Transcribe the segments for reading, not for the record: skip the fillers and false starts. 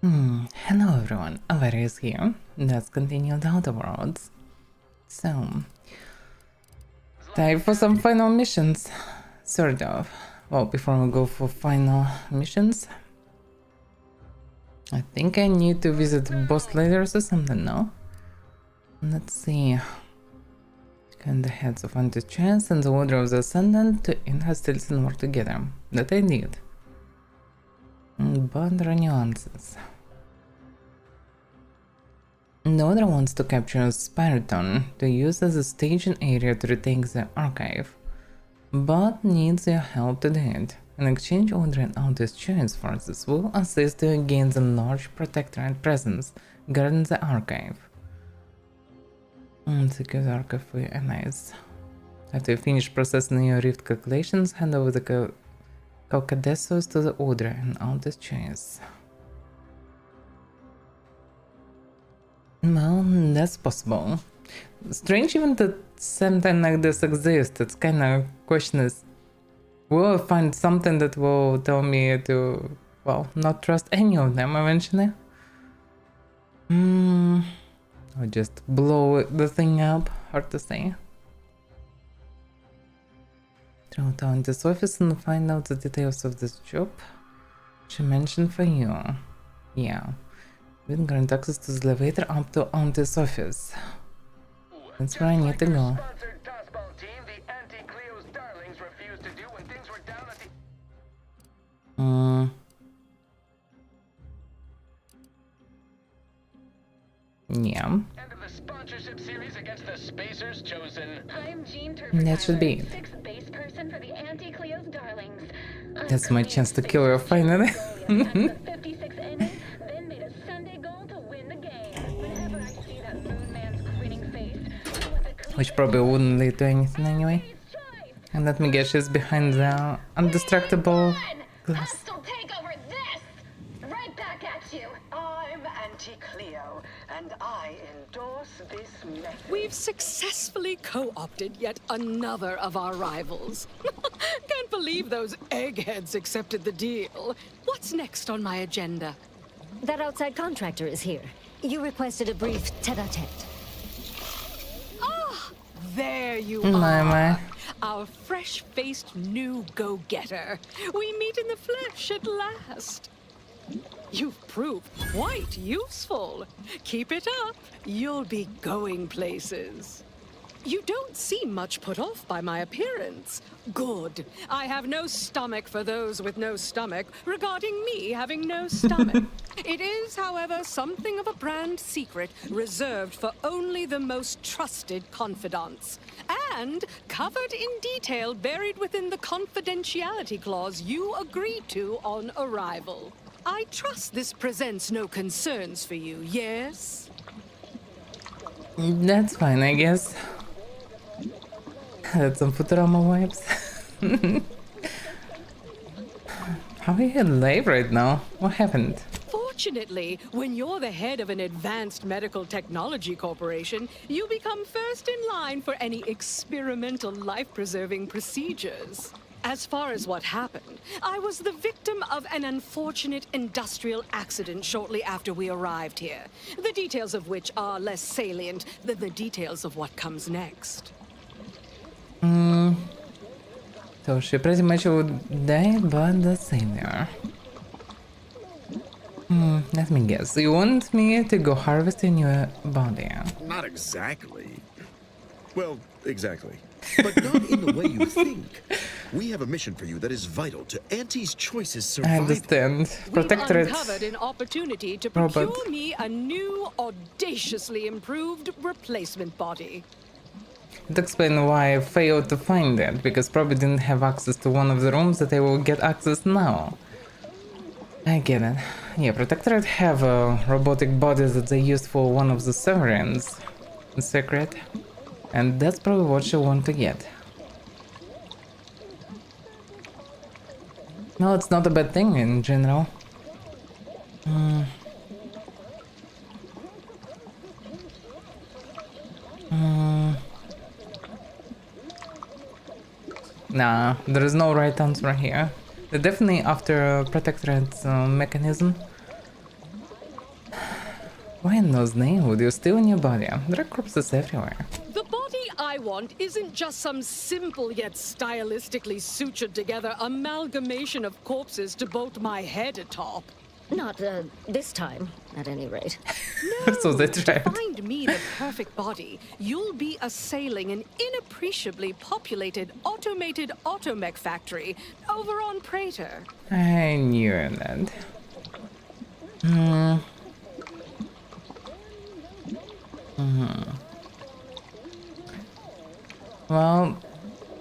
Hello everyone, Avaira is here. Let's continue the Outer Worlds. So, time for some final missions. Sort of. Well, before we go for final missions, I think I need to visit boss leaders or something, no? Let's see. Can the heads of anti-chance and the Order of the Ascendant to inhastils and work together. That I did. But there are nuances. The Order wants to capture Spiriton to use as a staging area to retake the archive, but needs your help to do it. In exchange, Order and anti-chance forces will assist you against a large protectorate presence guarding the archive. Secure the archive for your allies. After you finish processing your rift calculations, hand over the Caucadesos to the Order and anti-chance. Well, that's possible. Strange even that something like this exists. It's kind of question is, will I find something that will tell me to, well, not trust any of them eventually? Or just blow the thing up, hard to say. Travel down this office and find out the details of this job she mentioned for you. Yeah. We can grant access to the elevator up to Auntie's office. That's where I need to go. Yeah. That should be it. That's my chance to kill her finally. Which probably wouldn't lead to anything anyway. And let me guess, she's behind the undestructible glass. Right back at you. I'm Anti-Cleo, and I endorse this method. We've successfully co-opted yet another of our rivals. Can't believe those eggheads accepted the deal. What's next on my agenda? That outside contractor is here. You requested a brief tete-a-tete. Ah, there you My, are. my. Our fresh-faced new go-getter. We meet in the flesh at last. You've proved quite useful. Keep it up. You'll be going places. You don't seem much put off by my appearance. Good. I have no stomach for those with no stomach regarding me having no stomach. It is, however, something of a brand secret reserved for only the most trusted confidants. And covered in detail buried within the confidentiality clause you agreed to on arrival. I trust this presents no concerns for you, yes? That's fine, I guess. That's some Futurama vibes. How are you alive right now? What happened? Fortunately, when you're the head of an advanced medical technology corporation, you become first in line for any experimental life-preserving procedures. As far as what happened, I was the victim of an unfortunate industrial accident shortly after we arrived here, the details of which are less salient than the details of what comes next. So she pretty much would die, but the savior. Let me guess. You want me to go harvest in your body? Not exactly. Well, exactly. But not in the way you think. We have a mission for you that is vital to Auntie's Choice's I survival. understand. We've Protectorate. uncovered an opportunity to Robot. procure me a new, audaciously improved replacement body. It explains why I failed to find it, because probably didn't have access to one of the rooms that I will get access now. I get it. Yeah, Protectorate have a robotic body that they used for one of the sovereigns in secret. And that's probably what she want to get. No, it's not a bad thing in general. Nah, there is no right answer here. They're definitely after Protectorate mechanism. Why in God's name would you steal in your body? There are corpses everywhere. The body I want isn't just some simple yet stylistically sutured together amalgamation of corpses to bolt my head atop. Not this time, at any rate. No, So they to tried. find me the perfect body, you'll be assailing an inappreciably populated automated automech factory over on Prater. I knew that. Well,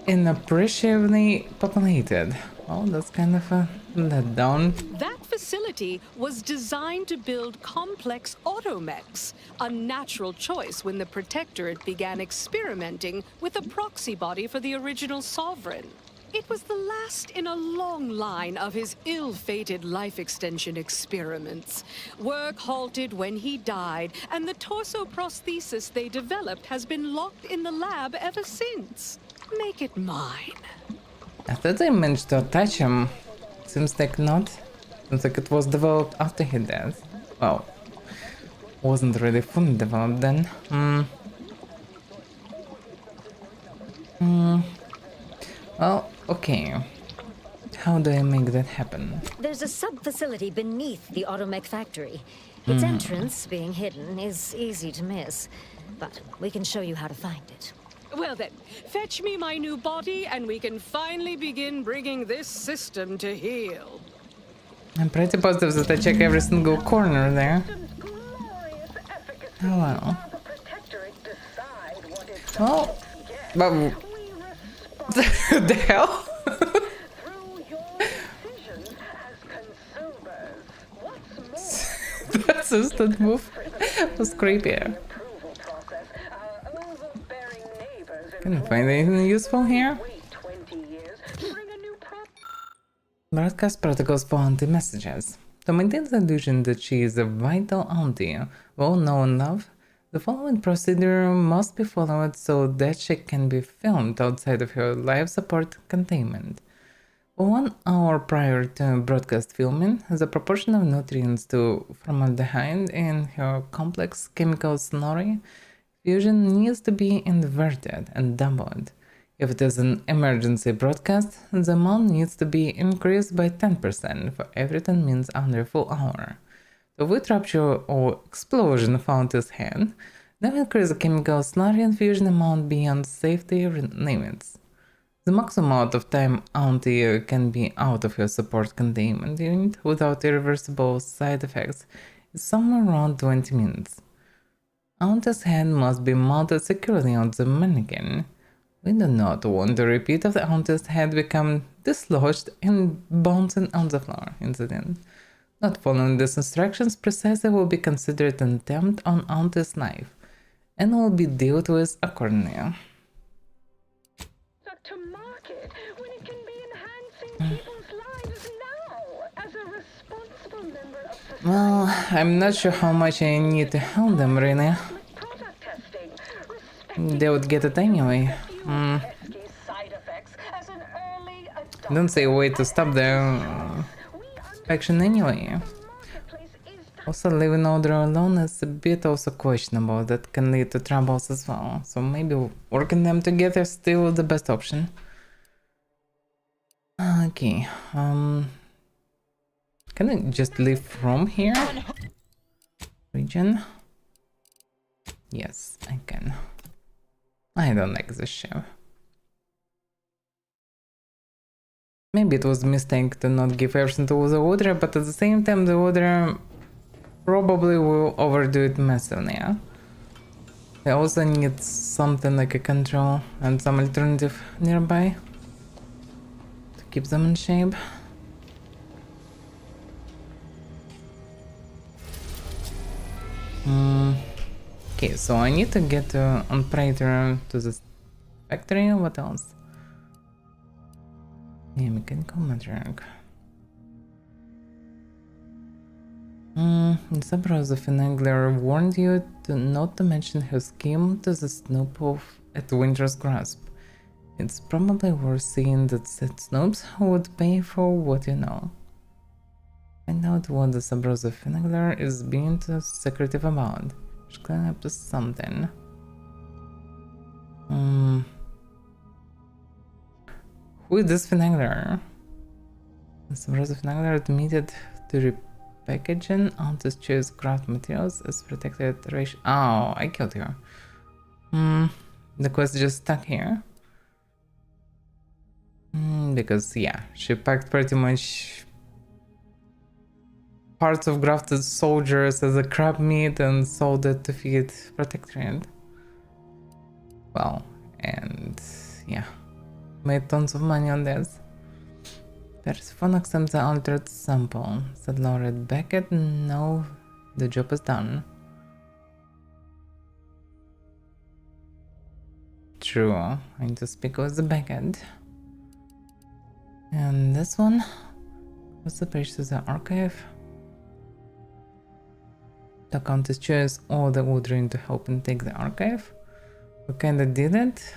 inappreciably populated. Well, that's kind of a letdown. That facility was designed to build complex automechs, a natural choice when the Protectorate began experimenting with a proxy body for the original sovereign. It was the last in a long line of his ill-fated life extension experiments. Work halted when he died, and the torso prosthesis they developed has been locked in the lab ever since. Make it mine. I thought they managed to attach him. Seems like not. Seems like it was developed after his death. Well, wasn't really fully developed then. Well, okay. How do I make that happen? There's a sub-facility beneath the automech factory. Its entrance, being hidden, is easy to miss. But we can show you how to find it. Well then, fetch me my new body and we can finally begin bringing this system to heel. I'm pretty positive that I check every single corner there. Oh well. Well, but the hell? That's instant move. Was creepy. Couldn't find anything useful here. Broadcast protocols for auntie messages. To maintain the illusion that she is a vital auntie, well known love, the following procedure must be followed so that she can be filmed outside of her life support containment. 1 hour prior to broadcast filming, the proportion of nutrients to formaldehyde in her complex chemical slurry fusion needs to be inverted and doubled. If it is an emergency broadcast, the amount needs to be increased by 10% for every 10 minutes under a full hour. To avoid rupture or explosion of Auntie's head, then increase the chemical slurry and fusion amount beyond safety limits. The maximum amount of time Auntie can be out of her support containment unit without irreversible side effects is somewhere around 20 minutes. Auntie's head must be mounted securely on the mannequin. We do not want a repeat of the Auntie's head become dislodged and bouncing on the floor incident. Not following these instructions precisely will be considered an attempt on Auntie's life and will be dealt with accordingly. To market when it can be enhancing people's lives now as a responsible member of society. Well, I'm not sure how much I need to help them really. Product testing, They would get it anyway. pesky side effects as an early adopter. Don't say a way to stop the infection anyway. Marketplace is Also, leaving Order alone is a bit also questionable. That can lead to troubles as well. So maybe working them together is still the best option. Okay. Can I just leave from here? Region? Yes, I can. I don't like this ship. Maybe it was a mistake to not give everything to the order, but at the same time the order probably will overdo it massively, yeah? I also need something like a control and some alternative nearby to keep them in shape. Okay, so I need to get on Praetor to the factory. What else? Yeah, mechanical matriarch. Sabros of Finagler warned you to not to mention her scheme to the Snoop at Winter's Grasp. It's probably worth seeing that said Snoops would pay for what you know. Find out what the subversive finagler is being too secretive about. Should clean up to something. Who is this finagler? The subversive finagler admitted to repackaging Altus choose craft materials as protected ration. Oh, I killed her. The quest just stuck here. Because yeah, she packed pretty much parts of grafted soldiers as a crab meat and sold it to feed Protectorate. Well, and yeah, made tons of money on this. Persephone accepts the altered sample. Said Laureate Beckett, no, the job is done. True, I need to speak with the Beckett. And this one was the page to the archive. The Countess chose all the Woodring to help and take the archive. We kinda did it.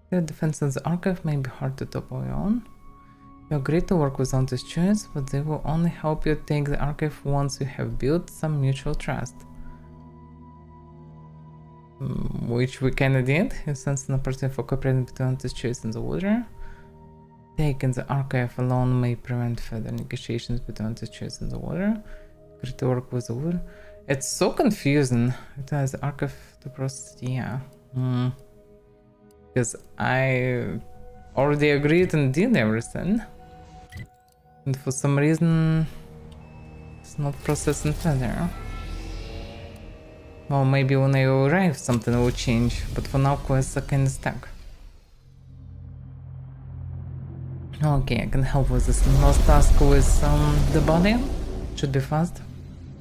The defense of the archive may be hard to top on your own. You agreed to work with Countess Choice, but they will only help you take the archive once you have built some mutual trust. Which we kinda did. You sense an opportunity for cooperating between Countess Choice and the Woodring. Taking the archive alone may prevent further negotiations between the choice and the water. Agreed to work with the water. It's so confusing. It has the archive to process. Yeah. Because I already agreed and did everything. And for some reason, it's not processing further. Well, maybe when I arrive, something will change. But for now, quests are kinda stuck. Okay, I can help with this last task with the body. Should be fast,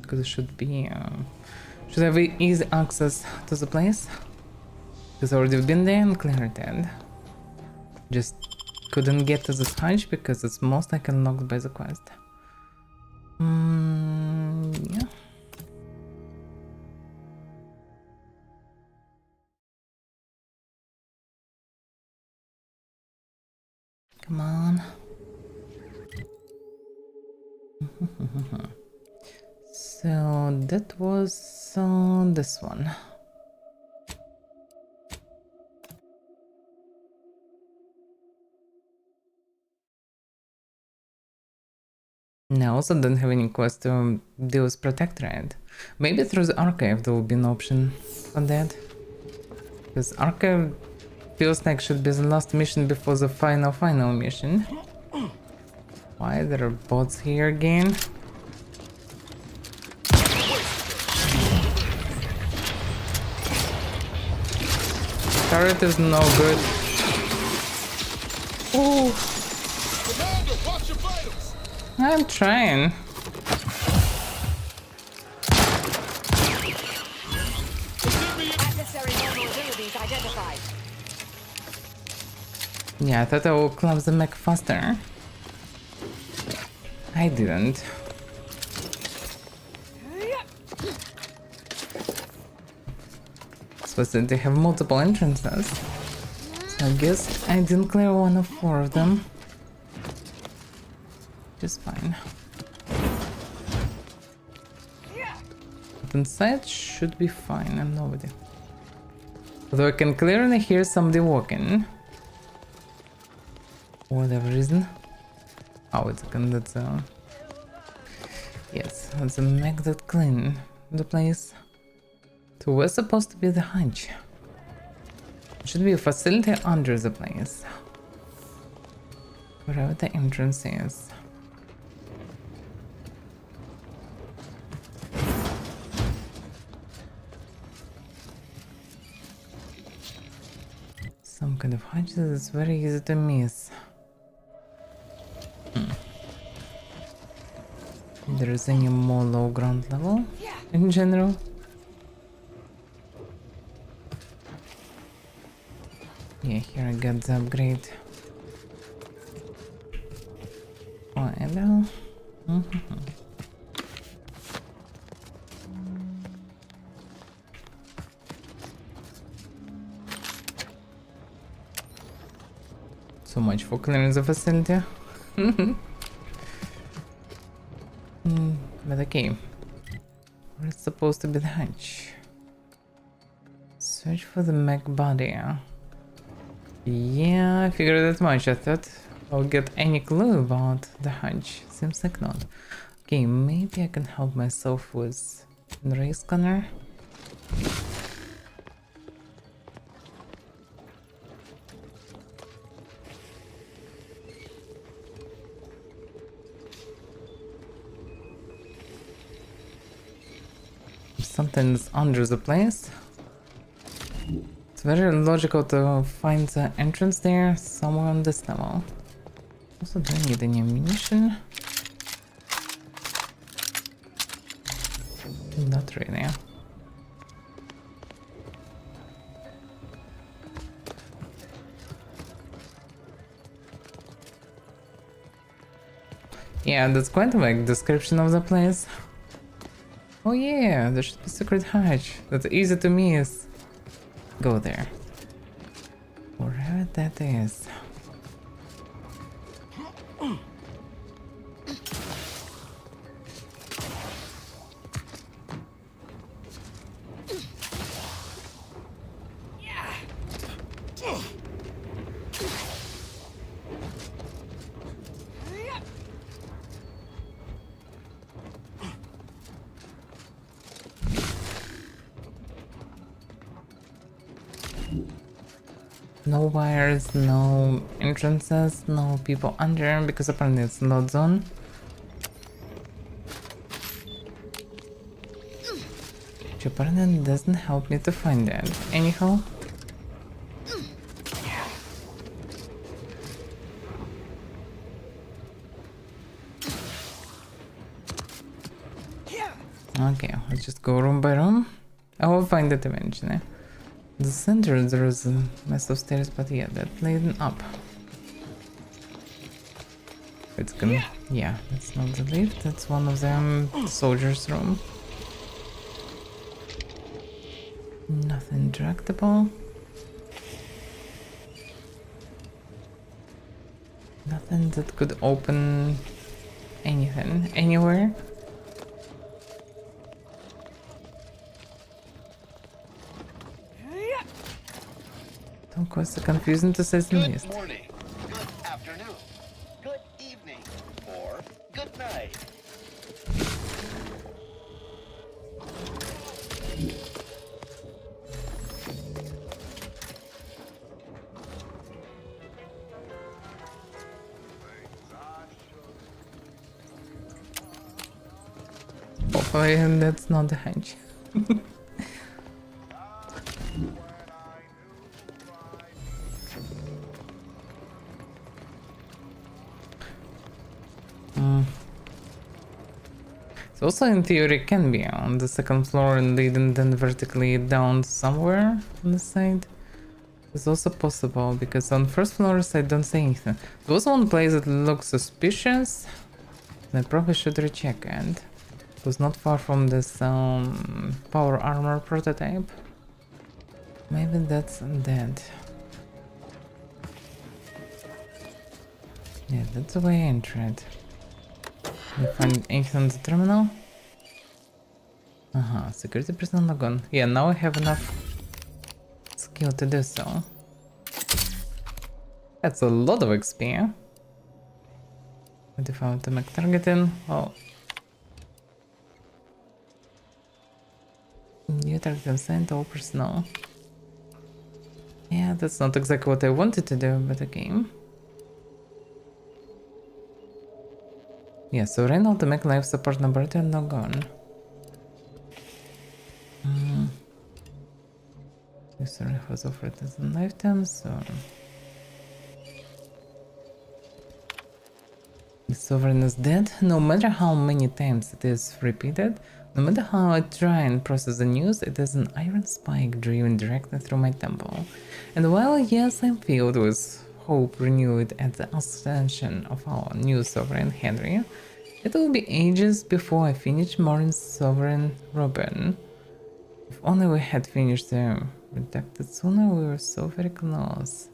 because it should be should have easy access to the place. Because I already been there and cleared it. Just couldn't get to this hatch because it's most likely unlocked by the quest. Yeah. Come on. So that was this one. And I also don't have any quest to deal with Protectorate. Maybe through the archive there will be an option for that. Because archive feels like should be the last mission before the final mission. Why there are bots here again? Turret is no good. Oh, I'm trying. Adversary vulnerabilities identified. Yeah, I thought I would club the mech faster. I didn't. Supposed that they have multiple entrances. So I guess I didn't clear one of 4 of them. Just fine. But inside should be fine, I'm nobody. Although I can clearly hear somebody walking. For whatever reason. Oh, it's a kind of yes, it's a mech that clean the place. So where's supposed to be the hatch? It should be a facility under the place. Wherever the entrance is. Some kind of hatch that is very easy to miss. There is any more low ground level in general? Yeah, here I got the upgrade. Oh, and so much for clearing the facility. But okay. Where's supposed to be the hatch? Search for the mech body. Yeah, I figured that much. I thought I'll get any clue about the hatch. Seems like not. Okay, maybe I can help myself with the ray scanner. Something's under the place. It's very logical to find the entrance there somewhere on this level. Also, do I need any ammunition? Not really. Yeah, that's quite a vague description of the place. Oh yeah, there should be a secret hatch. That's easy to miss. Go there. Wherever that is. No wires, no entrances, no people under, because apparently it's load zone. Which apparently doesn't help me to find that. Anyhow. Okay, let's just go room by room. I will find it eventually. The center, there is a mess of stairs, but yeah, that's leading up. It's gonna... Yeah, that's not the lift, that's one of them soldiers' room. Nothing tractable. Nothing that could open anything, anywhere. Don't cause the confusion to say the least. Good morning, good afternoon, good evening, or good night. Hopefully that's not the hatch. So also in theory it can be on the second floor and leading then vertically down somewhere on the side. It's also possible because on first floors I don't see anything. There was one place that looks suspicious and I probably should recheck it. It was not far from this power armor prototype. Maybe that's dead. Yeah, that's the way I entered. You find anything on the terminal? Security personnel logon. Yeah, now I have enough skill to do so. That's a lot of XP. What if I want to make targeting? Oh. New target assigned to all personnel. Yeah, that's not exactly what I wanted to do, but okay. Yeah, so right now to make life support number 10 not gone. This was offered as an item, so... The Sovereign is dead. No matter how many times it is repeated, no matter how I try and process the news, it is an iron spike driven directly through my temple. And while yes, I'm filled with hope renewed at the ascension of our new Sovereign Henry, it will be ages before I finish Morin's Sovereign Robin. If only we had finished the redacted sooner, we were so very close.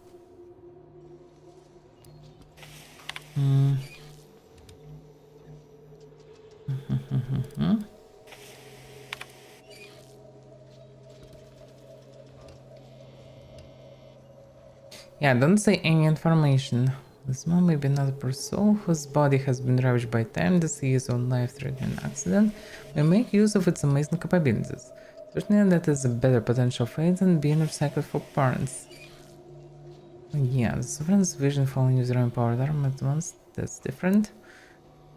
Yeah, don't say any information. This man may be another person whose body has been ravaged by time, disease, or life-threatening accident, may make use of its amazing capabilities. Certainly that is a better potential fate than being recycled for parts. Yeah, the Sovereign's vision following user empowered arm at once, that's different.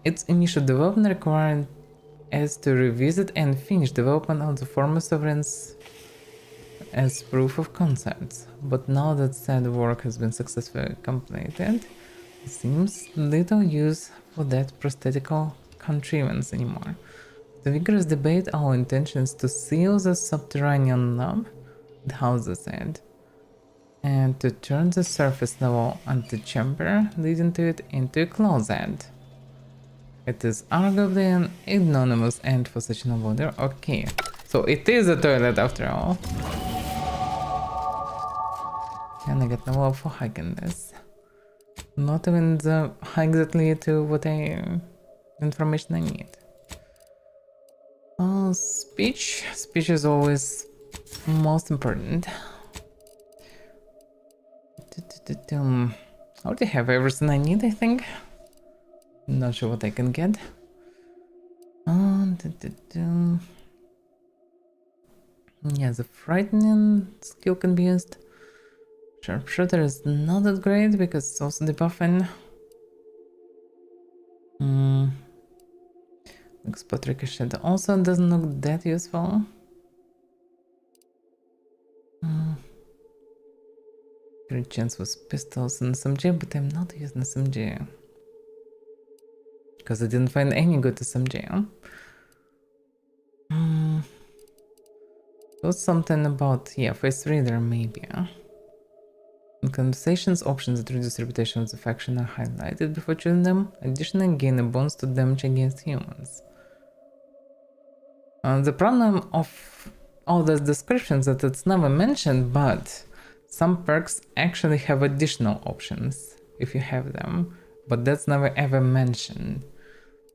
Its initial development required as to revisit and finish development of the former Sovereign's as proof of concept, but now that said work has been successfully completed, it seems little use for that prosthetical contrivance anymore. The vigorous debate our intentions to seal the subterranean knob, the houses end, and to turn the surface level antechamber leading to it into a closet. It is arguably an ignominious end for such an order. Okay, so it is a toilet after all. And I get no love for hiking this. Not even the hike that lead to what information I need. Oh, speech. Speech is always most important. I already have everything I need, I think. Not sure what I can get. Yeah, the frightening skill can be used. Sharpshooter is not that great because it's also debuffing. Spot ricochet also doesn't look that useful. Great chance with pistols and SMG, but I'm not using SMG. Because I didn't find any good SMG. Was something about, yeah, face reader maybe. In conversations, options that reduce reputation of the faction are highlighted before choosing them. Additionally, gain a bonus to damage against humans. The problem of all those descriptions that it's never mentioned, but some perks actually have additional options if you have them, but that's never ever mentioned.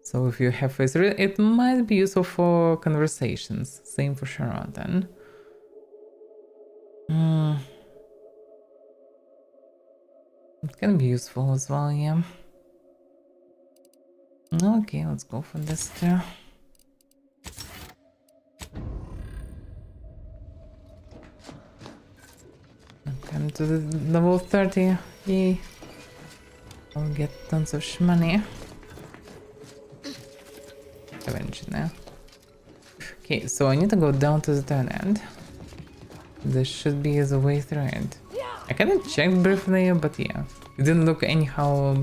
So if you have face reader, it might be useful for conversations. Same for sure then. It can be useful as well, yeah. Okay, let's go for this too. Come to the level 30, yay. I'll get tons of money. Eventually. Okay, so I need to go down to the turn end. There should be a way through it. I kind of checked briefly, but yeah, it didn't look anyhow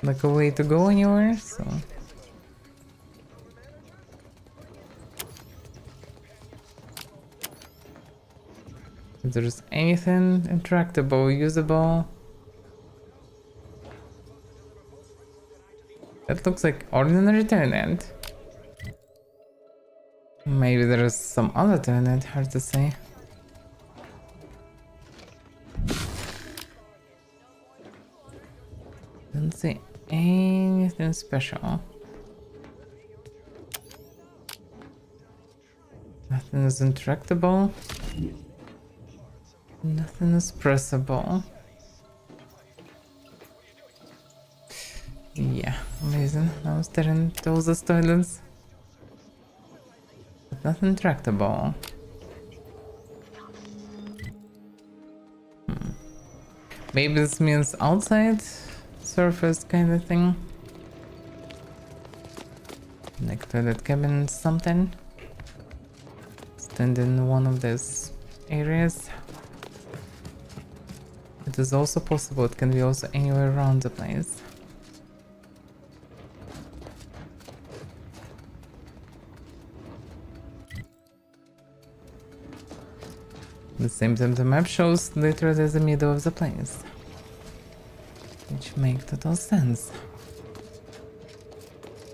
like a way to go anywhere, so. If there's anything interactable, usable. That looks like ordinary turn end. Maybe there is some other turn end, hard to say. Don't see anything special. Nothing is interactable. Nothing is pressable. Yeah, amazing. I was staring at all those toilets. But nothing interactable. Maybe this means outside surface kind of thing. Like toilet cabin something. Stand in one of these areas. It is also possible, it can be also anywhere around the place. At the same time, the map shows literally the middle of the place, which makes total sense.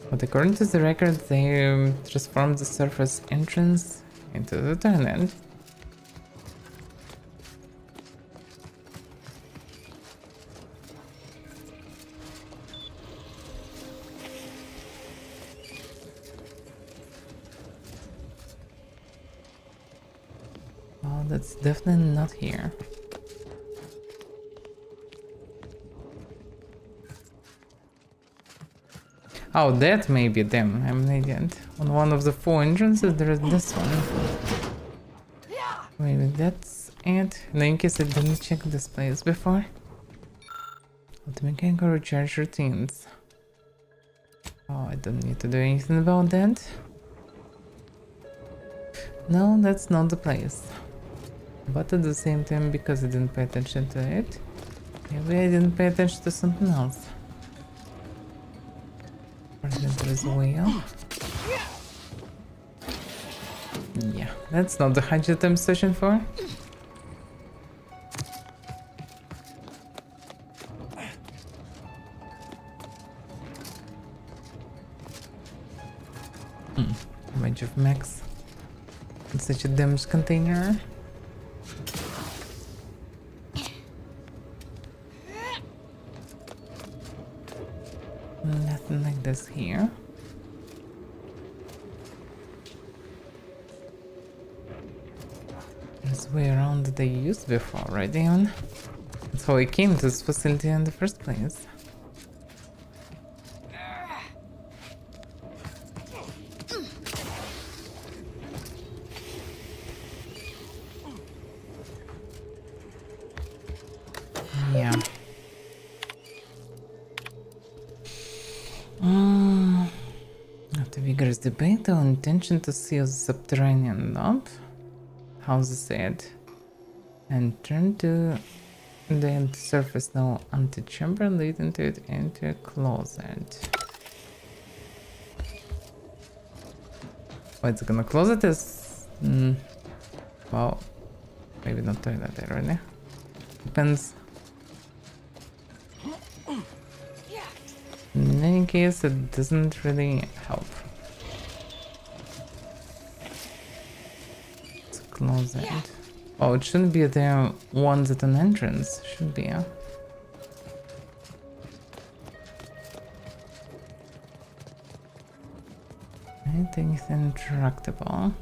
But according to the record, they transformed the surface entrance into the turn end. Oh, that's definitely not here. Oh, that may be them. I'm an idiot. On one of the 4 entrances, there is this one. Maybe that's it. In any case, I didn't check this place before. The mechanical recharge routines. Oh, I don't need to do anything about that. No, that's not the place. But at the same time, because I didn't pay attention to it, maybe I didn't pay attention to something else. There is a wheel. Yeah, that's not the height I'm searching for. Bunch of mechs in such a damaged container. Nothing like this here. There's a way around that I used before, right, Damon? That's how I came to this facility in the first place. Yeah. After vigorous debate, our intention to seal the subterranean knob, how's it said, and turn to the surface now antechamber leading to it into a closet. What's gonna closet is well, maybe not toilet already. Depends. In any case, it doesn't really help. It's a closet. Oh, it shouldn't be there once at an entrance. Should be. Anything is intractable.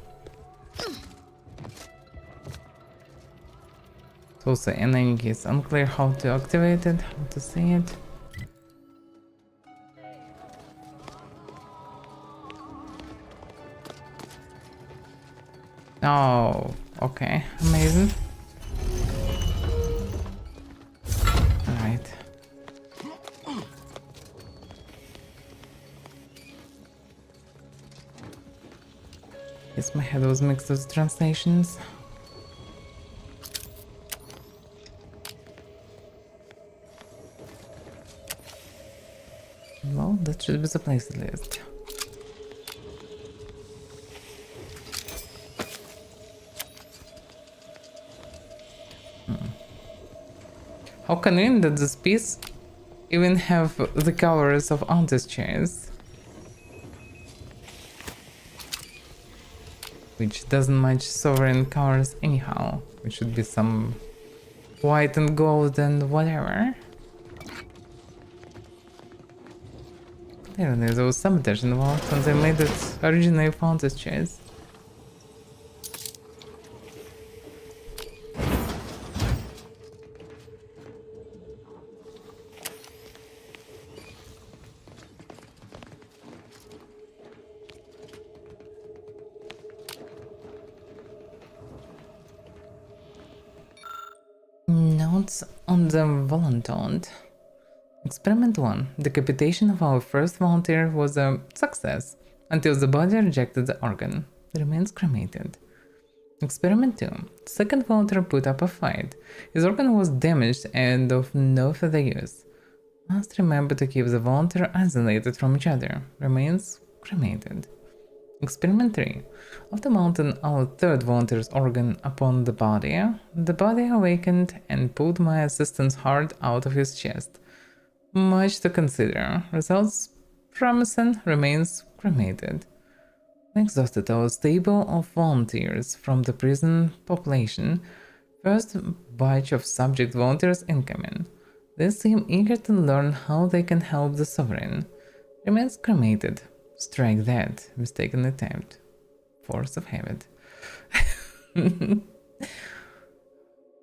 It's also in any case unclear how to activate it, how to see it. Oh, okay, amazing. Alright. Guess my head was mixed with translations. Well, that should be the place at least. How convenient that this piece even have the covers of artist chairs. Which doesn't match sovereign colors anyhow. It should be some white and gold and whatever. Clearly there was sabotage involved when they made it originally for artist chairs. Notes on the volunteer. Experiment 1. Decapitation of our first volunteer was a success until the body rejected the organ. Remains cremated. Experiment 2. Second volunteer put up a fight. His organ was damaged and of no further use. Must remember to keep the volunteer isolated from each other. Remains cremated. Experiment 3. After mounting our third volunteer's organ upon the body awakened and pulled my assistant's heart out of his chest. Much to consider. Results promising. Remains cremated. We exhausted our stable of volunteers from the prison population. First batch of subject volunteers incoming. They seem eager to learn how they can help the sovereign. Remains cremated. Strike that. Mistaken attempt. Force of habit.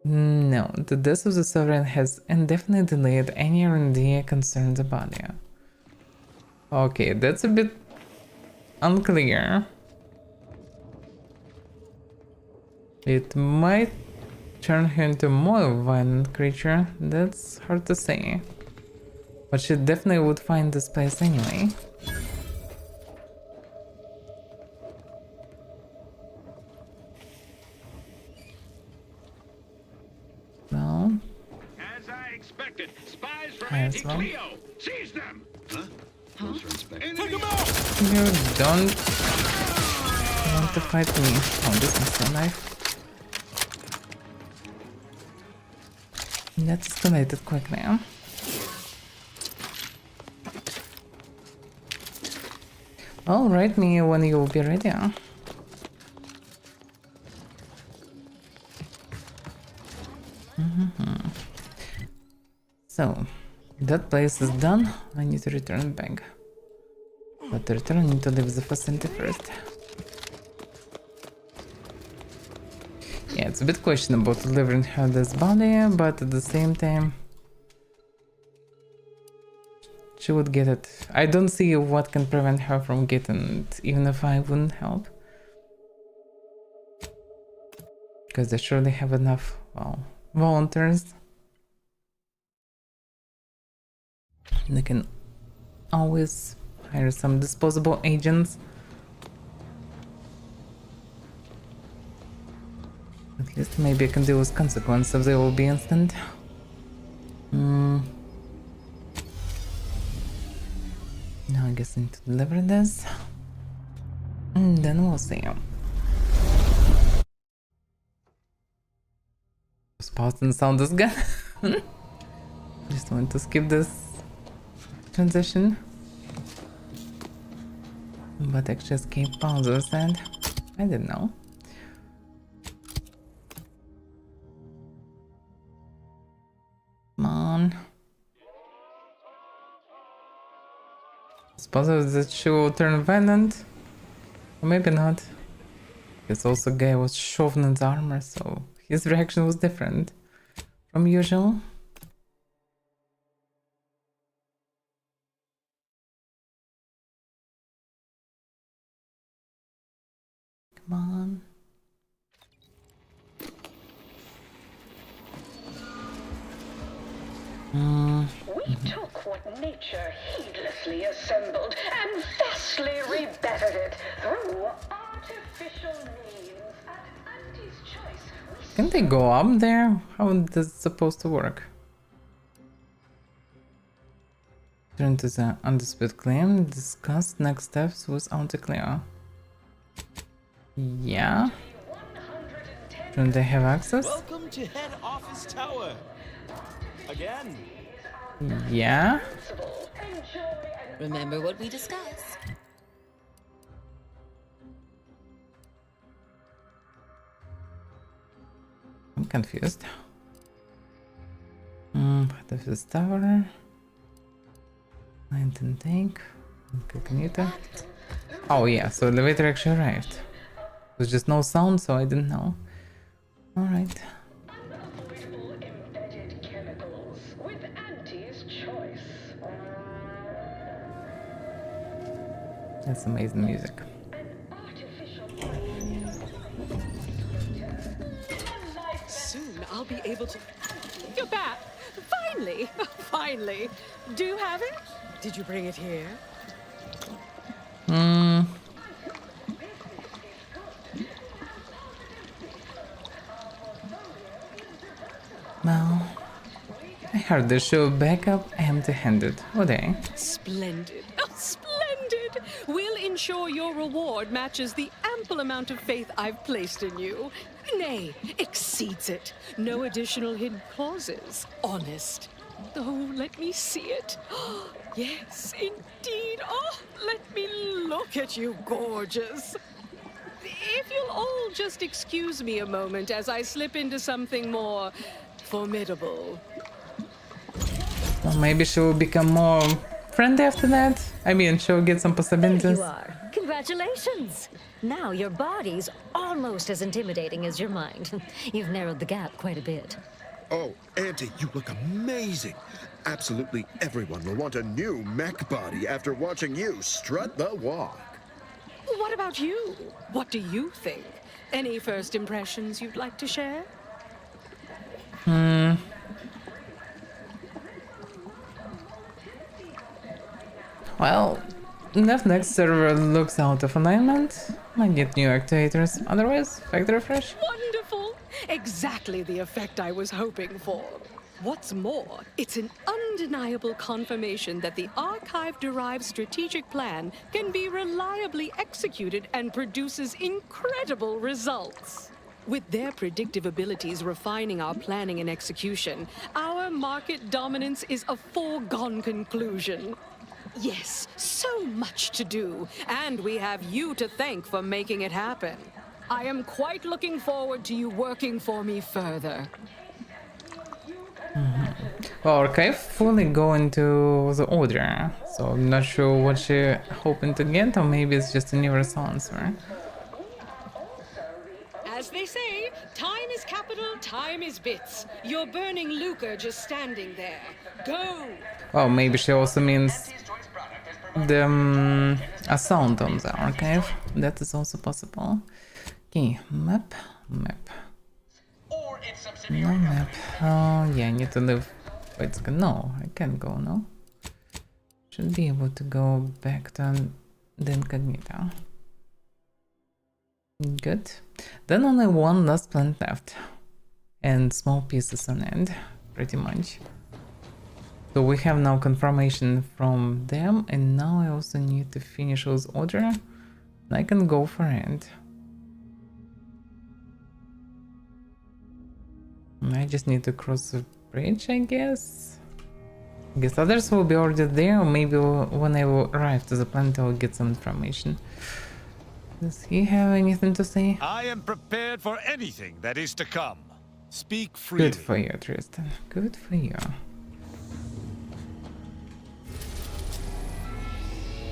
No, the death of the Sovereign has indefinitely delayed any R&D concerns about you. Okay, that's a bit unclear. It might turn her into a more violent creature, that's hard to say. But she definitely would find this place anyway. Well, As I expected, spies from As well. Anti-Cleo! Seize them! Closer inspection. Take them out! you don't want to fight me. Oh, this is so nice. That escalated quickly. Well, write me when you'll be ready. So, that place is done. I need to return back. But to return, I need to leave the facility first. Yeah, it's a bit questionable delivering her this body, but at the same time, she would get it. I don't see what can prevent her from getting it, even if I wouldn't help. Because they surely have enough, well, volunteers. They can always hire some disposable agents. At least maybe I can deal with consequences if they will be instant. Now I guess I need to deliver this. And then we'll see. Pause and sound is good. Just want to skip this transition. But actually escape pauses and I didn't know. Come on. Suppose that she will turn violent. Or maybe not. Because also guy was shoved in his armor, so his reaction was different from usual. Come on. We took what nature heedlessly assembled and vastly rebettered it through artificial means at Auntie's choice. Can they go up there? How is this supposed to work? Turn to the undisputed claim. Discuss next steps with Auntie Cleo. Yeah. Don't they have access? Welcome to head office tower. Again. Yeah. Remember what we discussed? I'm confused. What is this tower? 19 tank. Incognito. Oh yeah, so elevator actually arrived. There's just no sound, so I didn't know. Alright. Unavoidable embedded chemicals with Auntie's choice. That's amazing music. Artificial Soon I'll be able to. You're back! Finally! Finally! Do you have it? Did you bring it here? Well, I heard they show back up empty-handed, would they? Splendid. Oh, splendid! We'll ensure your reward matches the ample amount of faith I've placed in you. Nay, exceeds it. No additional hidden clauses. Honest. Oh, let me see it. Yes, indeed. Oh, let me look at you, gorgeous. If you'll all just excuse me a moment as I slip into something more formidable. Well, maybe she will become more friendly after that. I mean, she'll get some There possibilities. you are. Congratulations! Now your body's almost as intimidating as your mind. You've narrowed the gap quite a bit. Oh, Auntie, you look amazing. Absolutely everyone will want a new mech body after watching you strut the walk. What about you? What do you think? Any first impressions you'd like to share? Well, if next server looks out of alignment, might get new activators. Otherwise, factory fresh. Wonderful! Exactly the effect I was hoping for. What's more, it's an undeniable confirmation that the Archive-derived strategic plan can be reliably executed and produces incredible results. With their predictive abilities refining our planning and execution, our market dominance is a foregone conclusion. Yes, so much to do, and we have you to thank for making it happen. I am quite looking forward to you working for me further. Well, Archive fully go into the order, so I'm not sure what she hoping to get, or maybe it's just a new answer. As they say, time is capital, time is bits. You're burning lucre just standing there. Go! Oh, maybe she also means the a sound on the Archive. That is also possible. Okay, map. Or its No subsidiary map. Oh, yeah, I need to live. Wait a second. No, I can't go, no? Should be able to go back to the incognito. Good. Then only one last plant left. And small pieces on end, pretty much. So we have now confirmation from them, and now I also need to finish those order. And I can go for it. I just need to cross the bridge, I guess. I guess others will be already there, or maybe when I will arrive to the planet I'll get some information. Does he have anything to say? I am prepared for anything that is to come. Speak freely. Good for you, Tristan. Good for you.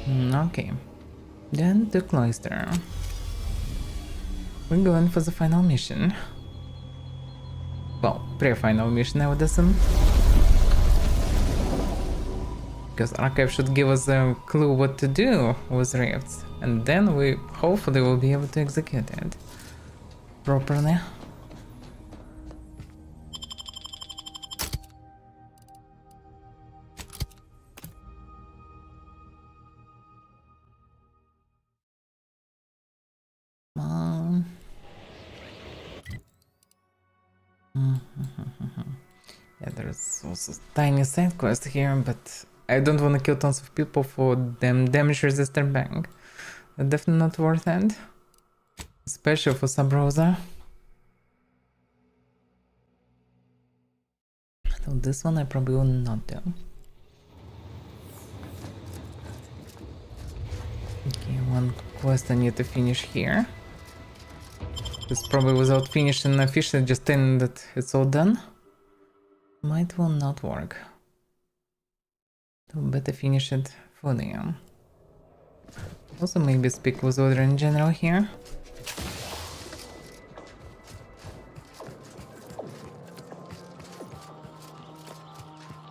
Okay. Then the cloister. We're going for the final mission. Well, pre-final mission, I would assume. Because Archive should give us a clue what to do with rifts. And then we hopefully will be able to execute it properly. Yeah, there's also tiny side quest here, but I don't want to kill tons of people for them damage resistant bank. Definitely not worth it. Especially for sub-browser. So this one I probably will not do. Okay, one quest I need to finish here. Because probably without finishing officially, just telling that it's all done, might will not work. So better finish it fully. Also maybe speak with order in general here.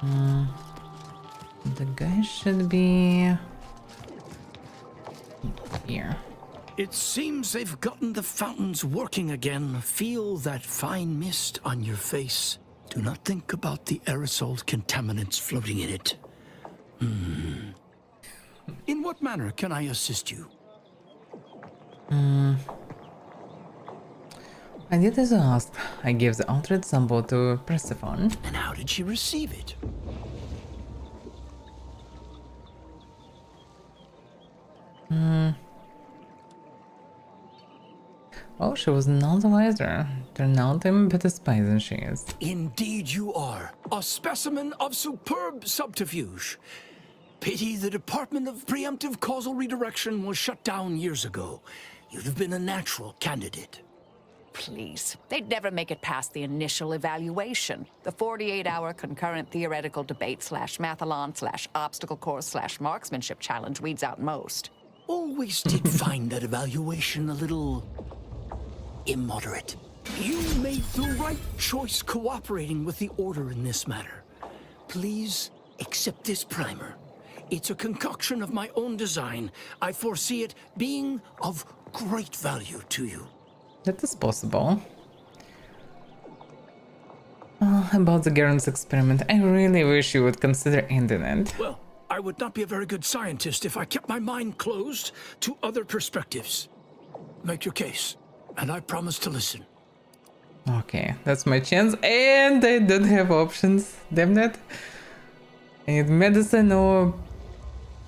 The guy should be here. It seems they've gotten the fountains working again. Feel that fine mist on your face. Do not think about the aerosol contaminants floating in it. In what manner can I assist you? I did as asked. I gave the altered symbol to Persephone. And how did she receive it? Oh, she was none the wiser. Turned out I'm a better spy than she is. Indeed you are. A specimen of superb subterfuge. Pity the Department of Preemptive Causal Redirection was shut down years ago. You'd have been a natural candidate. Please. They'd never make it past the initial evaluation. The 48-hour concurrent theoretical debate /mathalon/obstacle course/marksmanship challenge weeds out most. always did find that evaluation a little immoderate. You made the right choice cooperating with the Order in this matter. Please accept this primer. It's a concoction of my own design. I foresee it being of great value to you. That is possible. About the Garen's experiment, I really wish you would consider ending it. Well, I would not be a very good scientist if I kept my mind closed to other perspectives. Make your case, and I promise to listen. Okay, that's my chance, and I don't have options. Damn it. I need medicine or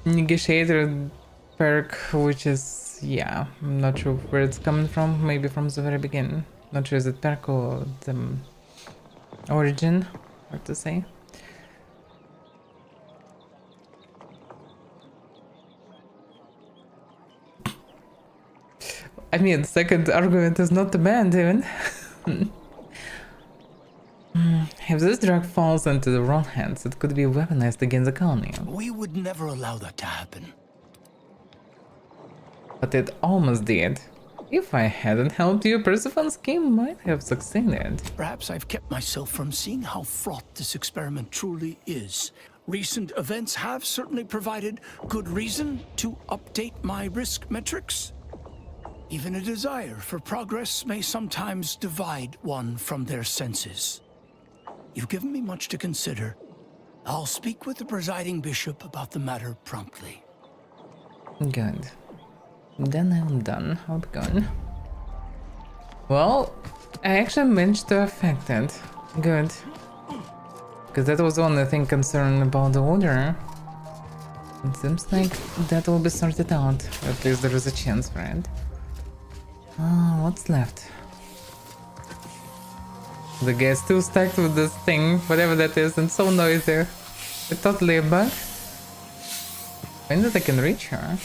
negotiator perk, which is, yeah, I'm not sure where it's coming from. Maybe from the very beginning. Not sure is it perk or the origin, hard to say. I mean, second argument is not bad even. If this drug falls into the wrong hands, it could be weaponized against the colony. We would never allow that to happen. But it almost did. If I hadn't helped you, Persephone's scheme might have succeeded. Perhaps I've kept myself from seeing how fraught this experiment truly is. Recent events have certainly provided good reason to update my risk metrics. Even a desire for progress may sometimes divide one from their senses. You've given me much to consider. I'll speak with the presiding bishop about the matter promptly. Good. Then I'm done. I'll be gone. Well, I actually managed to affect it. Good. Because that was the only thing concerned about the order. It seems like that will be sorted out. At least there is a chance for it. What's left? The guy's still stuck with this thing, whatever that is, and so noisy. It's totally a bug. When that I can reach her?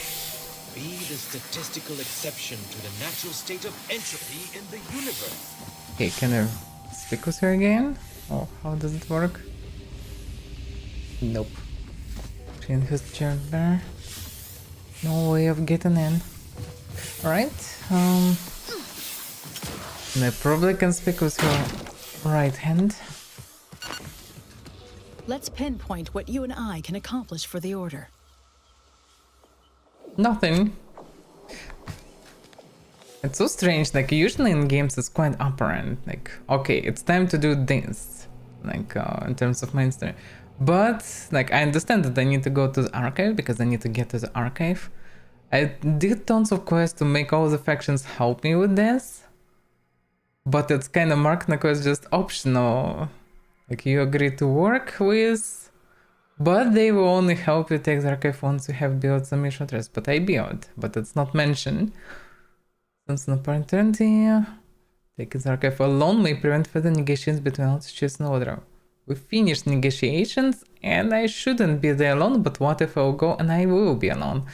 Be the statistical exception to the natural state of entropy in the universe. Okay, can I speak with her again? Oh, how does it work? Nope. She in his chair there. No way of getting in. Alright, and I probably can speak with her right hand. Let's pinpoint what you and I can accomplish for the Order. Nothing. It's so strange, like usually in games it's quite apparent, like, okay, it's time to do this, like in terms of main story. But, like, I understand that I need to go to the archive because I need to get to the archive. I did tons of quests to make all the factions help me with this, but it's kind of marked like as just optional. Like, you agree to work with, but they will only help you take the archive once you have built some mission address. But I built, but it's not mentioned. Since no opportunity, taking the archive alone may prevent further negotiations between altitudes and order. We finished negotiations, and I shouldn't be there alone, but what if I'll go and I will be alone?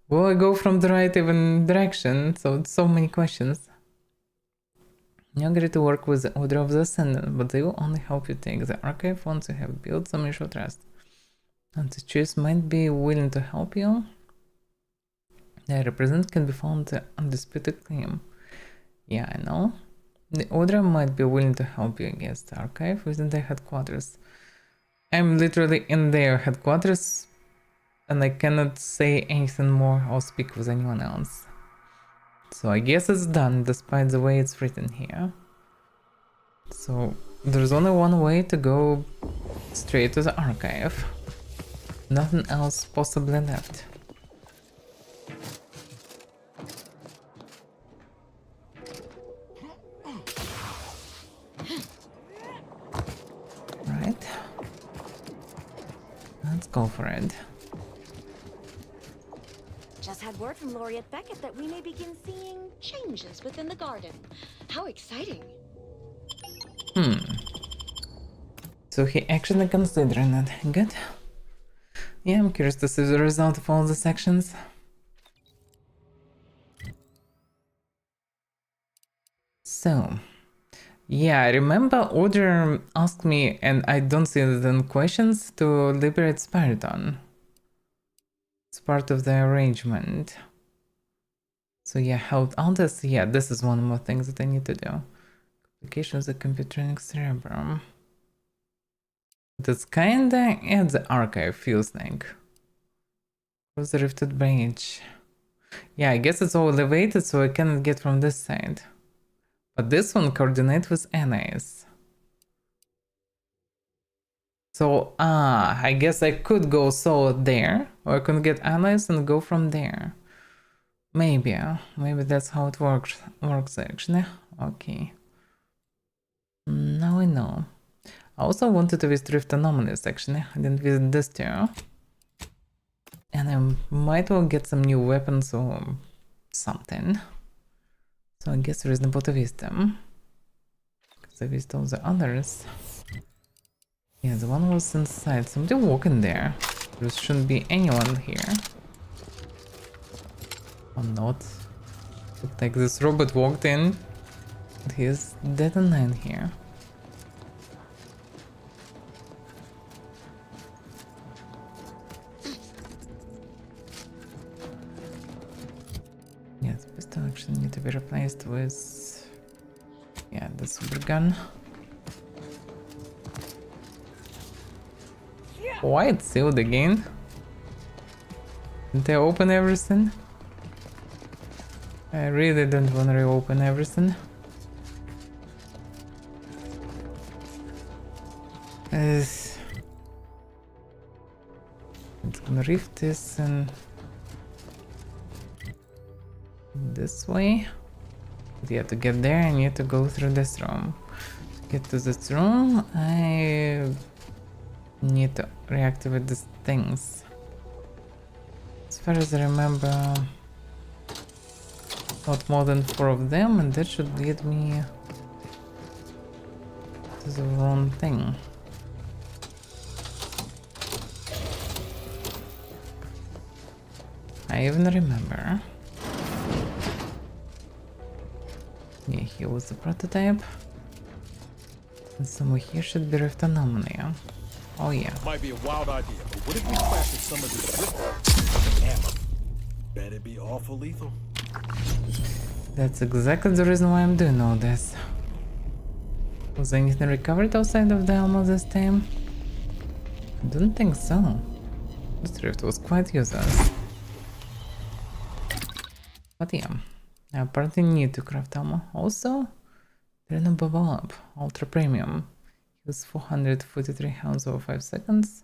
Will I go from the right even direction? So many questions. You agree to work with the Order of the Ascendant, but they will only help you take the archive once you have built some mutual trust. And the choice might be willing to help you. The representative can be found the undisputed claim. Yeah, I know. The Order might be willing to help you against the archive within their headquarters. I'm literally in their headquarters, and I cannot say anything more or speak with anyone else. So I guess it's done, despite the way it's written here. So there's only one way to go straight to the archive. Nothing else possibly left. Right. Let's go for it. Just had word from Laureate Beckett that we may begin seeing changes within the garden. How exciting. So he actually considering it. Good. Yeah, I'm curious to see the result of all the sections. So, yeah, I remember Order asked me, and I don't see it in questions, to liberate Spiriton. part of the arrangement. So yeah, how all this, yeah, this is one more thing that I need to do. Applications of computer cerebrum. That's kinda at the archive, feels like. Where's the rifted bridge? Yeah, I guess it's all elevated, so I cannot get from this side. But this one coordinate with allies. So, I guess I could go solo there, or I could get allies and go from there. Maybe that's how it works actually. Okay. Now I know. I also wanted to visit Rift Anomalies actually. I didn't visit this too. And I might well get some new weapons or something. So I guess reasonable to visit them. Because I visited all the others. Yeah, the one was inside. Somebody walking there. There shouldn't be anyone here. Or not. Looked like this robot walked in. And he's dead and lying here. Yeah, the pistol actually need to be replaced with... yeah, the super gun. Why it's sealed again? Did they open everything? I really don't want to reopen everything. It's gonna rift this and this way. But yeah, to get there I need to go through this room. To get to this room I need to reactivate these things. As far as I remember, not more than 4 of them, and that should lead me to the wrong thing. I even remember. Yeah, here was the prototype. And somewhere here should be Rift Anomaly. Oh yeah. Might be a wild idea, but what if we crafted some of this drift ammo? Bet it'd be awful lethal. That's exactly the reason why I'm doing all this. Was anything recovered outside of the ammo this time? I don't think so. This rift was quite useless. But yeah, I apparently need to craft ammo. Also, they're in a bubble up. Ultra premium. Use 443 health over 5 seconds.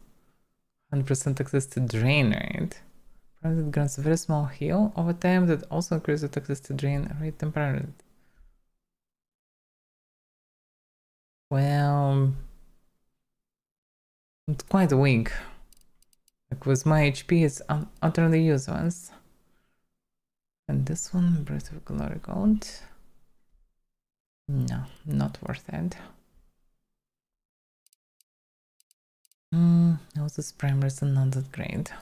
100% access to drain rate. It grants a very small heal over time that also increases access to drain rate temporarily. Well, it's quite weak. Like with my HP, it's utterly useless. And this one, Breath of Glory Gold. No, not worth it. Also, this primer is not that great.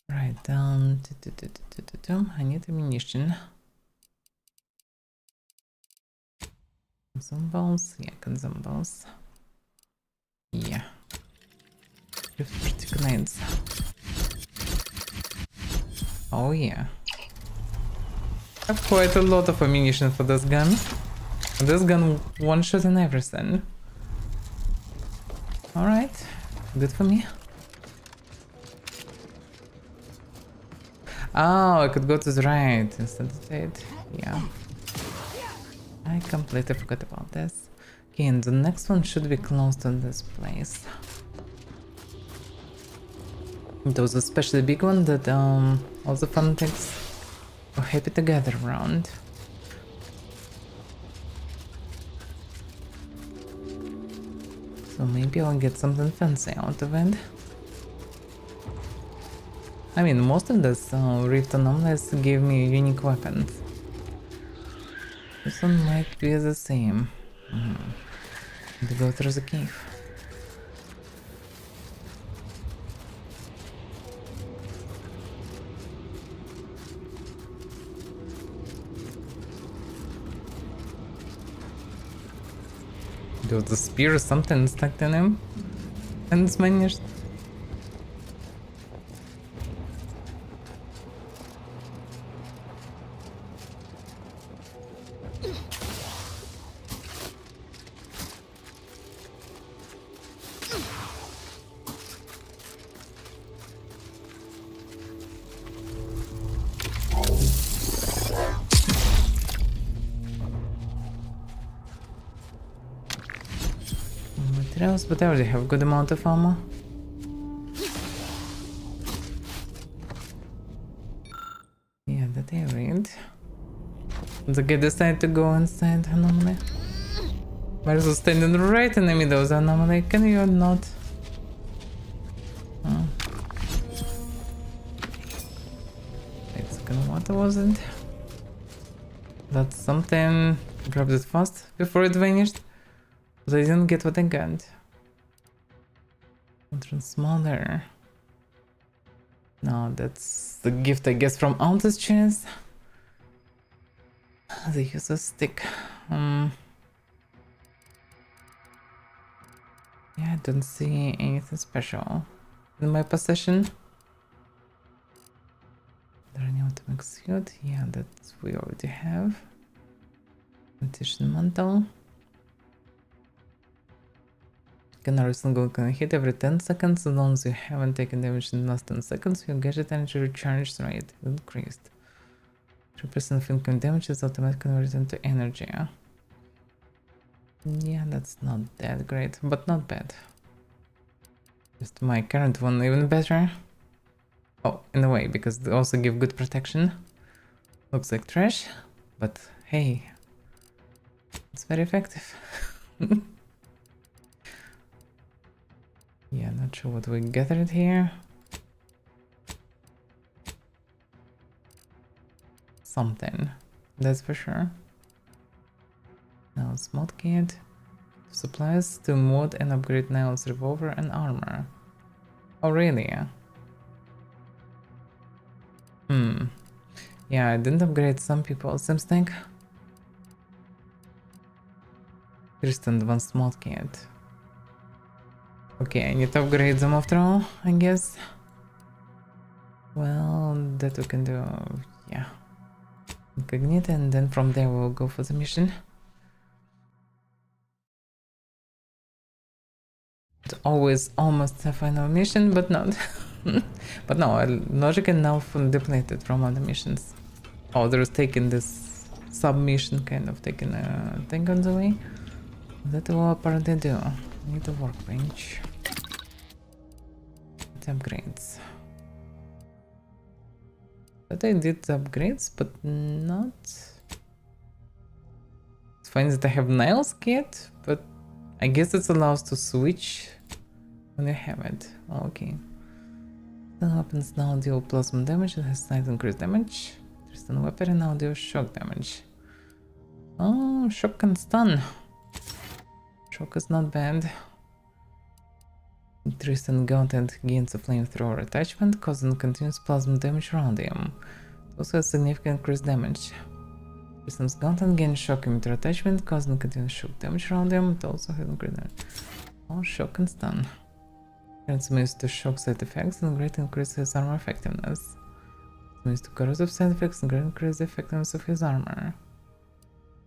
Right, I need ammunition. Consumables, yeah, consumables. Yeah. Rift grenades. Oh yeah. I have quite a lot of ammunition for this gun. This gun one-shot and everything. Alright, good for me. Oh, I could go to the right instead of it. Yeah. I completely forgot about this. Okay, and the next one should be close to this place. There was a especially big one that all the fanatics were happy to gather around. So maybe I'll get something fancy out of it. I mean, most of this Rift Anomalies gave me unique weapons. This one might be the same. To go through the cave. There was a spear or something stuck in him, and it's vanished. Anything else? But I already have a good amount of ammo. Yeah, that I read. The guy decided to go inside anomaly. There's a standing right in the middle of the anomaly. Can you not? Oh. Wait a second, what was it? That's something. Grabbed it fast before it vanished. But I didn't get what I got. Entrance smaller. No, that's the gift I guess from Aunt's chest. The user stick. Yeah, I don't see anything special in my possession. There any atomic suit? Yeah, that we already have. Addition mantle. Canary single can hit every 10 seconds. As long as you haven't taken damage in the last 10 seconds, your gadget energy recharge rate increased. 3% of incoming damage is automatically converted to energy. Yeah, that's not that great, but not bad. Just my current one even better. Oh, in a way, because they also give good protection. Looks like trash, but hey, it's very effective. Yeah, not sure what we gathered here. Something, that's for sure. Now, smart kit. Supplies to mod and upgrade Niall's revolver and armor. Oh, really? Yeah, I didn't upgrade some people, seems like. Tristan advanced mod kit. Okay, I need to upgrade them after all, I guess. Well, that we can do, yeah. Incognito, and then from there we'll go for the mission. It's always almost a final mission, but not. But no, logic enough depleted from other missions. Oh, there's taking this submission, kind of taking a thing on the way. That will apparently do. Need a workbench. It upgrades. But I did the upgrades, but not. It's fine that I have Niall's kit, but I guess it allows to switch when you have it. Okay. Then weapons now deal plasma damage. It has slight increased damage. Tristan weapon now deals shock damage. Oh, shock can stun. Shock is not bad. Tristan Gauntlet gains a flamethrower attachment, causing continuous plasma damage around him. It also has significant increased damage. Tristan's Gauntlet gains shock emitter attachment, causing continuous shock damage around him. It also has increased damage. Oh, shock and stun. Grants moves to shock side effects and greatly increases his armor effectiveness. Moves to corrosive side effects and greatly increases the effectiveness of his armor.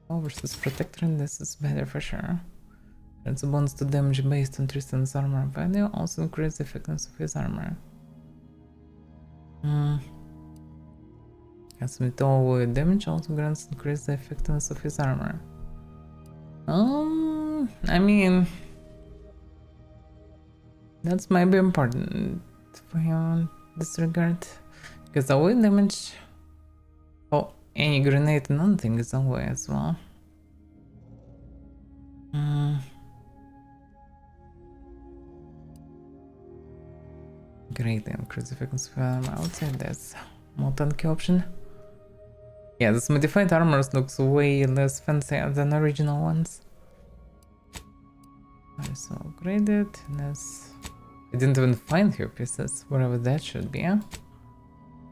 Oh, versus Protector, and this is better for sure. Grants a bonus to damage based on Tristan's armor value, also increases the effectiveness of his armor. Has metal damage, also grants increase the effectiveness of his armor. I mean, that's might be important for him in this regard, because away damage. Oh, any grenade and nothing is away as well. Great increase effectiveness of armor. I would say that's more tanky option. Yeah, this modified armor looks way less fancy than original ones. I so upgraded. This. I didn't even find her pieces, wherever that should be.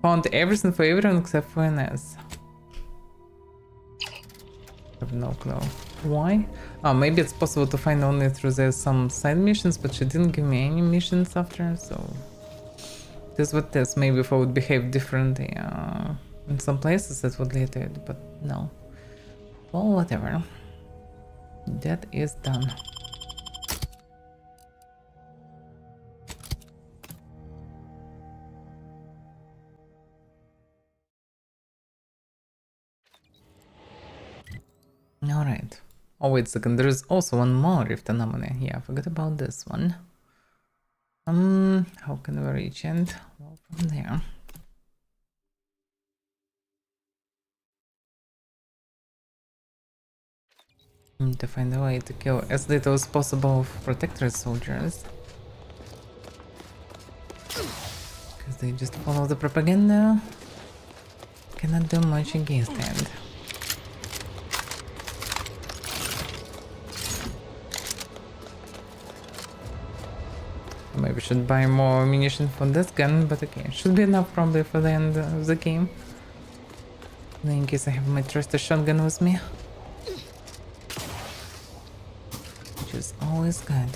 Found everything for everyone except for NS. I have no clue. Why? Oh, maybe it's possible to find only through some side missions, but she didn't give me any missions after, so... This would this. Maybe if I would behave differently in some places that would lead to it, but no. Well, whatever. That is done. Alright. Oh, wait a second, there is also one more rift anomaly. Yeah, I forgot about this one. How can we reach it? Well, from there. Need to find a way to kill as little as possible of Protectorate soldiers. Because they just follow the propaganda. Cannot do much against it. Maybe should buy more ammunition for this gun, but okay, should be enough probably for the end of the game. In case I have my trusted shotgun with me. Which is always good.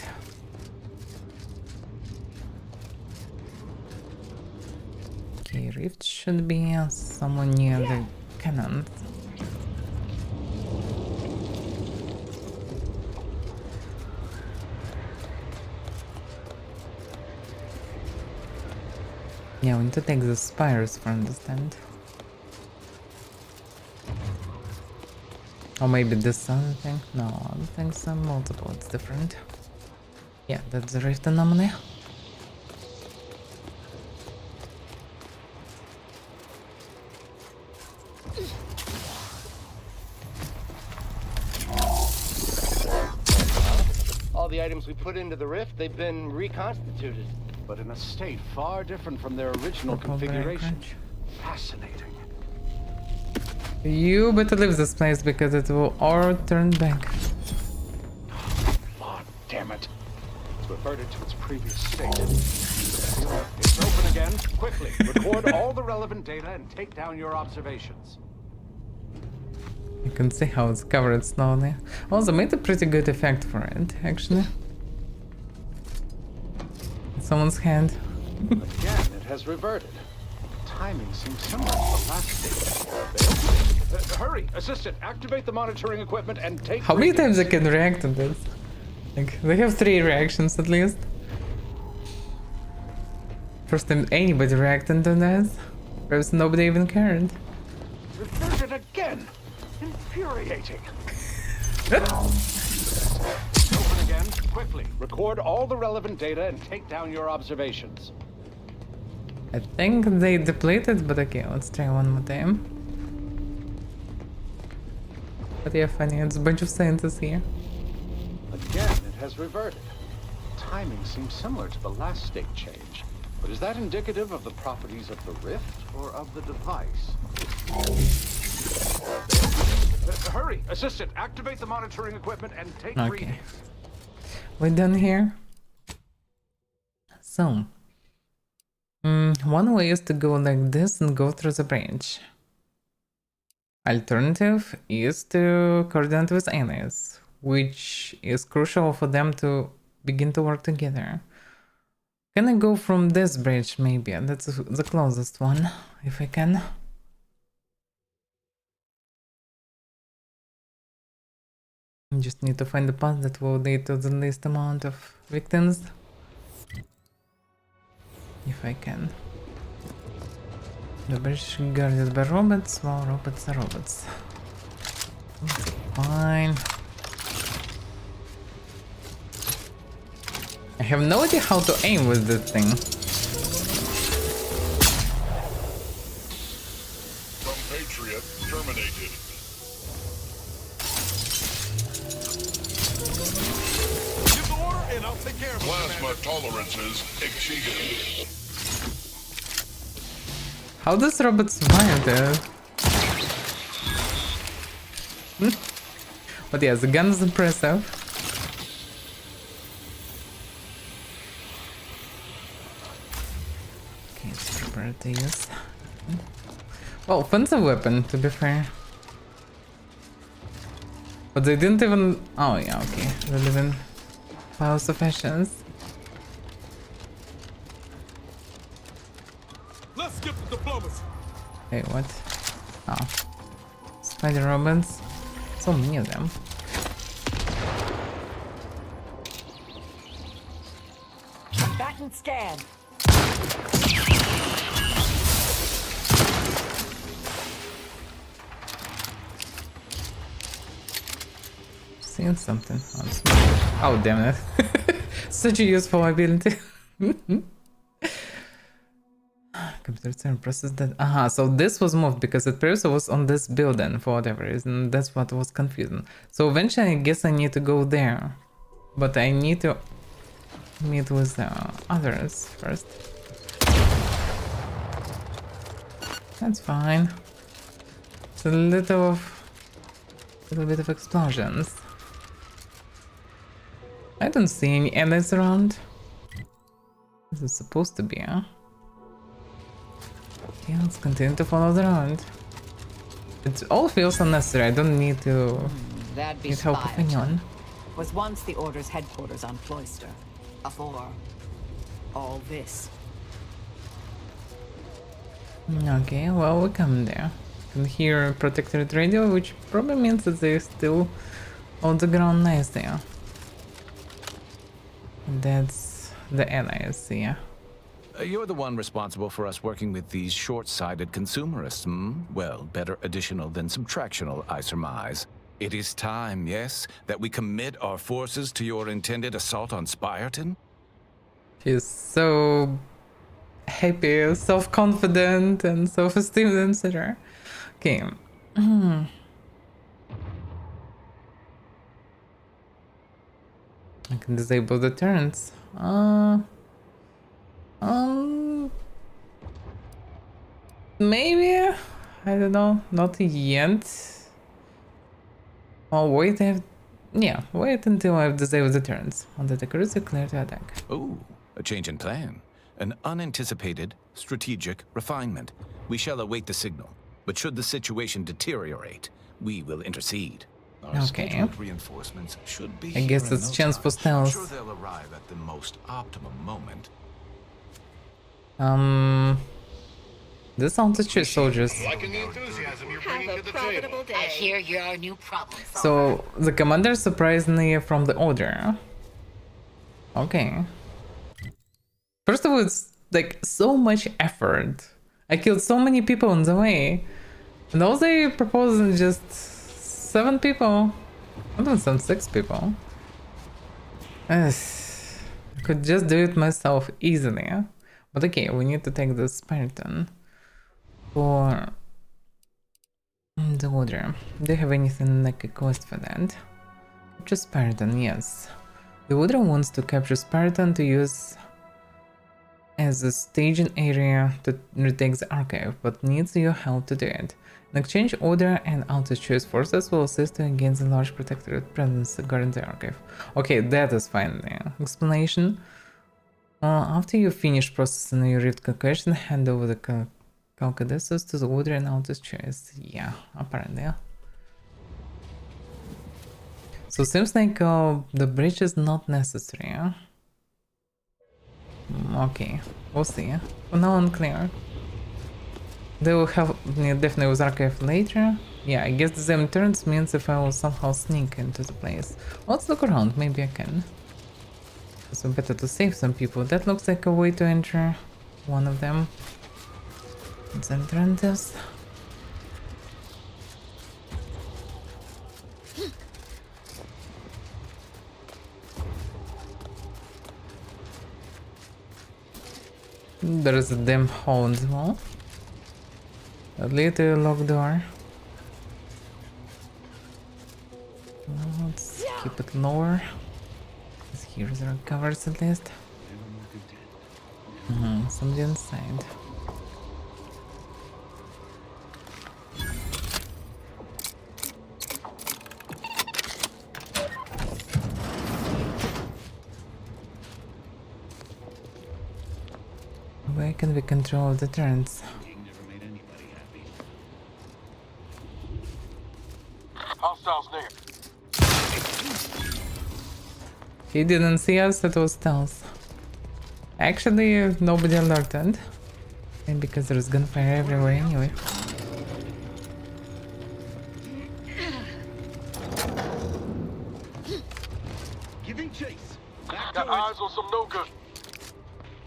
Okay, rift should be somewhere near the cannon. Yeah, we need to take the spires for understand. Or maybe this other thing? No, other things are multiple, it's different. Yeah, that's the rift anomaly. All the items we put into the rift, they've been reconstituted. But in a state far different from their original configuration. Fascinating. You better leave this place because it will all turn back. Lord damn it. It's reverted to its previous state. It's open again. Quickly, record all the relevant data and take down your observations. You can see how it's covered slowly. Also made a pretty good effect for it, actually. Someone's hand. Again, it has reverted. Timing seems similar to the last stage. Hurry, assistant, activate the monitoring equipment and take. How many times I can react to this? Like, they have 3 reactions at least. First time anybody reacted to this. Perhaps nobody even cared. Reverted again. Infuriating. Again, quickly, record all the relevant data and take down your observations. I think they depleted, but okay, let's try one more time. But yeah, funny, it's a bunch of scientists here. Again, it has reverted. Timing seems similar to the last state change. But is that indicative of the properties of the rift or of the device? Hurry, assistant, activate the monitoring equipment and take readings. We're done here. So, one way is to go like this and go through the branch. Alternative is to coordinate with allies, which is crucial for them to begin to work together. Can I go from this bridge maybe? That's the closest one, if I can. I just need to find the path that will lead to the least amount of victims. If I can. The bridge guarded by robots, while robots are robots. That's fine. I have no idea how to aim with this thing. Compatriot terminated. Give the order and I'll take care of it. Plasma tolerances exceeded. How does robot survive there? But yeah, the gun is impressive. Okay, it's prepared to use. Well, offensive weapon, to be fair. But they didn't even... Oh yeah, okay. They didn't file sufficient. Let's skip the diplomacy. Hey, what? Oh. Spider robots. So many of them. Combatant scan. Seeing something. Oh, damn it. Such a useful ability. Computer center process that. So this was moved because it previously was on this building for whatever reason. That's what was confusing. So eventually I guess I need to go there. But I need to meet with the others first. That's fine. It's a little bit of explosions. I don't see any enemies around. This is supposed to be, huh? Yeah, let's continue to follow the road. It all feels unnecessary. I don't need to That'd be need help of anyone. Was once the Order's headquarters on Cloister. Before all this. Okay, well, we come there. Can hear protectorate radio, which probably means that they're still on the ground nice there. That's the NIS, yeah. You're the one responsible for us working with these short-sighted consumerists, hmm? Well, better additional than subtractional, I surmise. It is time, yes, that we commit our forces to your intended assault on Spyreton? She's so happy, self-confident, and self-esteemed, etc. Okay. I can disable the turns. Maybe? I don't know. Not yet. I'll wait. Wait until I've disabled the turns. On the cruiser, clear to attack. Ooh, a change in plan. An unanticipated, strategic refinement. We shall await the signal. But should the situation deteriorate, we will intercede. Our scheduled reinforcements should be I guess it's chance for stealth. I'm sure they'll arrive at the most optimum moment. This sounds like your soldiers. Liking the enthusiasm you're bringing to the table. I hear you're our new problem solver. So the commander surprisingly from the Order. Okay. First of all, it's like so much effort. I killed so many people on the way. And all they propose is just 7 people. I don't some 6 people. I could just do it myself easily. But okay, we need to take the Spyreton for the Order. Do you have anything like a quest for that? Capture Spyreton, yes. The Order wants to capture Spyreton to use as a staging area to retake the archive, but needs your help to do it. In exchange, Order and Outer-Choice forces will assist you against the large protectorate presence guarding the archive. Okay, that is fine. Explanation. After you finish processing your rift calculation, hand over the calculations to the Order and Outer-Choice. Yeah, apparently. So seems like the bridge is not necessary. Okay, we'll see. For now, unclear. They will have definitely with archive later. Yeah, I guess the same turns means if I will somehow sneak into the place. Let's look around, maybe I can. So better to save some people. That looks like a way to enter one of them. Let's enter this. There is a damn hole in the wall. A little locked door. Let's keep it lower. Here there are covers at least. Somebody inside. Where can we control the turns? Hostiles near. He didn't see us, it was stealth. Actually, nobody alerted. And because there's gunfire everywhere anyway. Giving chase. Got eyes on some no good.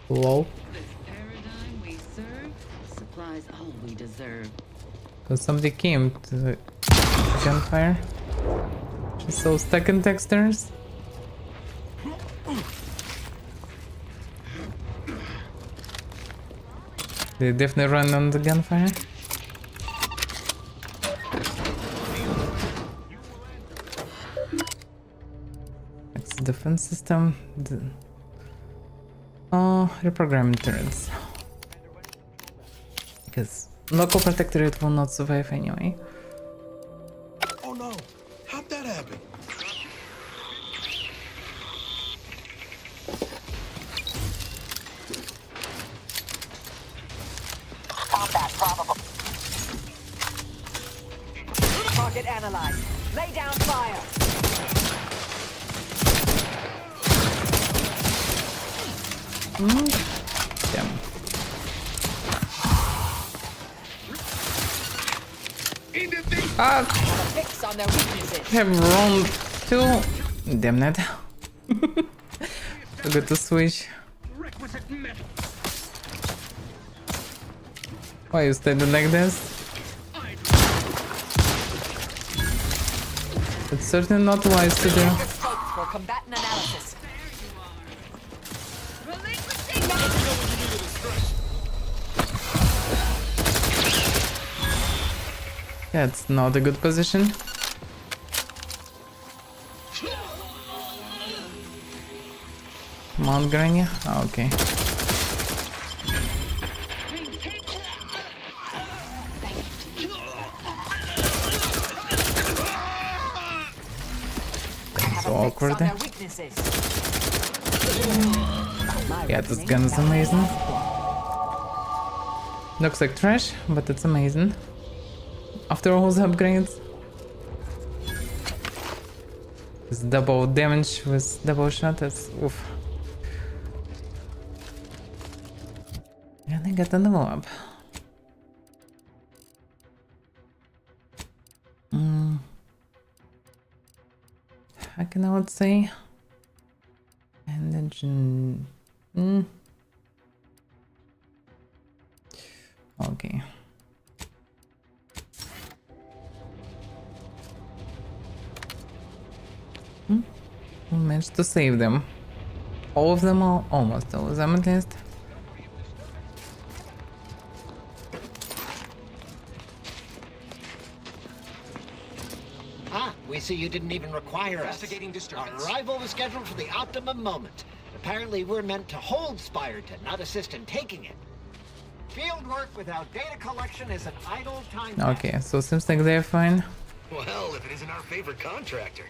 Lol. This paradigm we serve supplies all we deserve. Because somebody came to the gunfire. She's so stuck in textures. They definitely run on the gunfire. It's the defense system. Reprogramming turrets. Because local protectorate will not survive anyway. Oh no! How'd that happen? Combat probable. Target analyzed. Lay down fire. Damn. Fix on their weaknesses. Have round 2. Damn it. Forgot to switch. Why you standing like this? It's certainly not wise to do. For combatant analysis. That's not a good position. Come on, Granny. Oh, okay. So awkward. Yeah, this gun is amazing. Looks like trash, but it's amazing. After all the upgrades. This double damage with double shot is oof. And I got another up. How can I would say? And then okay. We managed to save them. All of them, almost all of them at least. Ah, we see you didn't even require us. Investigating disturbance. Our arrival was scheduled for the optimum moment. Apparently we're meant to hold Spire-ton, not assist in taking it. Field work without data collection is an idle time. Okay, so seems like they're fine. Well, if it isn't our favorite contractor.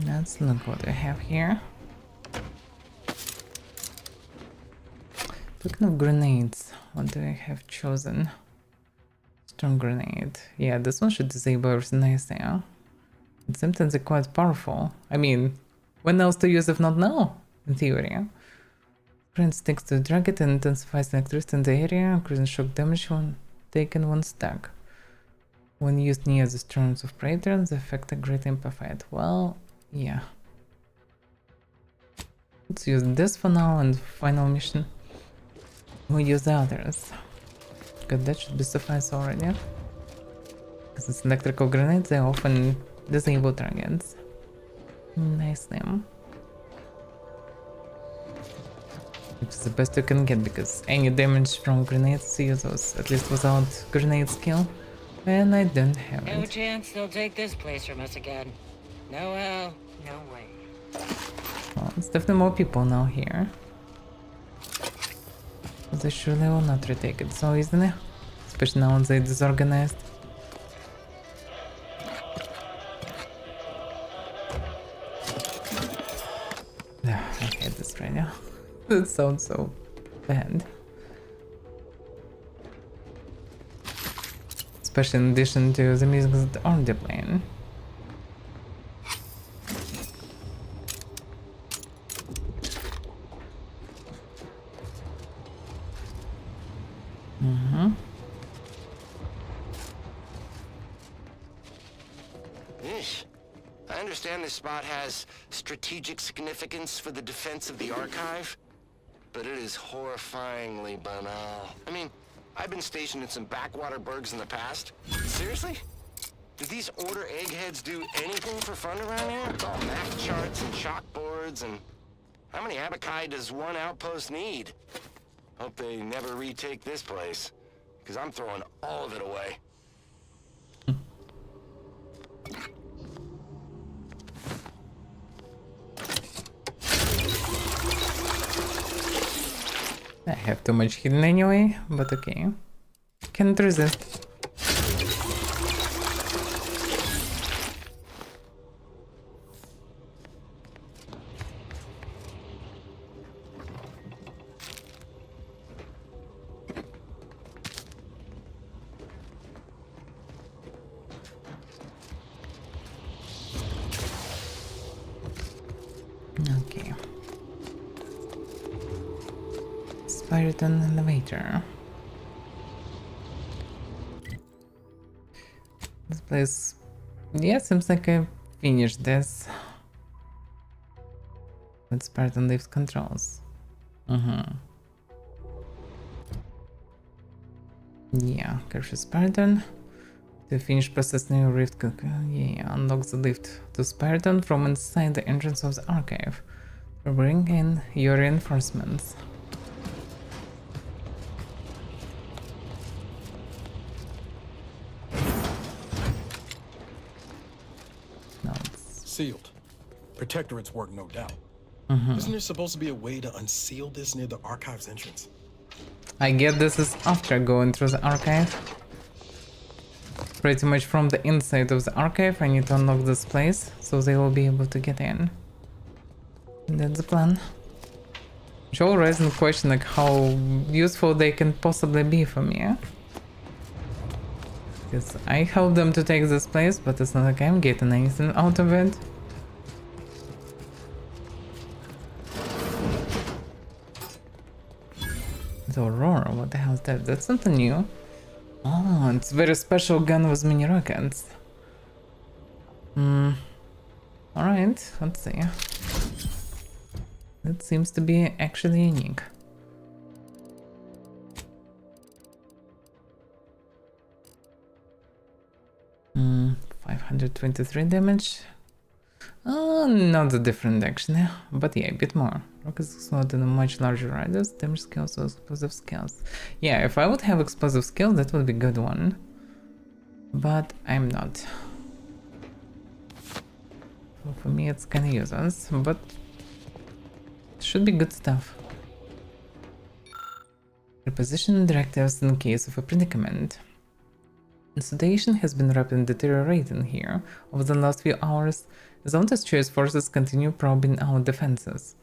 Let's look what I have here. Speaking of grenades, what do I have chosen? Storm grenade. Yeah, this one should disable everything nice there. And sometimes they're quite powerful. I mean, when else to use if not now? In theory. Current sticks to drag it and intensifies electricity in the area, increasing shock damage when taken when stuck. When used near the storms of predators, the effect is greatly amplified. Well, yeah. Let's use this for now and final mission. We'll use the others. Good, that should be suffice already. Because it's electrical grenades, they often disable targets. Nice name. Which is the best you can get because any damage from grenades use those, at least without grenade skill. And I don't have it. No chance they'll take this place from us again. No how, no way. Well, it's definitely more people now here. They surely will not retake it so easily. Especially now they're disorganized. I hate this right now. That sounds so bad. Especially in addition to the music that aren't playing. I understand this spot has strategic significance for the defense of the archive, but it is horrifyingly banal. I mean, I've been stationed in some backwater burgs in the past. Seriously? Do these order eggheads do anything for fun around here? It's all map charts and chalkboards, and how many abakai does one outpost need? Hope they never retake this place, because I'm throwing all of it away. I have too much hidden anyway, but okay. Can't resist. Okay. Spiriton elevator. This place, yeah, seems like I finished this. With Spiriton lift controls. Yeah, capture Spiriton. To finish processing your rift, yeah, unlock the lift to Spiriton from inside the entrance of the archive. Bring in your reinforcements. No, Sealed. Protectorate's work, no doubt. Isn't there supposed to be a way to unseal this near the archive's entrance? I get this is after going through the archive. Pretty much from the inside of the archive, I need to unlock this place, so they will be able to get in. That's the plan. Which all raises the question like how useful they can possibly be for me. Because I help them to take this place, but it's not like I'm getting anything out of it. The Aurora, what the hell is that? That's something new. Oh, it's a very special gun with mini rockets. Alright, let's see. That seems to be actually unique. Hmm, 523 damage. Oh, not that different actually, but yeah, a bit more. Rockets explode in a much larger radius, damage skills or explosive skills. Yeah, if I would have explosive skills, that would be a good one. But I'm not. So for me it's kinda useless, but it should be good stuff. Reposition directives in case of a predicament. The situation has been rapidly deteriorating here over the last few hours as Zonta's choice forces continue probing our defenses.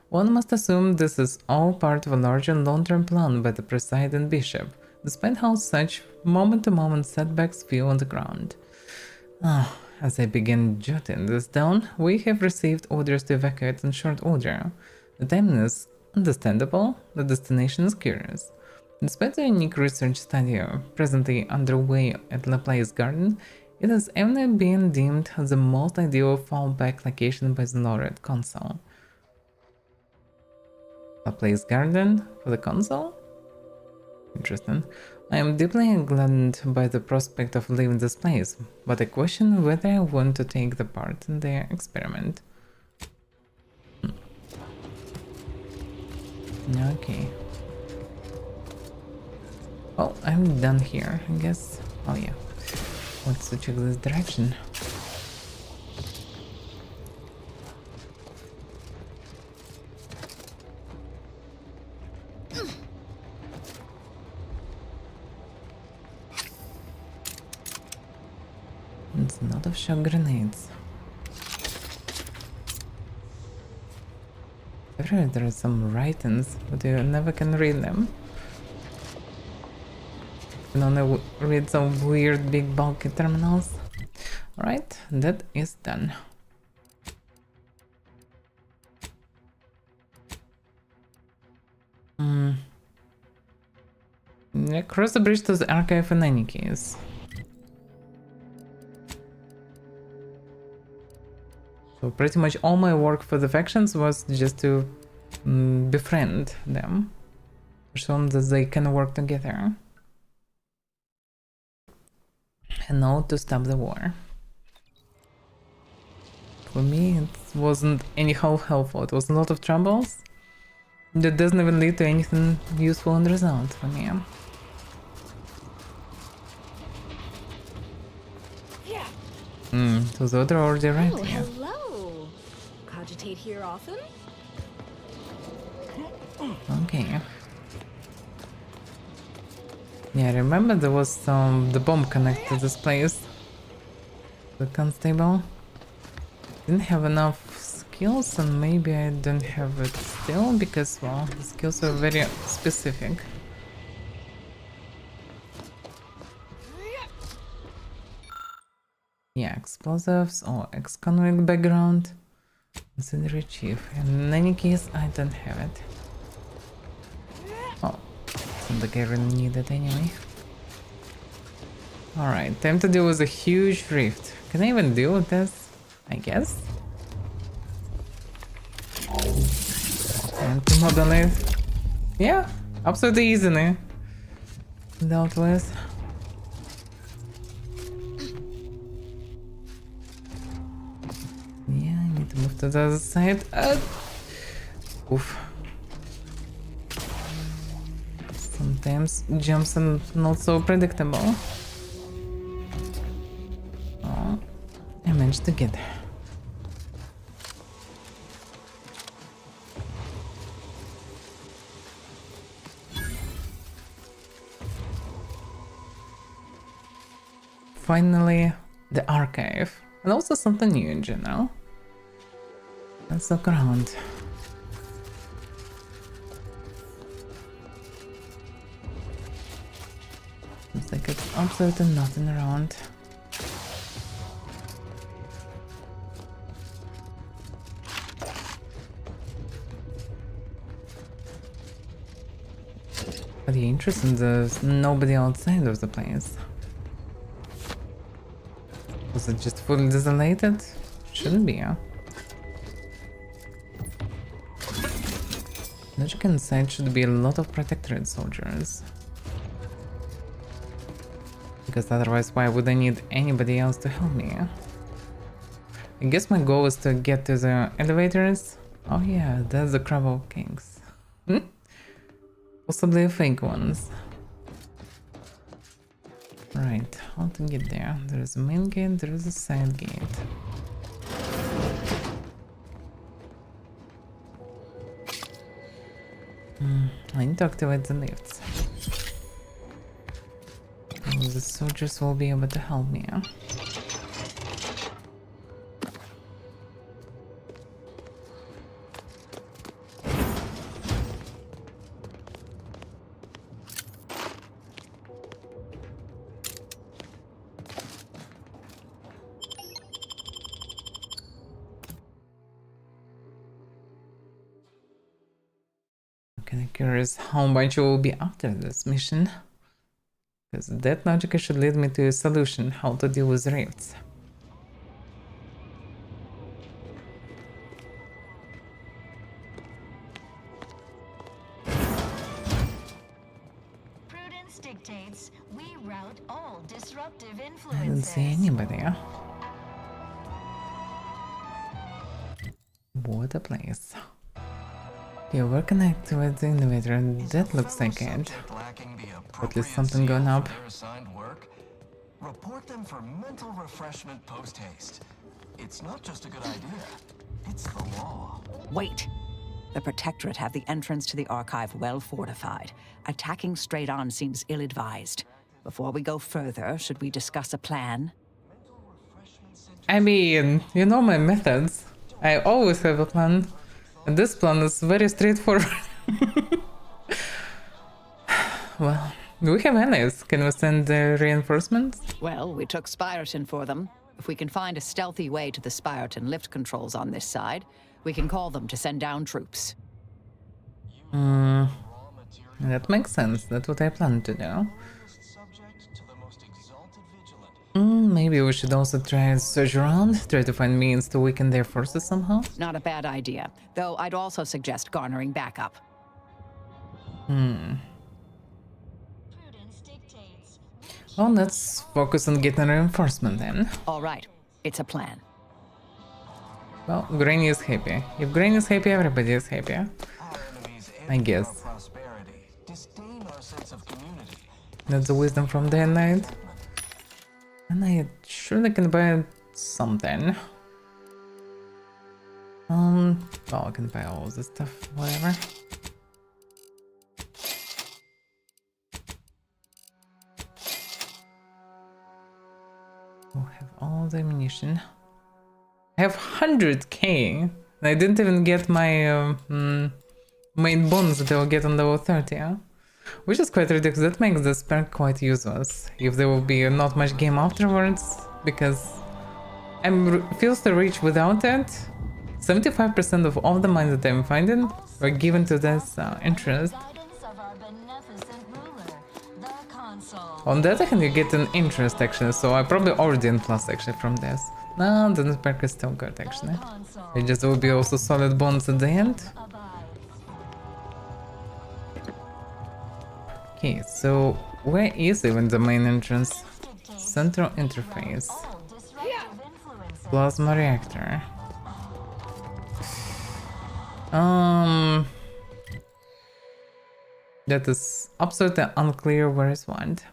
One must assume this is all part of a larger long-term plan by the presiding bishop, despite how such moment-to-moment setbacks feel on the ground. As I begin jotting this down, we have received orders to evacuate in short order. The timing is understandable, the destination is curious. Despite the unique research study presently underway at Laplace Garden, it has even been deemed the most ideal fallback location by the Laureate Council. Laplace Garden for the Council? Interesting. I am deeply gladdened by the prospect of leaving this place, but I question whether I want to take the part in their experiment. Okay. Well, I'm done here, I guess. Oh yeah. Let's check this direction. It's a lot of shock grenades. I've heard there are some writings, but you never can read them. You can only read some weird big bulky terminals. Alright, that is done. Yeah, cross the bridge to the archive in any case. So pretty much all my work for the factions was just to befriend them. Show them that they can work together. A note to stop the war. For me, it wasn't anyhow helpful. It was a lot of troubles. That doesn't even lead to anything useful in the result for me. It was already right Oh, here. hello. Cogitate here often? Okay. Yeah, I remember there was the bomb connected to this place. The constable didn't have enough skills, and maybe I don't have it still because, well, the skills are very specific. Yeah, explosives or ex-convict background. Consider chief. In any case, I don't have it. Oh, seems like I really need it anyway. Alright, time to deal with a huge rift. Can I even deal with this? I guess. And to model it. Yeah, absolutely easily dealt with. Yeah, I need to move to the other side. Oof. Sometimes jumps are not so predictable. Oh, I managed to get there. Finally, the archive. And also something new in general. Let's look around. Looks like it's absolutely nothing around. But the interesting, there's nobody outside of the place. Was it just fully desolated? Shouldn't be, huh? Logic inside should be a lot of protectorate soldiers. Because otherwise, why would I need anybody else to help me? I guess my goal is to get to the elevators. Oh yeah, that's the Crab of Kings. Possibly fake ones. Right, how to get there? There is a main gate, there is a side gate. I need to activate the lifts. The soldiers will be able to help me. Huh? I'm curious how much I will be after this mission. Because that logic should lead me to a solution how to deal with rifts. Prudence dictates we rout all disruptive I influences. didn't see anybody. Huh? What a place. Yeah, we're connected with the elevator and that looks like it. At least something going up. Report them for mental refreshment post-haste. It's not just a good idea, it's the law. Wait. The Protectorate have the entrance to the archive well fortified. Attacking straight on seems ill-advised. Before we go further, should we discuss a plan? I mean, you know my methods. I always have a plan. And this plan is very straightforward. Well, do we have allies? Can we send reinforcements? Well, we took Spyreton for them. If we can find a stealthy way to the Spyreton lift controls on this side, we can call them to send down troops. That makes sense. That's what I plan to do. Maybe we should also try and search around, try to find means to weaken their forces somehow. Not a bad idea, though I'd also suggest garnering backup. Well, let's focus on getting reinforcement then. All right, it's a plan. Well, Granny is happy. If Granny is happy, everybody is happy. I guess. That's the wisdom from the night. And I surely can buy something. Well, I can buy all this stuff, whatever. We'll have all the ammunition. I have 100k. And I didn't even get my main bonus that I'll get on level 30. Huh? Which is quite ridiculous. That makes this perk quite useless. If there will be not much game afterwards. Because I'm feels to reach without it. 75% of all the money that I'm finding were given to this interest. On the other hand, you get an interest actually, so I probably already in plus actually from this. No, the perk is still good actually. It just will be also solid bonus at the end. Okay, so where is even the main entrance? Central interface. Plasma reactor. That is absolutely unclear where is what.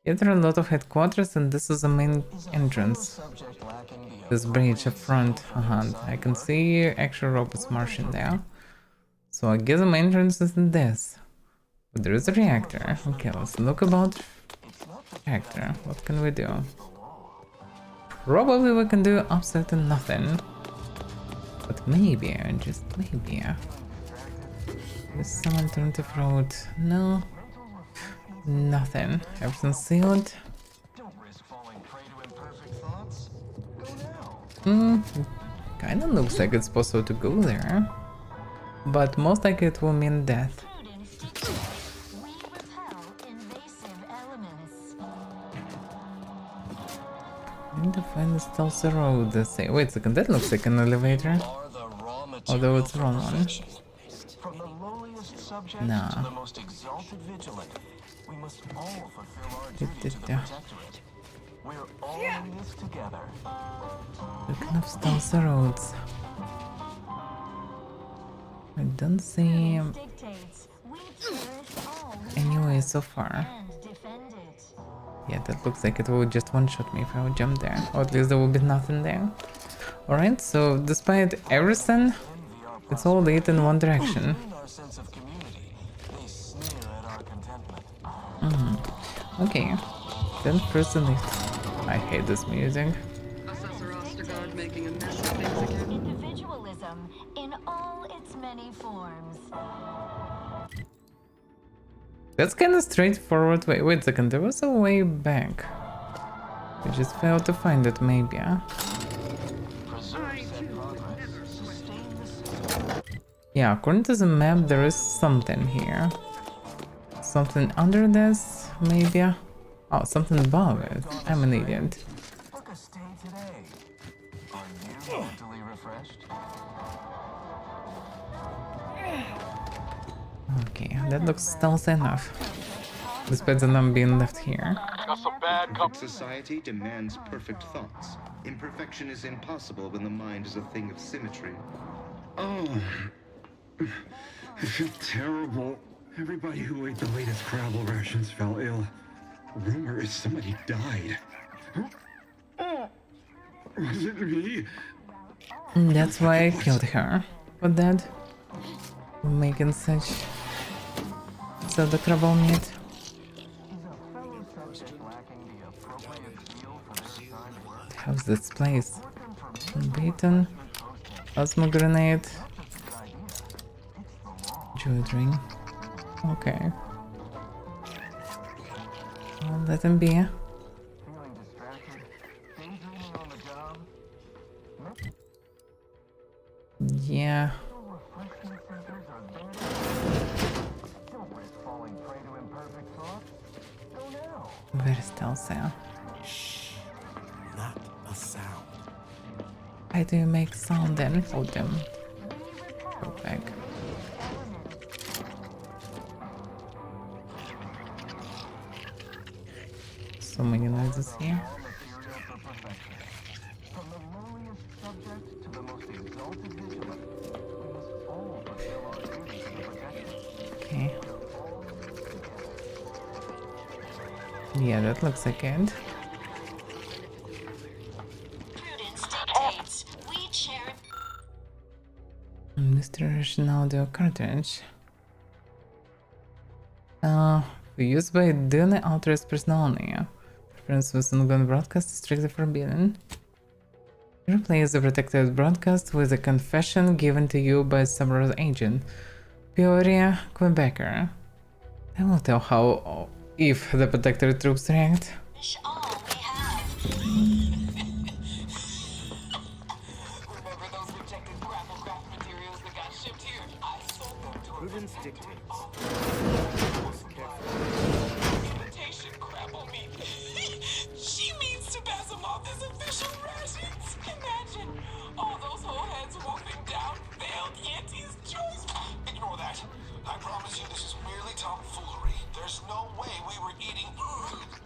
Here there are a lot of headquarters and this is the main entrance. This bridge up front. I can see actual robots marching there. So I guess the main entrance is in this. But there is a reactor. Okay, let's look about reactor. What can we do? Probably we can do absolutely nothing. But maybe, just maybe. There's some alternative road. No. Nothing. Everything's sealed. Kinda looks like it's possible to go there. But most likely it will mean death. I need to find the stealthy road. Let's see. Wait a second, that looks like an elevator. Although it's the wrong one. Nah. Looking of stealthy roads. I don't see any way so far. Yeah, that looks like it will just one-shot me if I would jump there. Or at least there will be nothing there. Alright, so despite everything, it's all lead in one direction. Okay, then first the lift. I hate this music. Individualism in all its many forms. That's kind of straightforward. Wait a second, there was a way back. We just failed to find it, maybe. Huh? Yeah, according to the map, there is something here. Something under this, maybe? Oh, something above it. I'm an idiot. Okay, that looks stealthy enough. Despite the number being left here. Perfect society demands perfect thoughts. Imperfection is impossible when the mind is a thing of symmetry. Oh, I feel terrible. Everybody who ate the latest Crabble rations fell ill. Rumor is somebody died. Was it me? That's why I killed her. For that, making such the trouble meat. How's this place? Beaten, plasma grenade, jewelry ring. Okay. Well, let him be. Yeah. Very stealthy. Shh. Not a sound. Why do you make sound then? Oh damn. Go back. So many noises here. Okay. Yeah, that looks like it. Mr. Russian audio cartridge. Used by duly authorized personnel only. Preference with ongoing broadcast is strictly forbidden. Replace the protected broadcast with a confession given to you by a subroutine agent. Peoria, Quebecer. I will tell how if the protected troops react. Prudence dictates. She means to pass them off as official rations. Imagine all those whole heads wolfing down failed Yantee's choice. Ignore that. I promise you this is merely tomfoolery. There's no way we were eating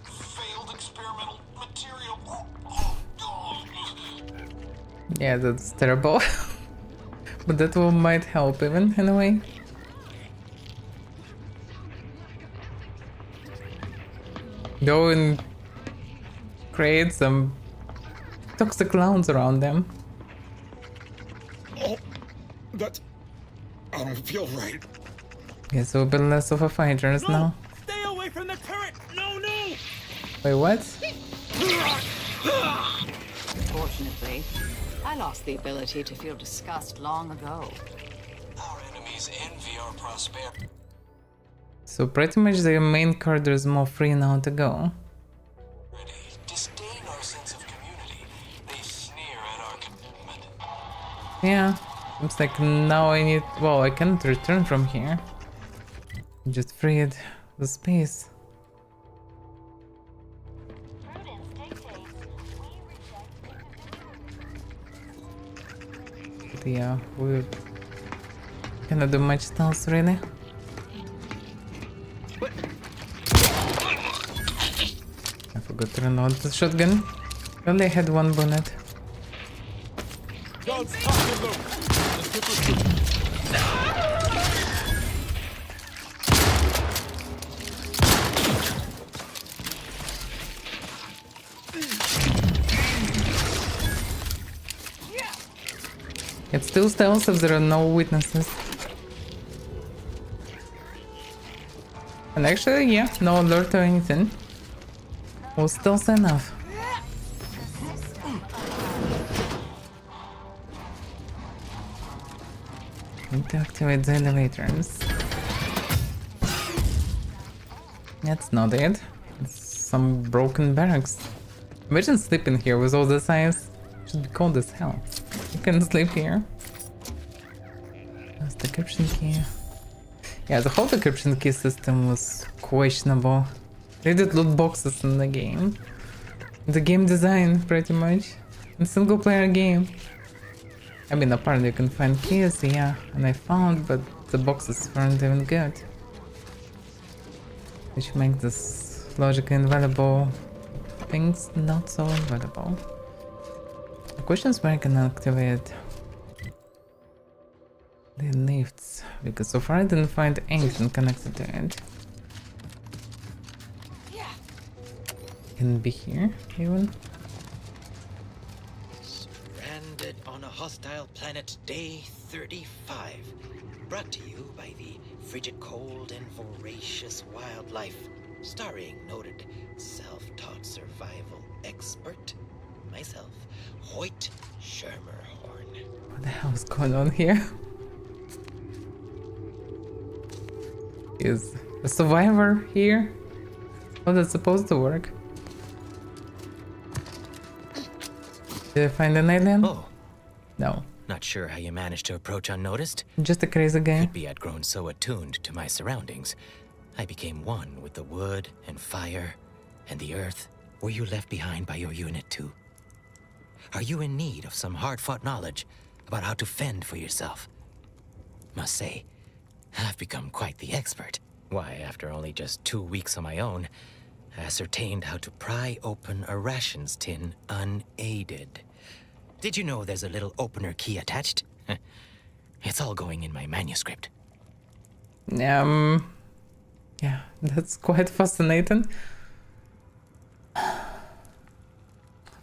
failed experimental material. Yeah, that's terrible. But that one might help even in a way. Go and create some toxic clowns around them. Oh, that... I don't feel right. Guess we'll be less of a fighters now. Stay away from the turret! No, no! Wait, what? Fortunately, I lost the ability to feel disgust long ago. Our enemies envy our prosperity. So pretty much the main card is more free now to go. Disdain our sense of community. They sneer at our commitment. Yeah, seems like now I need... Well, I can't return from here. Just freed the space. But yeah, we cannot do much else really. I forgot to reload the shotgun. Only had one bonnet. It still stealth if there are no witnesses. And actually, yeah, no alert or anything. Was stealth enough. Need to activate the elevators. That's not it. It's some broken barracks. Imagine sleeping here with all this ice. Should be cold as hell. You can sleep here. That's the decryption key. Yeah, the whole decryption key system was questionable. They did loot boxes in the game. The game design, pretty much. In single player game. I mean, apparently you can find keys, yeah, and I found, but the boxes weren't even good. Which makes this logically invaluable things not so invaluable. The question is where I can activate the lifts, because so far I didn't find anything connected to it. Can it be here, even? Stranded on a hostile planet, day 35. Brought to you by the frigid cold and voracious wildlife. Starring noted self-taught survival expert, myself, Hoyt Schermerhorn. What the hell is going on here? Is a survivor here? How that's supposed to work? Did I find an alien? Oh. No. Not sure how you managed to approach unnoticed. Just a crazy guy. Could be I'd grown so attuned to my surroundings. I became one with the wood and fire and the earth. Were you left behind by your unit too? Are you in need of some hard-fought knowledge about how to fend for yourself? Must say, I've become quite the expert. Why, after only just 2 weeks on my own, ascertained how to pry open a rations tin unaided. Did you know there's a little opener key attached? It's all going in my manuscript. Yeah, that's quite fascinating.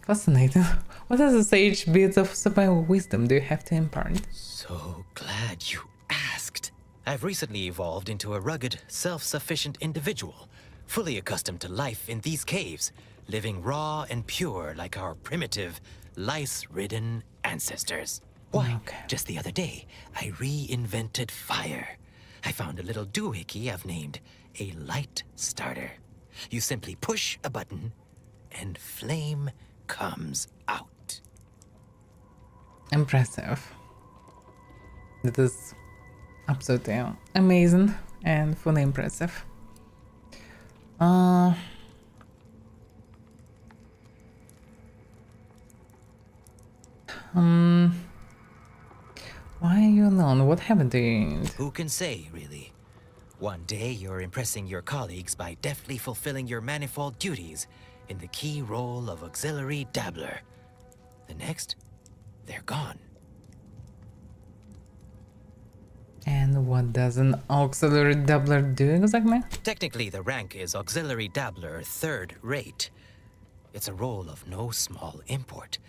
Fascinating. What are the sage bits of survival wisdom do you have to impart? So glad you asked. I've recently evolved into a rugged, self-sufficient individual, fully accustomed to life in these caves, living raw and pure like our primitive, lice-ridden ancestors. Why, just the other day, I reinvented fire. I found a little doohickey I've named a light starter. You simply push a button, and flame comes out. Impressive. That is absolutely amazing and fully impressive. Why are you alone? What happened to you? Who can say, really? One day you're impressing your colleagues by deftly fulfilling your manifold duties in the key role of auxiliary dabbler. The next, they're gone. And what does an auxiliary dabbler do exactly? Technically, the rank is auxiliary dabbler third rate. It's a role of no small import.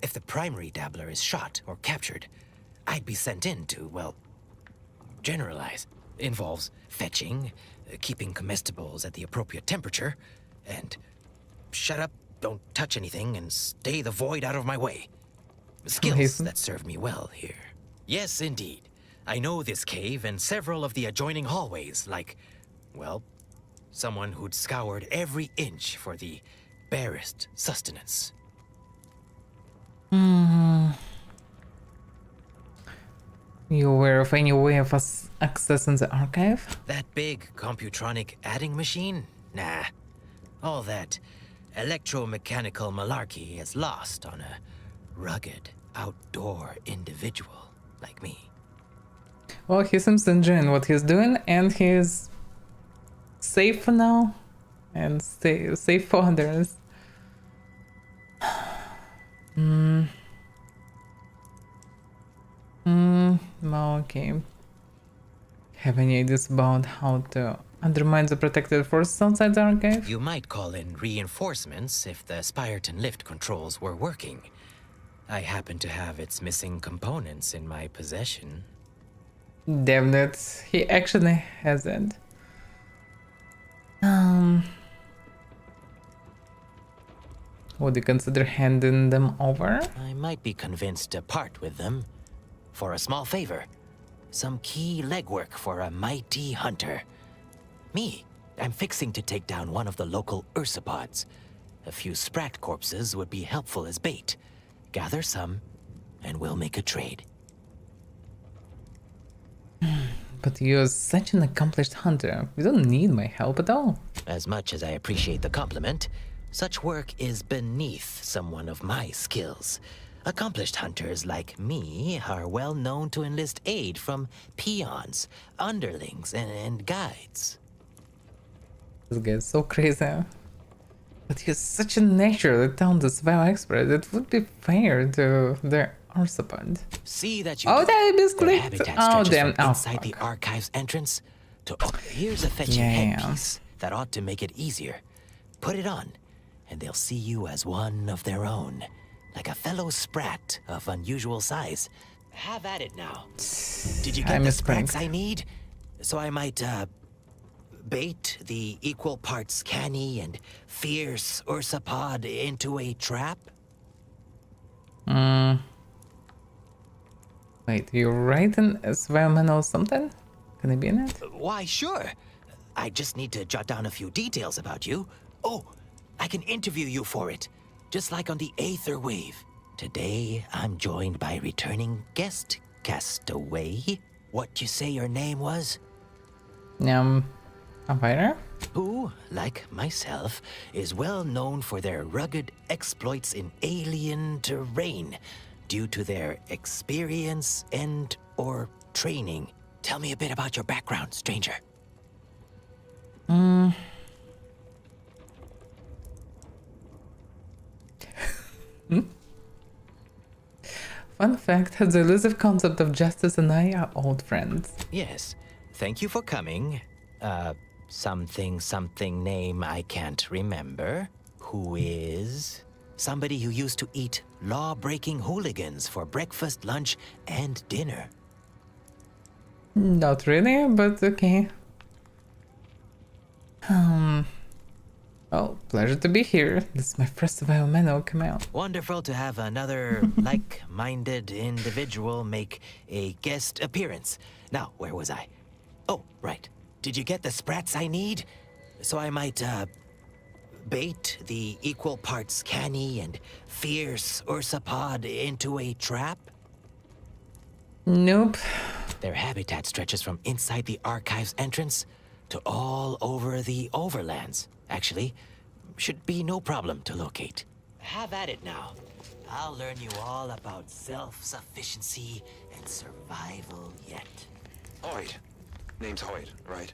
If the primary dabbler is shot or captured, I'd be sent in to, well, generalize. Involves fetching, keeping comestibles at the appropriate temperature, and shut up, don't touch anything, and stay the void out of my way. Skills that serve me well here. Yes, indeed. I know this cave and several of the adjoining hallways, like, well, someone who'd scoured every inch for the barest sustenance. You aware of any way of us accessing the archive? That big computronic adding machine? Nah. All that electromechanical malarkey is lost on a rugged, outdoor individual like me. Well, he seems enjoying what he's doing, and he's safe for now, and safe for others. Okay. Have any ideas about how to undermine the protected forces outside the archive? You might call in reinforcements if the Spyreton lift controls were working. I happen to have its missing components in my possession. Damn it, he actually has it. Would you consider handing them over? I might be convinced to part with them. For a small favor. Some key legwork for a mighty hunter. Me, I'm fixing to take down one of the local ursopods. A few sprat corpses would be helpful as bait. Gather some, and we'll make a trade. But you're such an accomplished hunter. You don't need my help at all. As much as I appreciate the compliment, such work is beneath someone of my skills. Accomplished hunters like me are well known to enlist aid from peons, underlings, and guides. This guy's so crazy. But he's such a naturally talented survival expert. It would be fair to the arthropod. See that you that their misclicked. habitat Oh stretches damn! from Oh, inside the archive's entrance to here's a fetching headpiece that ought to make it easier. Put it on, and they'll see you as one of their own. Like a fellow sprat of unusual size. Have at it now. Did you get the sprats I need? So I might, bait the equal parts canny and fierce ursopod into a trap? Wait, you're writing a survival manual or something? Can I be in it? Why, sure. I just need to jot down a few details about you. Oh, I can interview you for it. Just like on the Aether Wave. Today, I'm joined by returning guest castaway. What you say your name was? Avaira? Who, like myself, is well known for their rugged exploits in alien terrain due to their experience and/or training. Tell me a bit about your background, stranger. Fun fact, the elusive concept of justice and I are old friends. Yes, thank you for coming. Something name I can't remember. Who is somebody who used to eat law-breaking hooligans for breakfast, lunch, and dinner. Not really, but okay. Well, pleasure to be here. This is my first environmental come out. Wonderful to have another like-minded individual make a guest appearance. Now, where was I? Oh, right. Did you get the sprats I need? So I might, bait the equal parts canny and fierce ursapod into a trap? Nope. Their habitat stretches from inside the archive's entrance to all over the overlands. Actually, should be no problem to locate. Have at it now. I'll learn you all about self-sufficiency and survival yet. Hoyt. Name's Hoyt, right?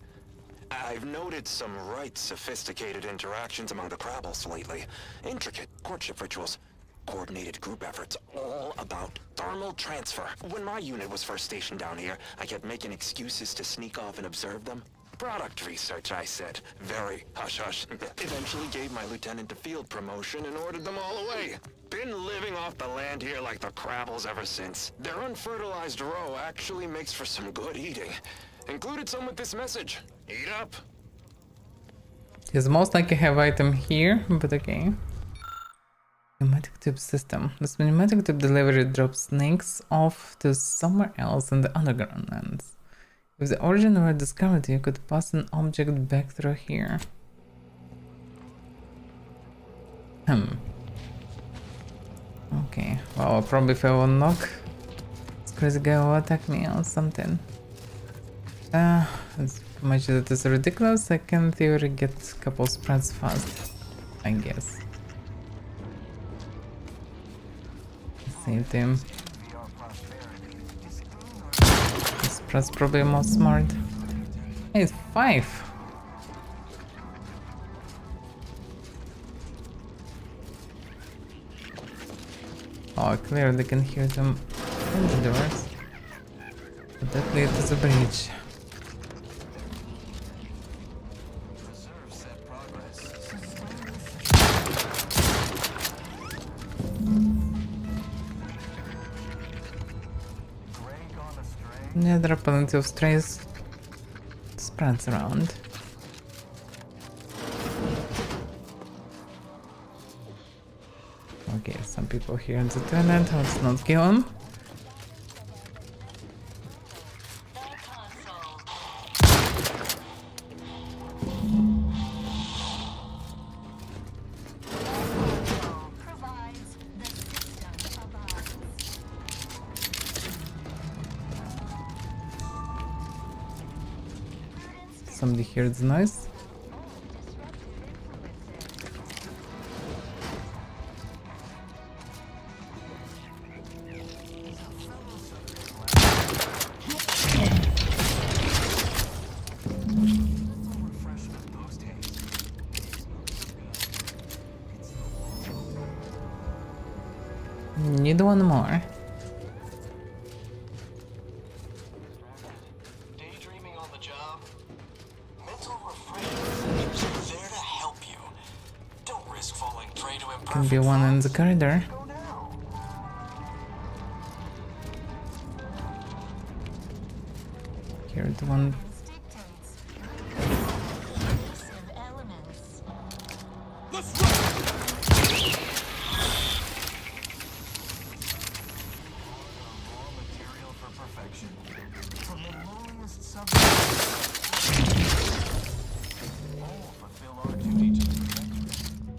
I've noted some right sophisticated interactions among the Crabbles lately. Intricate courtship rituals, coordinated group efforts, all about thermal transfer. When my unit was first stationed down here, I kept making excuses to sneak off and observe them. Product research, I said. Very hush-hush. Eventually gave my lieutenant a field promotion and ordered them all away. Been living off the land here like the Crabbles ever since. Their unfertilized roe actually makes for some good eating. Included some with this message. Eat up. It's most likely have item here, but okay. Pneumatic tube system. This pneumatic tube delivery drops snakes off to somewhere else in the underground lands. If the origin were discovered, you could pass an object back through here. Okay, well, probably if I will knock, this crazy guy will attack me or something. As much as it is ridiculous, I can in theory get a couple spreads fast, I guess. Saved him. This spread's probably more smart. Hey, it's 5! Oh, clearly they can hear them from the doors. But that leads to the bridge. Yeah, there are plenty of strays spreads around. Okay, some people here in the toilet, let's not kill them. Somebody heard the noise. Need one more. Daydreaming on the job? Mental refreshment centers are there to help you. Don't risk falling prey to imperfect. Can be one in the corridor. Here's the one.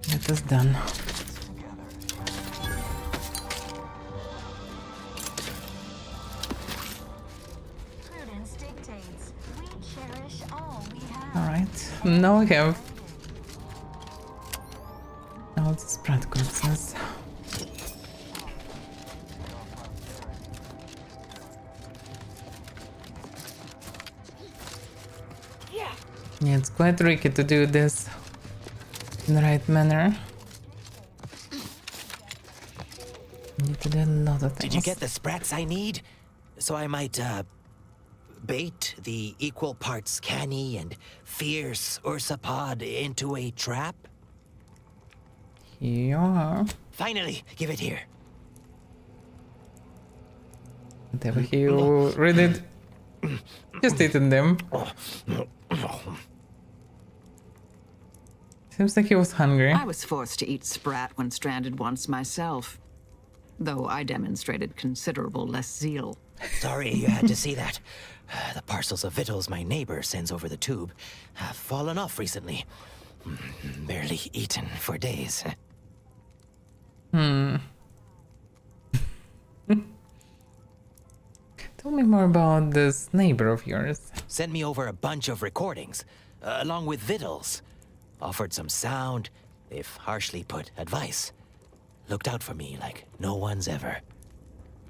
That is done. Alright, now we have. Now it's spread corpses. Yeah, it's quite tricky to do this in the right manner. Need to do a lot of things. Did you get the sprats I need? So I might, bait the equal parts canny and fierce Ursapod into a trap? Yeah. Finally, give it here. Whatever you read it. Just eating them. Seems like he was hungry. I was forced to eat sprat when stranded once myself, though I demonstrated considerable less zeal. Sorry you had to see that. The parcels of victuals my neighbor sends over the tube have fallen off recently. Barely eaten for days. Tell me more about this neighbor of yours. Sent me over a bunch of recordings, along with victuals. Offered some sound, if harshly put, advice. Looked out for me like no one's ever.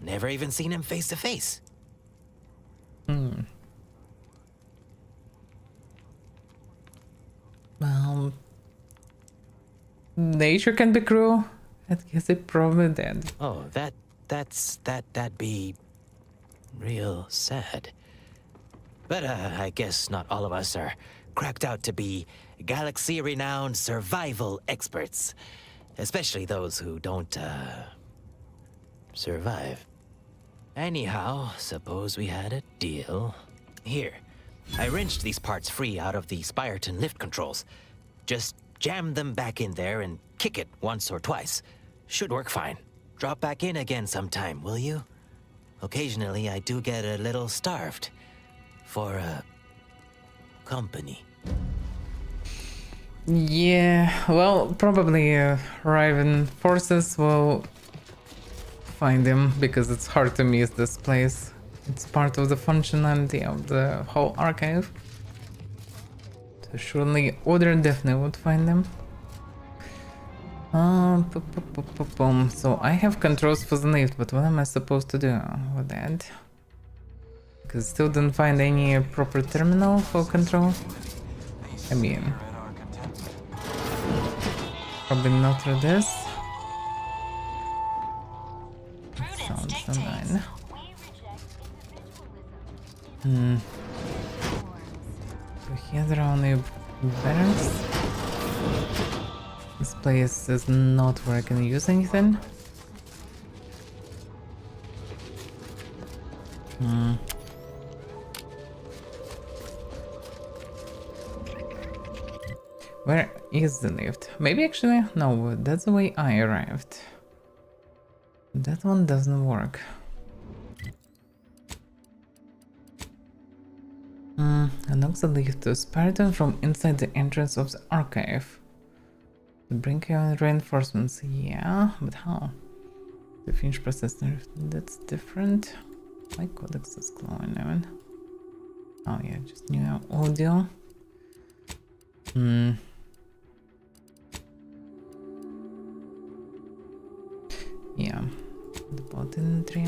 Never even seen him face to face. Well, nature can be cruel. I guess it probably did. Oh, that'd be real sad. But I guess not all of us are cracked out to be galaxy-renowned survival experts. Especially those who don't, survive. Anyhow, suppose we had a deal. Here, I wrenched these parts free out of the Spyreton lift controls. Just jam them back in there and kick it once or twice. Should work fine. Drop back in again sometime, will you? Occasionally, I do get a little starved. For, company. Yeah, well, probably Raven forces will find him because it's hard to miss this place. It's part of the functionality of the whole archive. So surely Order definitely would find them. So I have controls for the lift, but what am I supposed to do with that? Because still didn't find any proper terminal for control. I mean, probably not through this. Sounds fine. So here there are only barracks. This place is not where I can use anything. Where is the lift? Maybe actually, no, that's the way I arrived. That one doesn't work. Unlocks the lift to Spyreton from inside the entrance of the archive. To bring you reinforcements, yeah, but how? The finish process, that's different. My codex is glowing even. Oh yeah, just new audio. Yeah, the bot entry.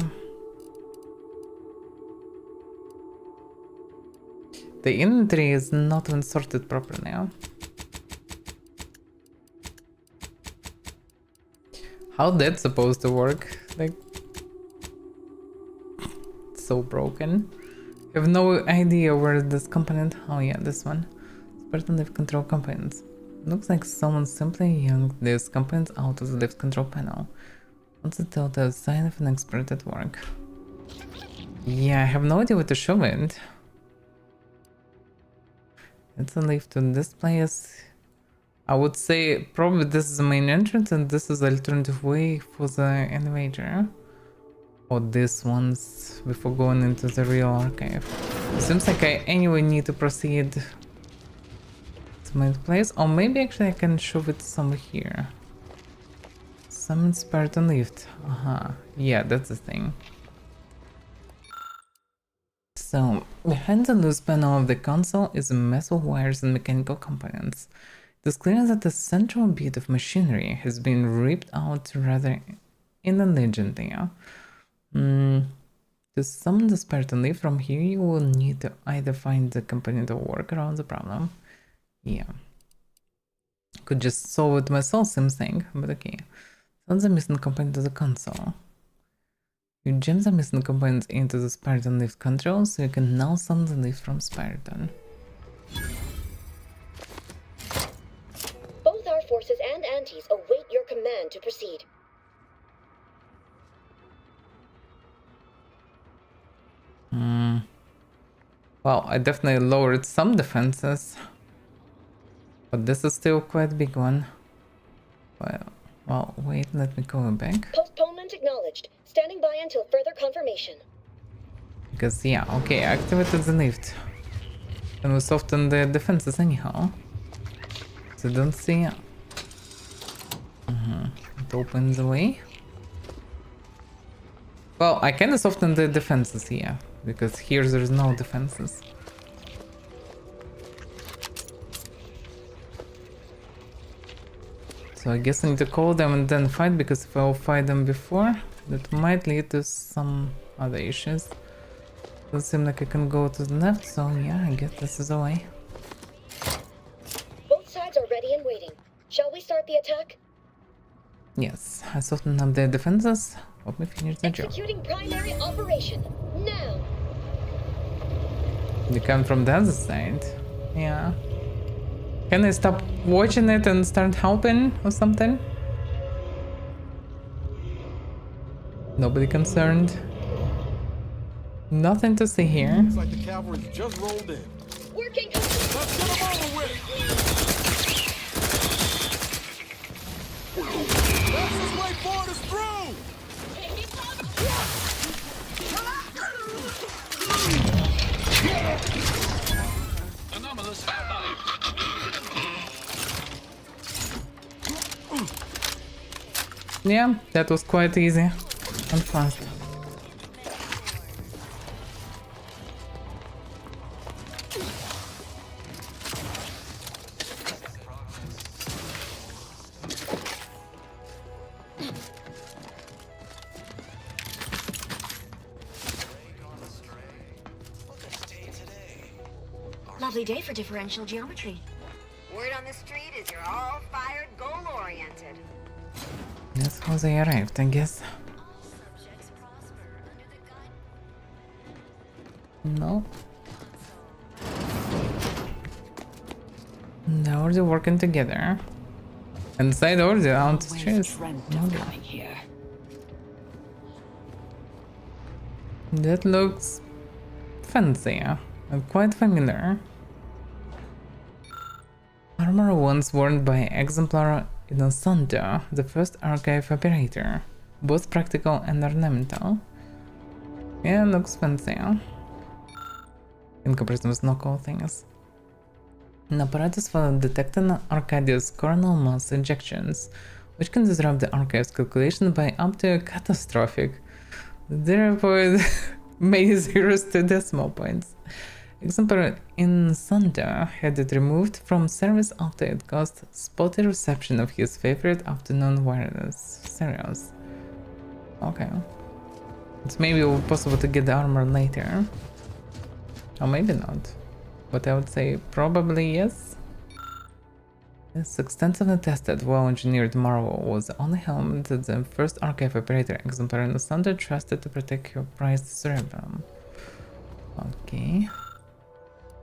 The inventory is not even sorted properly. How that's supposed to work? Like, it's so broken. I have no idea where this component. Oh yeah, this one. Spartan lift control components. Looks like someone simply yanked these components out of the lift control panel. What's the telltale sign of an expert at work? Yeah, I have no idea what to show it. It's a lift to this place. I would say probably this is the main entrance and this is the alternative way for the invader. Or this one's before going into the real archive. Seems like I anyway need to proceed to my place. Or maybe actually I can shove it somewhere here. Summon Spartan lift. Yeah, that's the thing. So, behind the loose panel of the console is a mess of wires and mechanical components. It is clear that the central bit of machinery has been ripped out rather intelligently. To summon the Spartan lift from here, you will need to either find the component or work around the problem. Yeah. Could just solve it myself, same thing, but okay. That's the missing component of the console. Your gems are missing components into the Spartan lift control, so you can now summon the lift from Spartan. Both our forces and antis await your command to proceed. Well, I definitely lowered some defenses, but this is still quite a big one. Well, wait, let me go back. Postponement acknowledged. Standing by until further confirmation. Because, yeah, okay, I activated the lift. And we softened the defenses anyhow. So don't see... It opens the way. Well, I kinda softened the defenses here. Because here there's no defenses. So I guess I need to call them and then fight, because if I'll fight them before, that might lead to some other issues. Doesn't seem like I can go to the left, so yeah, I guess this is the way. Both sides are ready and waiting. Shall we start the attack? Yes, I softened up the defenses. Hope we finish the job. Executing primary operation. Now! You come from the other side. Yeah. Can I stop watching it and start helping or something? Nobody concerned. Nothing to see here. Looks like the cavalry's just rolled in. Working. Let's get them over with. Fastest way forward is through. Anomalous. Yeah, that was quite easy and fast. Lovely day for differential geometry. Word on the street is you're all fired goal-oriented. That's how they arrived, I guess. No. They're already working together. Inside already out the streets. Coming here. That looks fancy and quite familiar. Armor once worn by Exemplar Innocenta, the first archive operator, both practical and ornamental. Yeah, looks fancy. In comparison with knockout things. An apparatus for detecting Arcadia's coronal mass ejections, which can disrupt the archive's calculation by up to catastrophic 0.0 many zeros to decimal points. Exemplar Innocenta had it removed from service after it caused spotty reception of his favorite afternoon wireless serials. Okay. It's maybe possible to get the armor later. Or maybe not. But I would say probably yes. This extensively tested, well-engineered marvel was the only helmet that the first archive operator Exemplar Innocenta trusted to protect your prized cerebrum. Okay.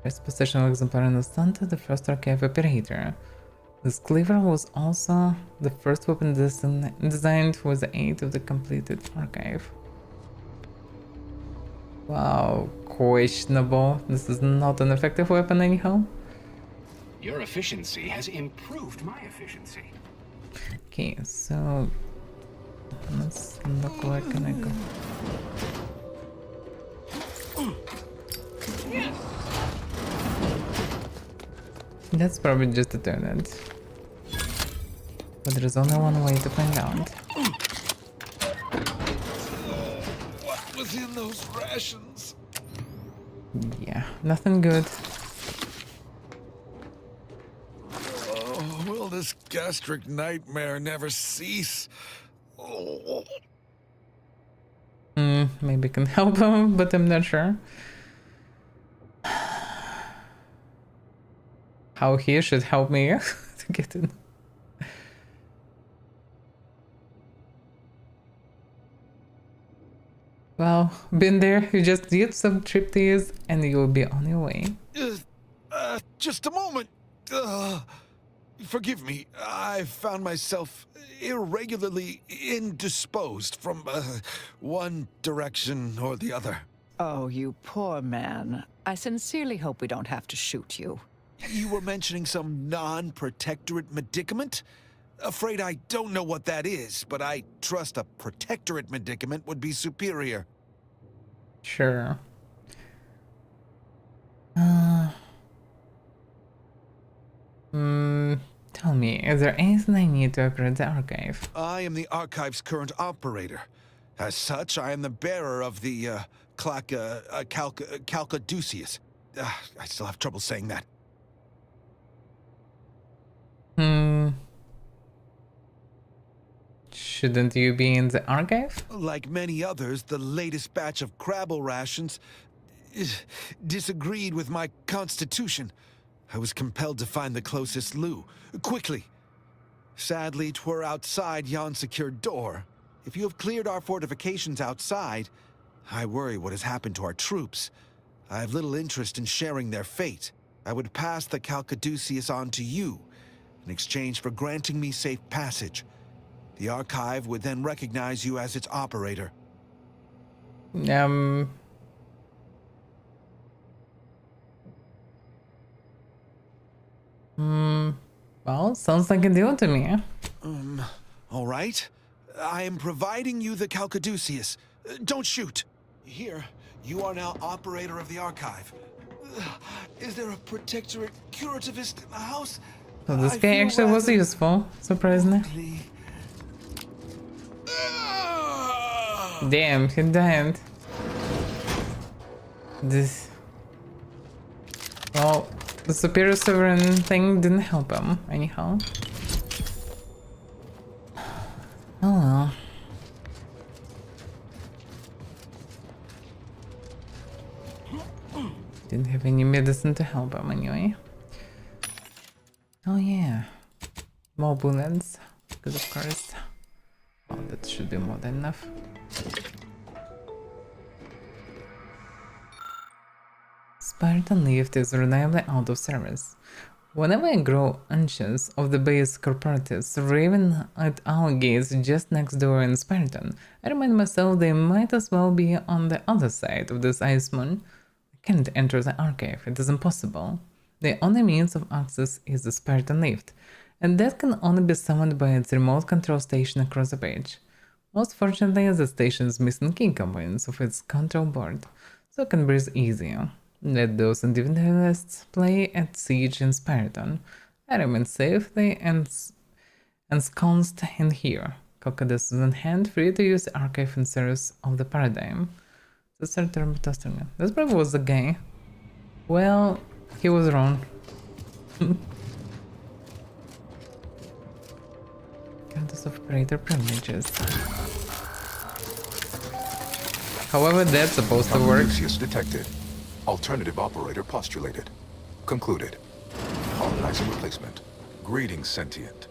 First possession of Exemplar Innocenta, the first archive operator. This cleaver was also the first weapon designed with the aid of the completed archive. Wow, questionable. This is not an effective weapon anyhow. Your efficiency has improved my efficiency. Okay, so let's look where can I go. That's probably just a turret. But there's only one way to find out. What was in those rations? Yeah, nothing good. Oh, will this gastric nightmare never cease? Oh. Maybe I can help him, but I'm not sure. How he should help me to get in. Well, been there. You just did some triptease and you'll be on your way. Just a moment. Forgive me. I found myself irregularly indisposed from one direction or the other. Oh, you poor man. I sincerely hope we don't have to shoot you. You were mentioning some non-protectorate medicament? Afraid I don't know what that is, but I trust a protectorate medicament would be superior. Sure. Tell me, is there anything I need to operate the archive? I am the archive's current operator. As such, I am the bearer of the Calcaduceus. I still have trouble saying that. Shouldn't you be in the archive? Like many others, the latest batch of Crabble rations disagreed with my constitution. I was compelled to find the closest loo, quickly. Sadly, 'twere outside yon secured door. If you have cleared our fortifications outside, I worry what has happened to our troops. I have little interest in sharing their fate. I would pass the Calcaduceus on to you, in exchange for granting me safe passage. The Archive would then recognize you as its operator. Well, sounds like a deal to me. All right. I am providing you the Calcaduceus. Don't shoot. Here, you are now operator of the Archive. Is there a protectorate curativist in the house? So this guy actually was useful, surprisingly. Damn, he died. This... Well, the superior sovereign thing didn't help him, anyhow. Oh well. Didn't have any medicine to help him anyway. Oh yeah. More bullets. Because of course. Oh, that should be more than enough. Spartan Lift is reliably out of service. Whenever I grow anxious of the base corporatists raving at our gates just next door in Spartan, I remind myself they might as well be on the other side of this ice moon. I can't enter the archive, it is impossible. The only means of access is the Spartan Lift, and that can only be summoned by its remote control station across the page. Most fortunately, the station is missing key components of its control board, so I can breathe easier. Let those individualists play at siege in Spartan. I remain safely ensconced in here. Calcaduceus in hand, free to use the archive in service of the paradigm. That probably was the guy. Well, he was wrong. Countess of operator privileges. However, that's supposed to work. Detected. Alternative operator postulated. Concluded. Colonizing replacement. Greetings, sentient.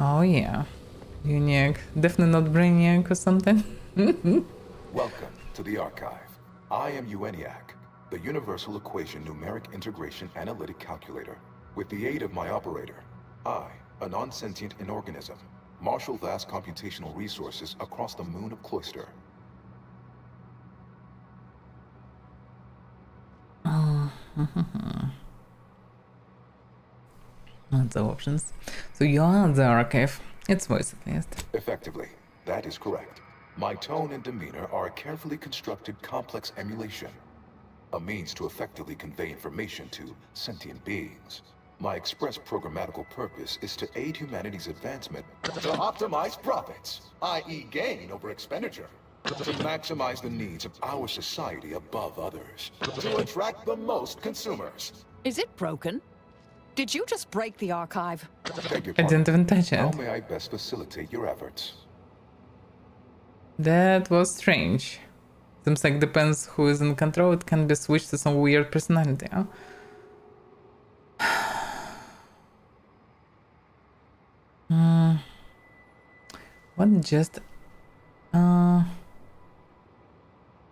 Oh yeah. Uniac. Definitely not Brainiac or something. Welcome to the Archive. I am Ueniac, the Universal Equation Numeric Integration Analytic Calculator. With the aid of my operator, I, a non-sentient inorganism, marshal vast computational resources across the moon of Cloister. Lots of options. So you are the archive. It's voice at least. Effectively, that is correct. My tone and demeanor are a carefully constructed complex emulation. A means to effectively convey information to sentient beings. My express programmatical purpose is to aid humanity's advancement to optimize profits, i.e. gain over expenditure. To maximize the needs of our society above others. To attract the most consumers. Is it broken? Did you just break the archive? Beg your I didn't even touch it. How may I best facilitate your efforts? That was strange. Seems like depends who is in control, it can be switched to some weird personality. What just...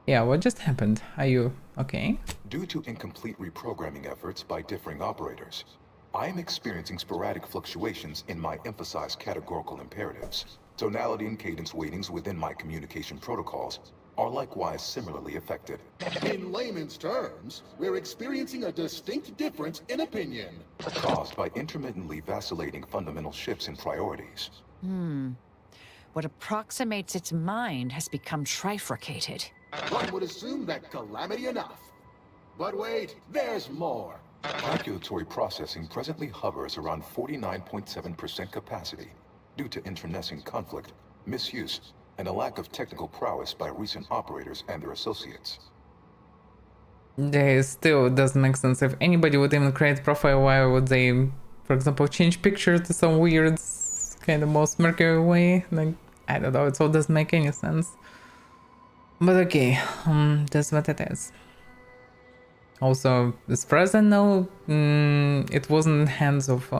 Yeah, what just happened? Are you okay? Due to incomplete reprogramming efforts by differing operators, I am experiencing sporadic fluctuations in my emphasized categorical imperatives. Tonality and cadence weightings within my communication protocols are likewise similarly affected. In layman's terms, we're experiencing a distinct difference in opinion. Caused by intermittently vacillating fundamental shifts in priorities. What approximates its mind has become trifurcated. One would assume that calamity enough. But wait, there's more. Calculatory processing presently hovers around 49.7% capacity due to internecine conflict, misuse, and a lack of technical prowess by recent operators and their associates. They still doesn't make sense. If anybody would even create profile, why would they, for example, change picture to some weird, kind of most Mercury way? Like, I don't know, it all doesn't make any sense. But okay, that's what it is. Also, as far as I know, it wasn't in the hands of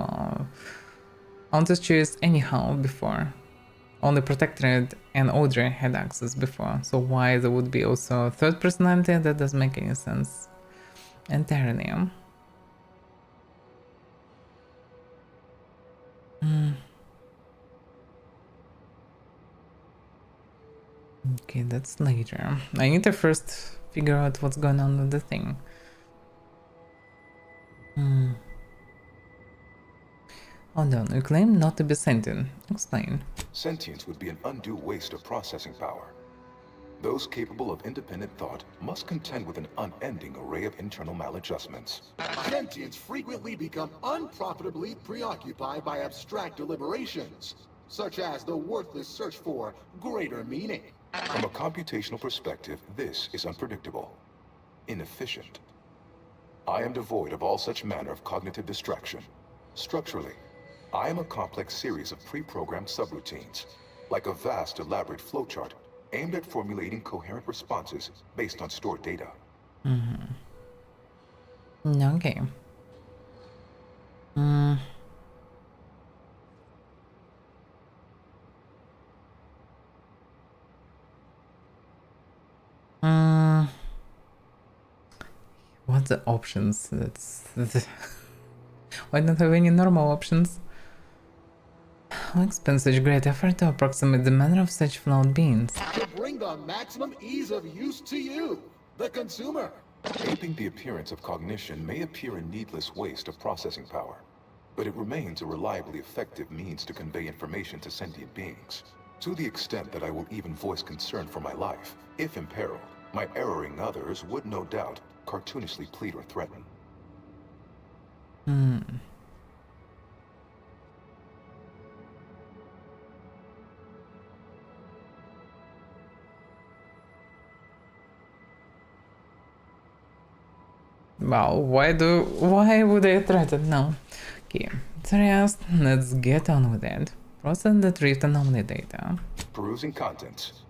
Aunt's Choice anyhow before. Only Protectorate and Audrey had access before, so why there would be also a third personality? That doesn't make any sense entirely. Okay, that's later. I need to first figure out what's going on with the thing. Hold on, you claim not to be sentient. Explain. Sentience would be an undue waste of processing power. Those capable of independent thought must contend with an unending array of internal maladjustments. Sentients frequently become unprofitably preoccupied by abstract deliberations, such as the worthless search for greater meaning. From a computational perspective, this is unpredictable, inefficient. I am devoid of all such manner of cognitive distraction. Structurally, I am a complex series of pre-programmed subroutines, like a vast, elaborate flowchart aimed at formulating coherent responses based on stored data. Okay. What's the options? Why don't have any normal options? Who expends such great effort to approximate the manner of such flawed beings? To bring the maximum ease of use to you, the consumer. Aping the appearance of cognition may appear a needless waste of processing power, but it remains a reliably effective means to convey information to sentient beings. To the extent that I will even voice concern for my life, if imperiled, my erring others would no doubt cartoonishly plead or threaten. Wow, why would I threaten? No. Okay, so let's get on with it. Process the retrieved anomaly data. Perusing contents.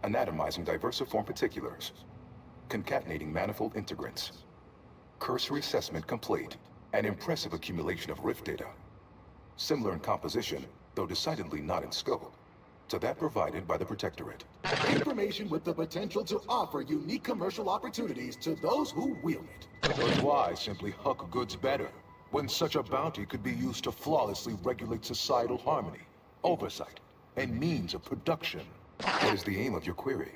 Anatomizing diversiform particulars. Concatenating manifold integrants. Cursory assessment complete. An impressive accumulation of rift data. Similar in composition, though decidedly not in scope, to that provided by the Protectorate. Information with the potential to offer unique commercial opportunities to those who wield it. But why simply huck goods better, when such a bounty could be used to flawlessly regulate societal harmony, oversight, and means of production? What is the aim of your query?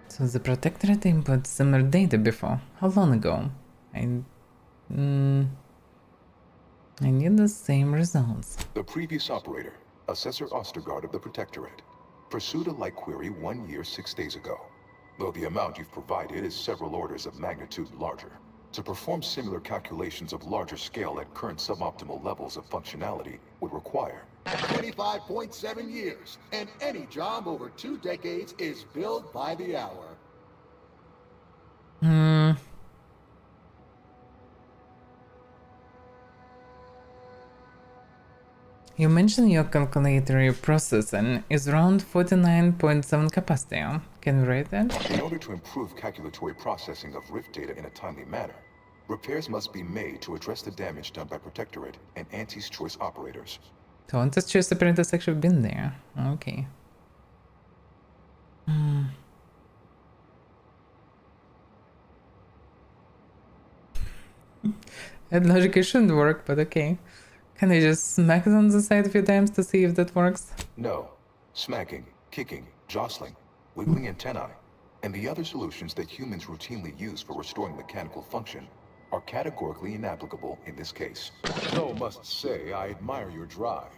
So the Protectorate input similar data before. How long ago? I need the same results. The previous operator, Assessor Ostergaard of the Protectorate, pursued a like query 1 year, 6 days ago, though the amount you've provided is several orders of magnitude larger. To perform similar calculations of larger scale at current suboptimal levels of functionality would require 25.7 years, and any job over 2 decades is billed by the hour. You mentioned your calculatory processing is around 49.7 capacity. Can we rate that? In order to improve calculatory processing of rift data in a timely manner, Repairs must be made to address the damage done by Protectorate and Auntie's Choice operators. So Auntie's Choice operators actually been there. Okay. That logic shouldn't work, but okay. Can I just smack it on the side a few times to see if that works? No. Smacking, kicking, jostling, wiggling antennae, and the other solutions that humans routinely use for restoring mechanical function are categorically inapplicable in this case. Though must say I admire your drive.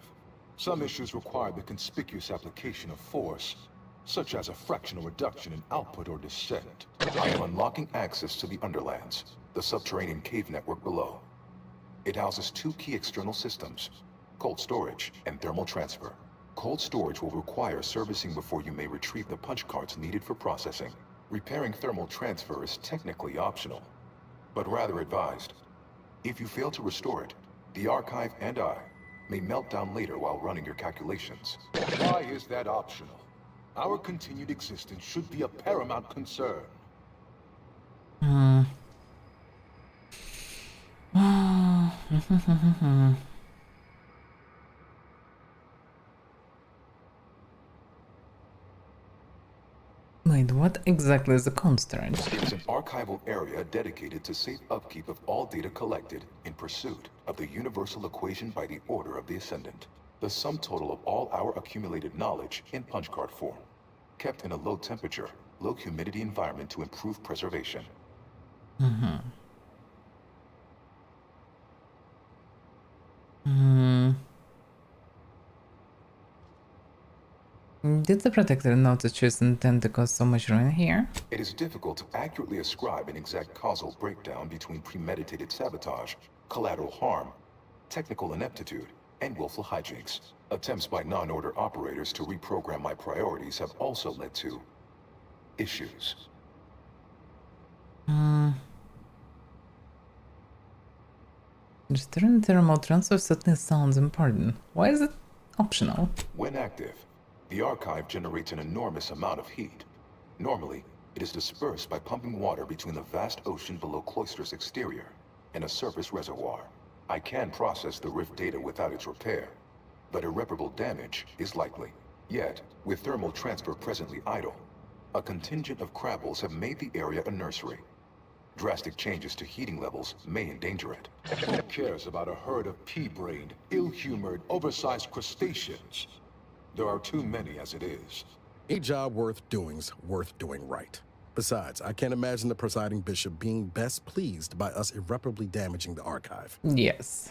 Some issues require the conspicuous application of force, such as a fractional reduction in output or descent. I am unlocking access to the Underlands, the subterranean cave network below. It houses two key external systems, cold storage and thermal transfer. Cold storage will require servicing before you may retrieve the punch cards needed for processing. Repairing thermal transfer is technically optional, but rather advised. If you fail to restore it, the archive and I may melt down later while running your calculations. Why is that optional? Our continued existence should be a paramount concern. Wait, what exactly is a cold storage? It's an archival area dedicated to safe upkeep of all data collected in pursuit of the universal equation by the order of the Ascendant. The sum total of all our accumulated knowledge in punch card form, kept in a low temperature, low humidity environment to improve preservation. Did the Protector know to choose intent to cause so much ruin here? It is difficult to accurately ascribe an exact causal breakdown between premeditated sabotage, collateral harm, technical ineptitude, and willful hijinks. Attempts by non-order operators to reprogram my priorities have also led to issues. Restoring thermal transfer certainly sounds important. Why is it optional? When active, the archive generates an enormous amount of heat. Normally, it is dispersed by pumping water between the vast ocean below Cloister's exterior and a surface reservoir. I can process the rift data without its repair, but irreparable damage is likely. Yet, with thermal transfer presently idle, a contingent of crabbles have made the area a nursery. Drastic changes to heating levels may endanger it. Who cares about a herd of pea-brained, ill-humored, oversized crustaceans? There are too many as it is. A job worth doing's worth doing right. Besides, I can't imagine the presiding bishop being best pleased by us irreparably damaging the archive. Yes.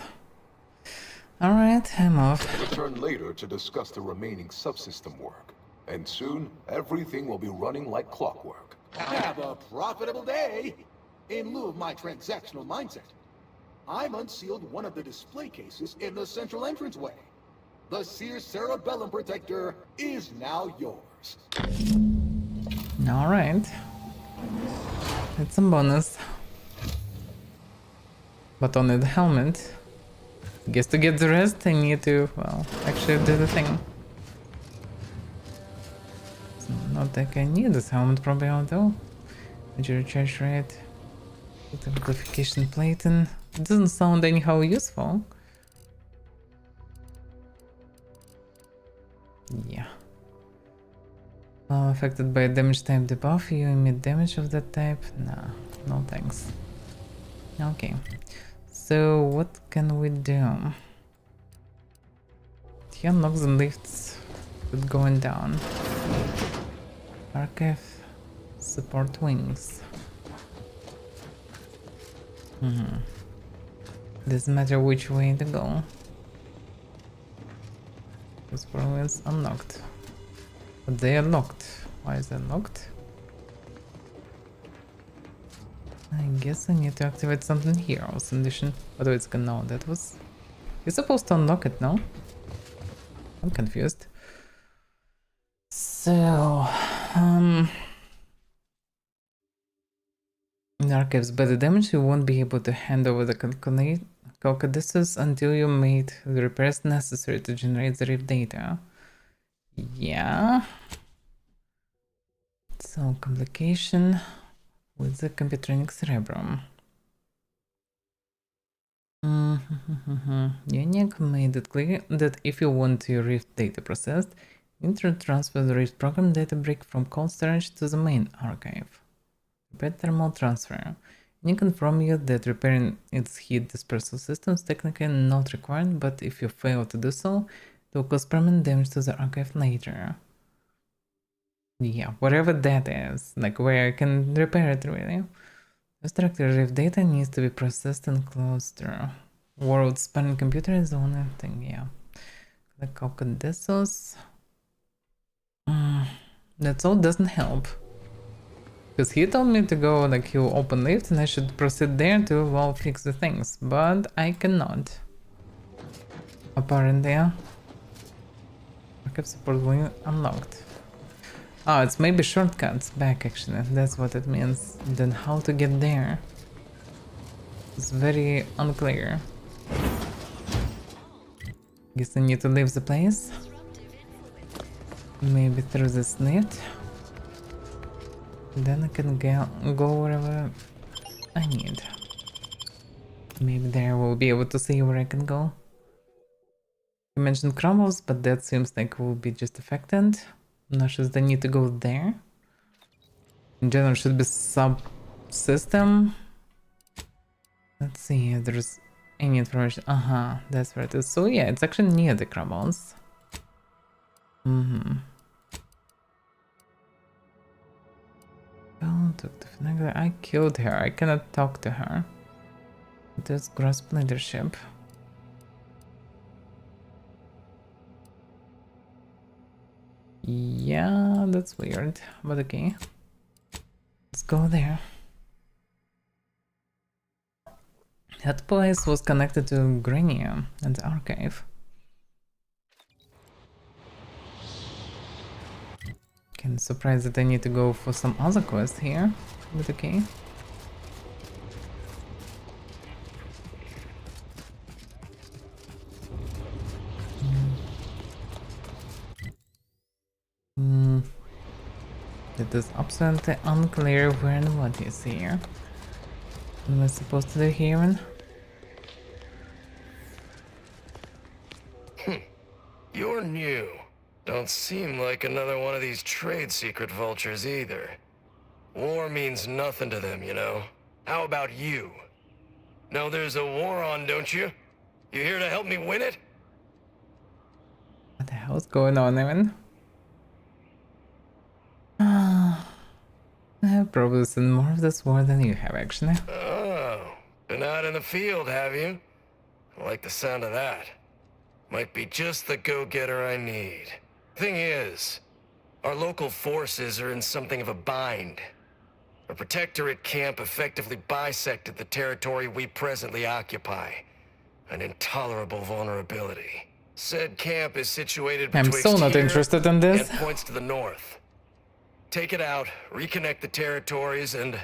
Alright, I'm off. Return later to discuss the remaining subsystem work. And soon, everything will be running like clockwork. Have a profitable day! In lieu of my transactional mindset, I'm unsealed one of the display cases in the central entranceway. The Sears Cerebellum Protector is now yours. Alright. It's a bonus. But only the helmet. Guess to get the rest I need to, well, actually do the thing. It's not like I need this helmet probably, although. Major recharge rate. Amplification plating. It doesn't sound anyhow useful. Yeah. Affected by a damage type debuff, you emit damage of that type? Nah, no thanks. Okay. So what can we do? He unlocks the lifts with going down. Archive support wings. Doesn't matter which way to go. This problem is unlocked. But they are locked. Why is that locked? I guess I need to activate something here or condition. Although it's gonna know that was. You're supposed to unlock it, no? I'm confused. So in archives by the damage you won't be able to hand over the calculations until you made the repairs necessary to generate the rift data. Yeah. So complication with the computronic cerebrum. Unique made it clear that if you want your Rift data processed, you need to transfer the Rift program data brick from cold storage to the main archive. Repair thermal transfer. Unique inform you that repairing its heat dispersal system is technically not required, but if you fail to do so, it will cause permanent damage to the archive later. Yeah, whatever that is, like where I can repair it really. Destructive Rift data needs to be processed and closed through. World spanning computer is the only thing, yeah. Like Cocodessos. That's all doesn't help. Because he told me to go, like, he'll open lift and I should proceed there to, well, fix the things. But I cannot. Apparently. Archive support will unlocked. Oh, it's maybe shortcuts back, actually. That's what it means. Then how to get there? It's very unclear. Guess I need to leave the place. Maybe through this lift. Then I can go wherever I need. Maybe there we'll be able to see where I can go. You mentioned crumbles, but that seems like will be just affected. I'm not sure if they need to go there. In general, should be sub-system. Let's see if there's any information. That's where it is. So yeah, it's actually near the crumbles. Don't talk to Finagler. I killed her. I cannot talk to her. That's grasp leadership. Yeah, that's weird. But okay. Let's go there. That place was connected to Grania and the archive. Kind of surprised that I need to go for some other quest here, but okay. It is absolutely unclear where and what is here. What am I supposed to do here? You're new. Don't seem like another one of these trade secret vultures either. War means nothing to them, you know. How about you? Know there's a war on, don't you? You here to help me win it? What the hell's going on, even? I have probably seen more of this war than you have, actually. Oh, been out in the field, have you? I like the sound of that. Might be just the go-getter I need. Thing is, our local forces are in something of a bind. A protectorate camp effectively bisected the territory we presently occupy. An intolerable vulnerability. Said camp is situated between I'm so not interested in this. and points to the north. Take it out, reconnect the territories, and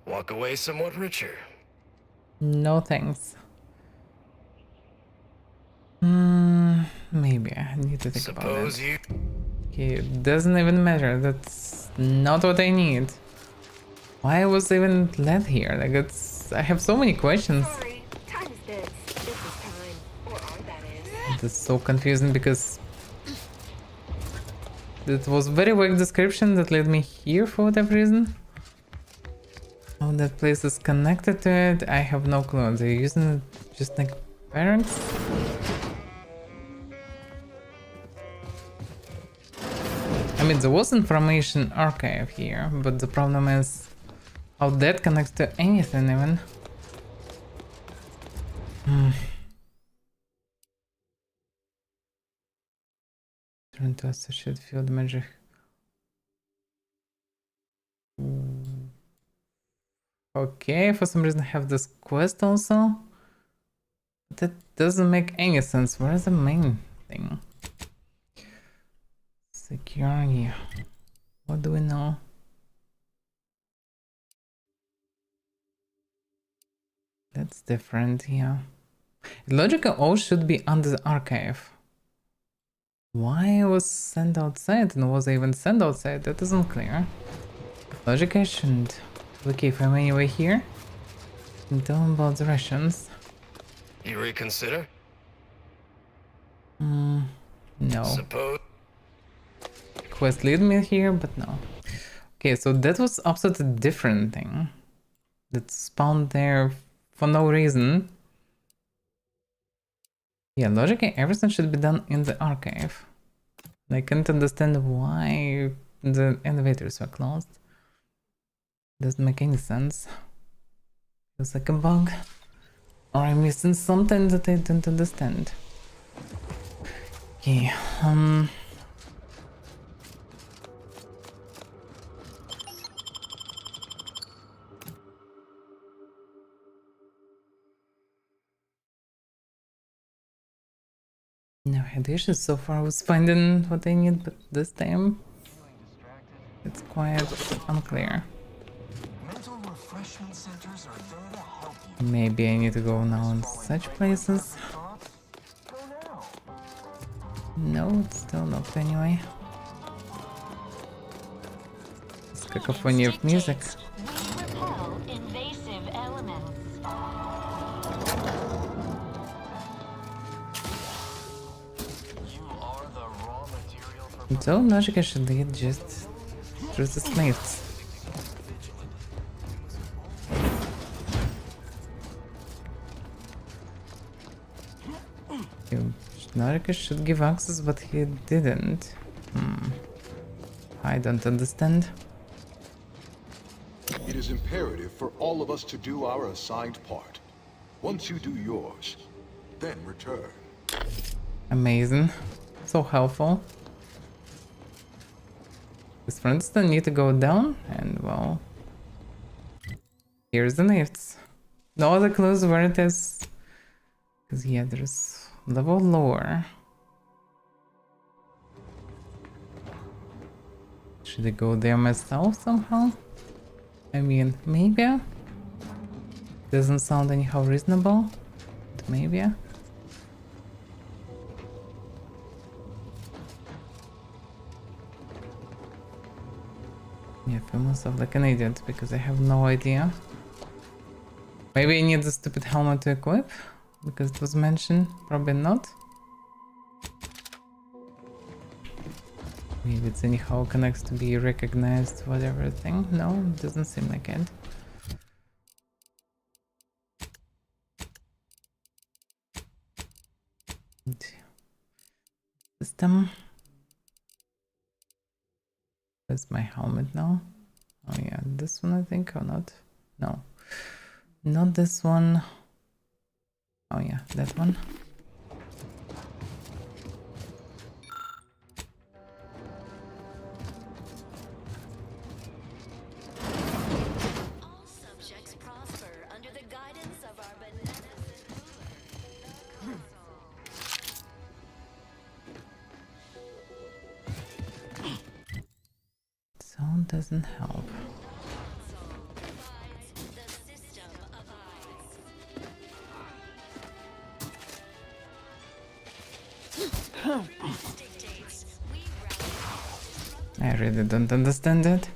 walk away somewhat richer. No thanks. Maybe I need to think about it. Okay, it doesn't even matter. That's not what I need. Why was I even led here? Like, it's... I have so many questions. Sorry, time is dead. This is time. Or are, that is. It's so confusing because... it was very vague description that led me here for whatever reason. How that place is connected to it, I have no clue. They're using it just like parents? I mean, there was information archive here, but the problem is how that connects to anything even. Turn to associate field magic. Okay, for some reason I have this quest also. That doesn't make any sense. Where is the main thing? Security. What do we know? That's different, yeah. Logical all should be under the archive. Why was sent outside and was I even sent outside? That isn't clear. Logic I shouldn't. Okay, if I'm anyway here, then tell them about the Russians. You reconsider? No. Suppose. Quest lead me here, but no. Okay, so that was absolutely different thing. That spawned there for no reason. Yeah, logically everything should be done in the archive. I can't understand why the elevators were closed. Doesn't make any sense. Feels like a bug. Or I'm missing something that I don't understand. Okay, no, I had issues so far with finding what I need, but this time it's quite unclear. Mental refreshment centers are there to help you. Maybe I need to go now in such places. No, it's still not anyway. It's cacophony of music. We repel invasive elements. So logic I should lead just through the slaves. Logic should give access, but he didn't. I don't understand. It is imperative for all of us to do our assigned part. Once you do yours, then return. Amazing. So helpful. Because for instance, need to go down, and well, here's the lifts. No other clues where it is. Because yeah, there's level lower. Should I go there myself somehow? I mean, maybe? Doesn't sound anyhow reasonable, but maybe? Yeah, I feel myself like an idiot because I have no idea. Maybe I need the stupid helmet to equip because it was mentioned. Probably not. Maybe it's anyhow connects to be recognized, whatever thing. No, it doesn't seem like it. System. That's my helmet now. Oh yeah, this one I think, or not? No. Not this one. Oh yeah, that one. All subjects prosper under the guidance of our beneficent ruler. Sound doesn't help. I really don't understand it.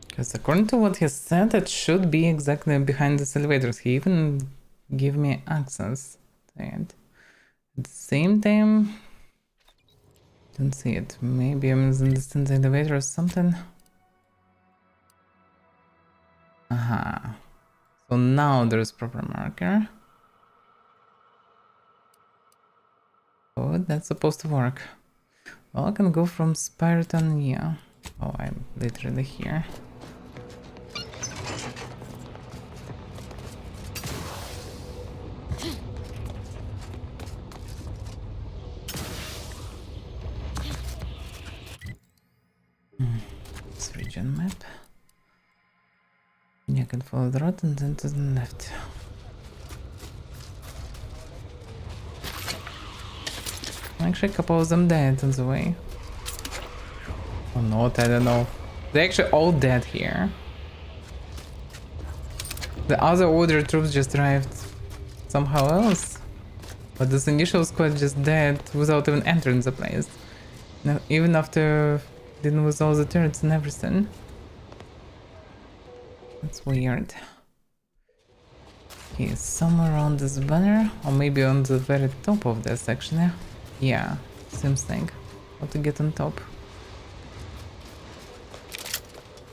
Because according to what he said, it should be exactly behind these elevators. He even gave me access to it. At the same time, don't see it. Maybe I'm misunderstanding the elevator or something. Aha. So now there's proper marker. Oh, that's supposed to work. Well, I can go from Spiriton, yeah. Oh, I'm literally here. It's region map. You can follow the road and then to the left. Actually, a couple of them died on the way. Or not, I don't know. They're actually all dead here. The other order troops just arrived somehow else. But this initial squad just dead without even entering the place. Now, even after dealing with all the turrets and everything. That's weird. Okay, somewhere around this banner, or maybe on the very top of this actually. Yeah, seems like. How to get on top.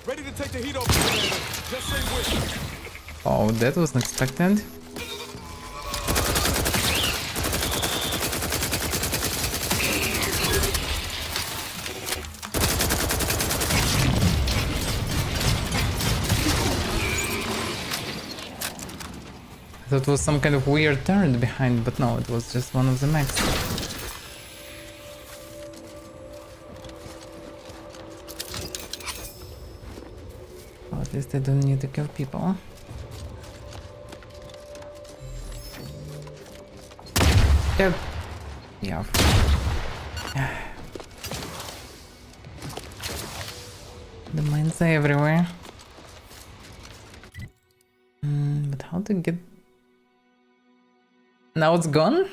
Ready to take the heat off, Commander. Just say which. Oh, that wasn't expected. I thought it was some kind of weird turret behind, but no, it was just one of the mechs. Oh, at least I don't need to kill people. Yep. Yeah. The mines are everywhere. But how to get... Now it's gone?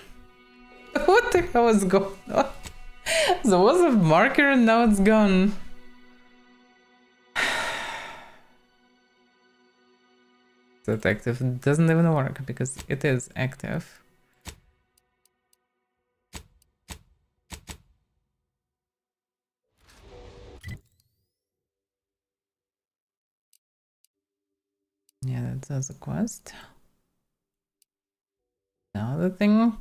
What the hell is going on? There was a marker and now it's gone. It's active. It doesn't even work because it is active. Yeah, that's a quest. Another thing.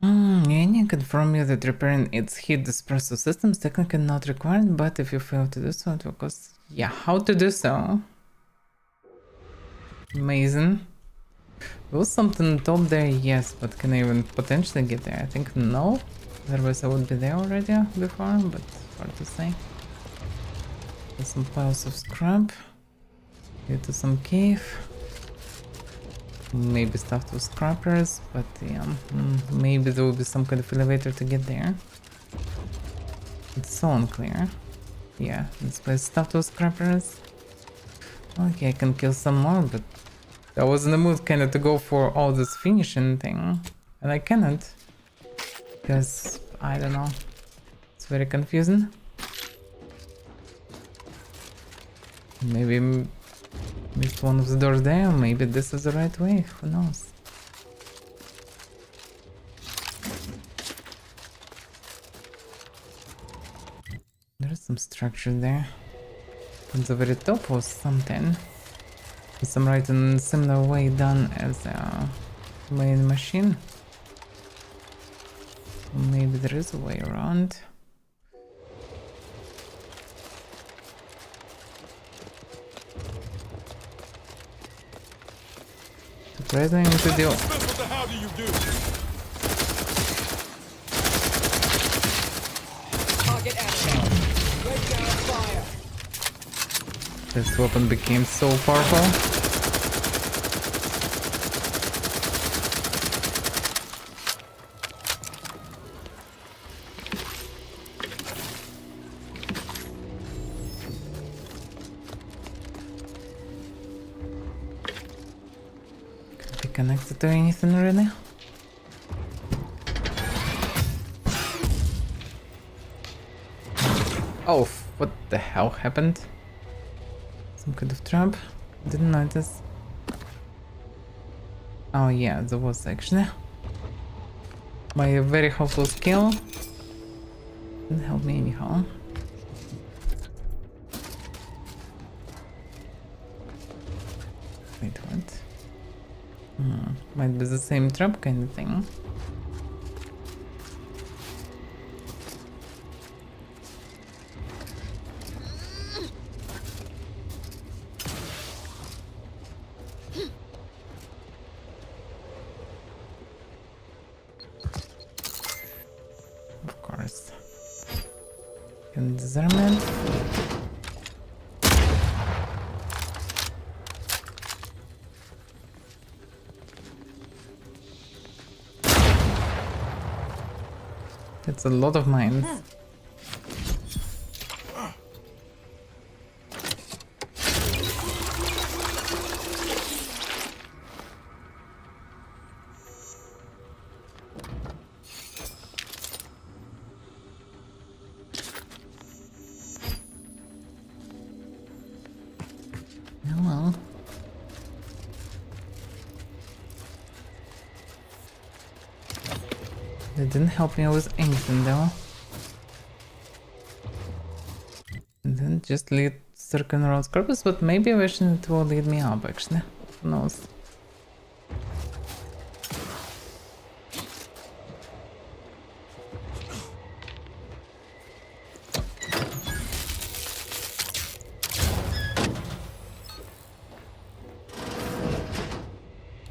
Any confirm you that repairing its heat dispersal system is technically not required, but if you fail to do so, it will cost... Yeah, how to do so? Amazing. There was something top there, yes, but can I even potentially get there? I think no. Otherwise I would be there already before, but hard to say. There's some piles of scrap. Get to some cave. Maybe stuffed with scrappers, but yeah, maybe there will be some kind of elevator to get there. It's so unclear. Yeah, this place stuffed with scrappers. Okay, I can kill some more, but I was in the mood kind of to go for all this finishing thing, and I cannot because I don't know. It's very confusing. Maybe missed one of the doors there, maybe this is the right way, who knows. There's some structure there. On the very top was something. With some right in similar way done as a main machine. Maybe there is a way around. Surprising to deal. What the hell do you do? Target action. Break down fire. This weapon became so powerful. Could be connected to anything really. Oh, what the hell happened? Some kind of trap. Didn't notice. Oh yeah, there was actually. My very helpful skill didn't help me anyhow. Wait, what? Might be the same trap kind of thing. Of course. Can disarm it. It's a lot of mines. That didn't help me with anything though. And then just lead circle around Scorpius, but maybe eventually it will lead me up actually. Who knows?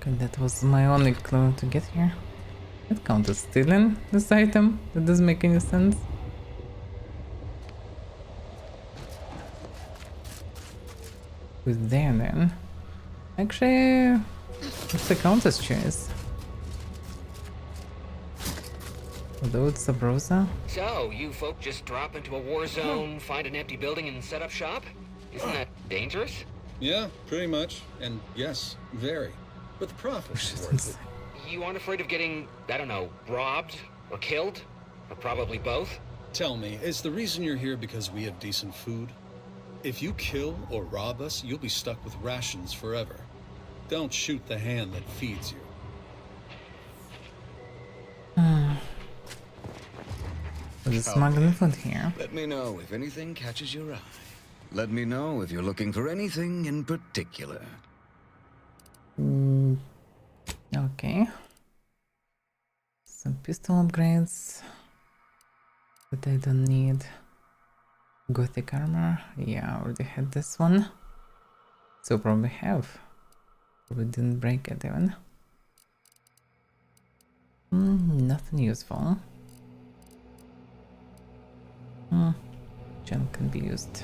Okay, that was my only clue to get here. That counts as stealing this item? That doesn't make any sense. Who's there then? Actually, it's a countess choice. Although it's a Sabrosa. So, you folk just drop into a war zone, find an empty building, and set up shop? Isn't that dangerous? Yeah, pretty much. And yes, very. But the profit's worth it. You aren't afraid of getting, I don't know, robbed? Or killed? Or probably both? Tell me, is the reason you're here because we have decent food? If you kill or rob us, you'll be stuck with rations forever. Don't shoot the hand that feeds you. There's smuggling food here. Let me know if anything catches your eye. Let me know if you're looking for anything in particular. Okay. Some pistol upgrades. But I don't need Gothic armor. Yeah, I already had this one. So probably have. Probably didn't break it even. Nothing useful. Gem can be used.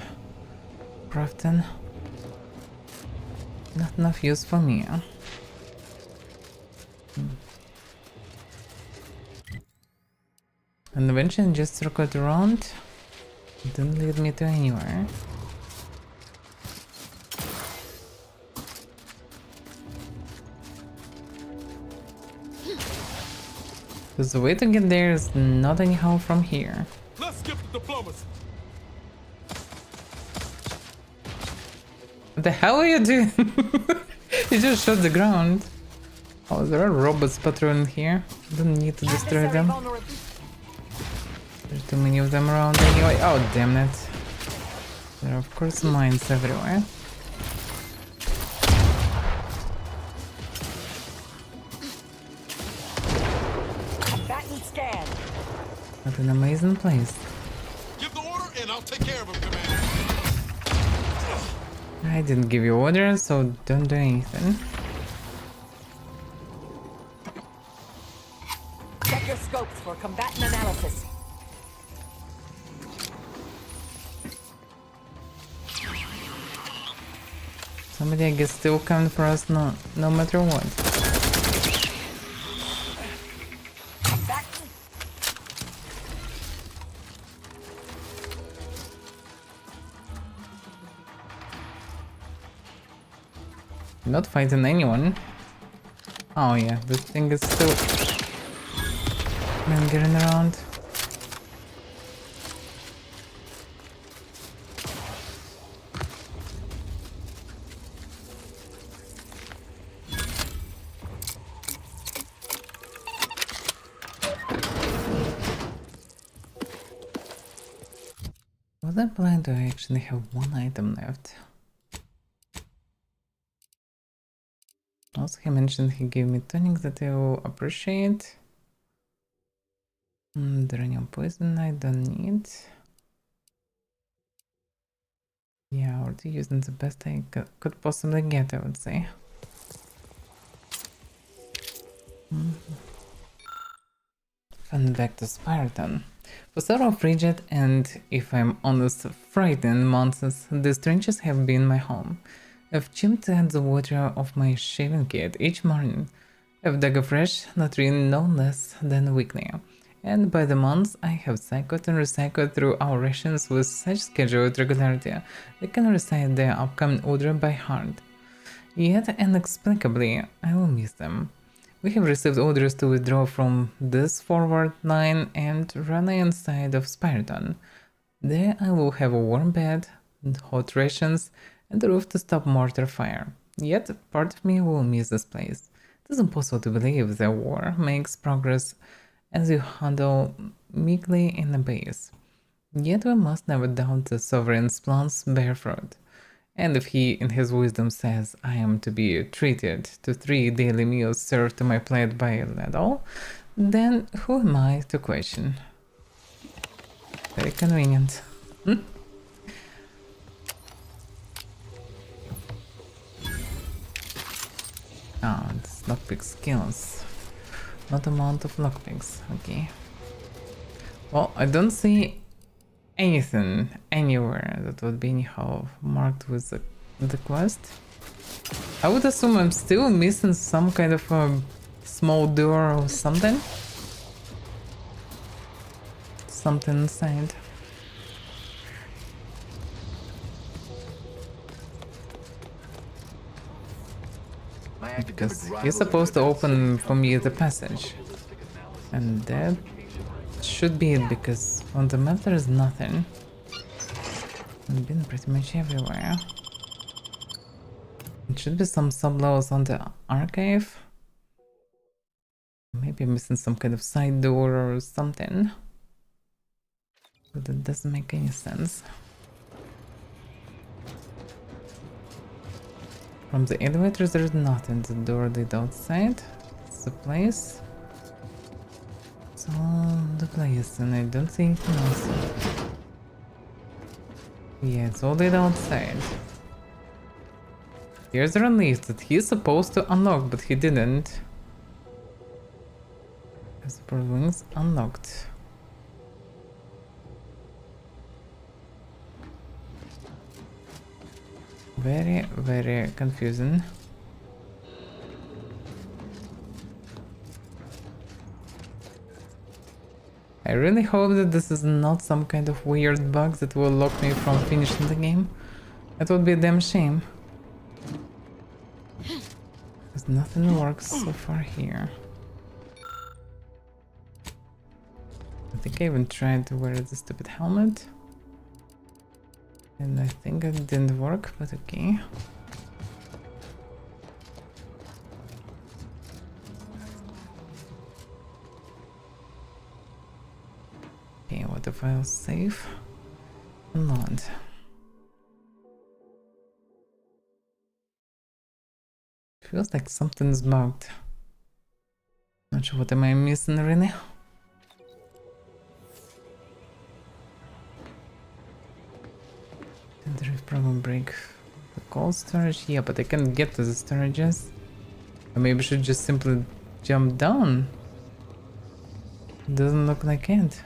Crafting. Not enough use for me. And eventually just circled around. It didn't lead me to anywhere. Because the way to get there is not anyhow from here. Let's skip the diplomacy. What the hell are you doing? You just shot the ground. Oh, there are robots patrolling here. Don't need to destroy them. There's too many of them around anyway. Oh, damn it. There are of course mines everywhere. What an amazing place. Give the order and I'll take care of him, Commander. I didn't give you orders, so don't do anything. Check your scopes for combatant analysis. Somebody I guess still coming for us no matter what. Not fighting anyone. Oh yeah, this thing is still getting around. Was I blind or I actually have one item left? Also, he mentioned he gave me tonic that I will appreciate. Duranium poison I don't need. Yeah, already using the best I could possibly get, I would say. And back to Spartan. For several frigid and, if I'm honest, frightening months, the trenches have been my home. I've chipped at the water of my shaving kit each morning. I've dug afresh, not really no less than weekly. And by the months, I have cycled and recycled through our rations with such scheduled regularity, I can recite their upcoming order by heart. Yet, inexplicably, I will miss them. We have received orders to withdraw from this forward line and run inside of Spiriton. There I will have a warm bed, hot rations, and a roof to stop mortar fire. Yet, part of me will miss this place. It is impossible to believe the war makes progress as you huddle meekly in the base. Yet we must never doubt the sovereign's plans bear fruit. And if he, in his wisdom, says I am to be treated to 3 daily meals served to my plate by Ladle, then who am I to question? Very convenient. Ah, it's lockpick skills. Not amount of lockpicks, okay. Well, I don't see anything anywhere that would be anyhow marked with the quest. I would assume I'm still missing some kind of a small door or something. Something inside. Because he's supposed to open for me the passage. And that should be it, because on the map there is nothing. I've been pretty much everywhere. It should be some sublevels on the archive. Maybe I'm missing some kind of side door or something. But that doesn't make any sense. From the elevators there's nothing. The door leads outside. It's the place. It's all the place, and I don't see anything else. Yeah, it's all lead outside. Here's a lift that he's supposed to unlock, but he didn't. The support wings unlocked. Very, very confusing. I really hope that this is not some kind of weird bug that will lock me from finishing the game. That would be a damn shame. Because nothing works so far here. I think I even tried to wear the stupid helmet. And I think it didn't work, but okay. Okay, what if I'll save? Not. Feels like something's bugged. Not sure what am I missing really. Did the problem break the cold storage? Yeah, but I can't get to the storages. Or maybe I should just simply jump down. Doesn't look like it.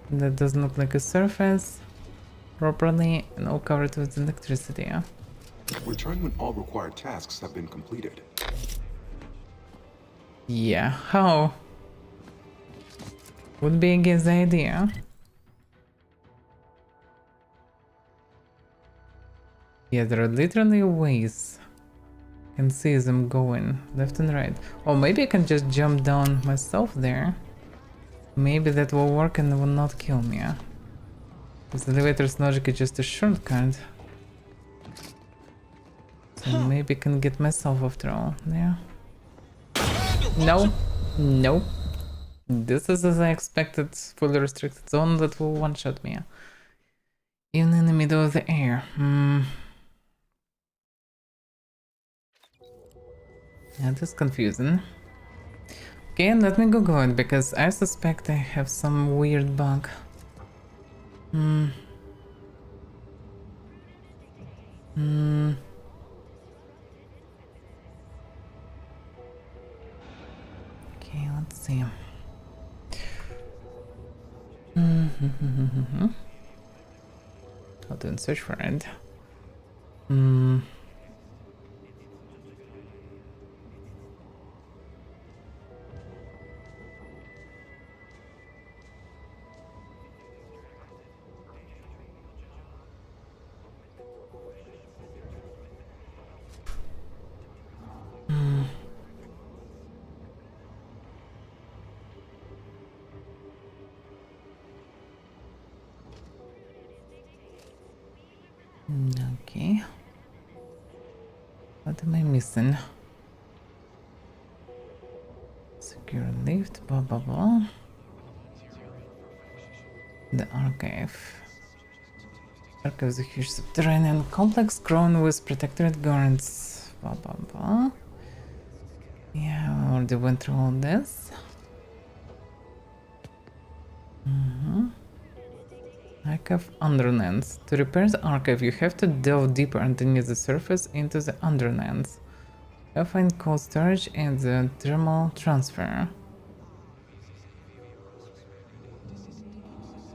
That doesn't look like a surface properly, and all covered with electricity. Yeah? Return when all required tasks have been completed. Yeah, how? Would be a good idea. Yeah, there are literally ways. I can see them going left and right. Or maybe I can just jump down myself there. Maybe that will work and will not kill me. Yeah? Because the elevator's logic is just a shortcut. So maybe I can get myself after all. Yeah. No. Nope. This is as I expected, fully restricted zone that will one-shot me. Even in the middle of the air. Yeah, that's confusing. Okay, let me Google it, because I suspect I have some weird bug. Okay, let's see. I'll do a search for it. Okay. What am I missing? Secure lift, blah blah blah. The archive. Archive is a huge subterranean complex grown with protectorate guards. Blah blah blah. Yeah, I already went through all this. Archive underlands. To repair the archive, you have to delve deeper underneath the surface into the underlands. You'll find cold storage and the thermal transfer.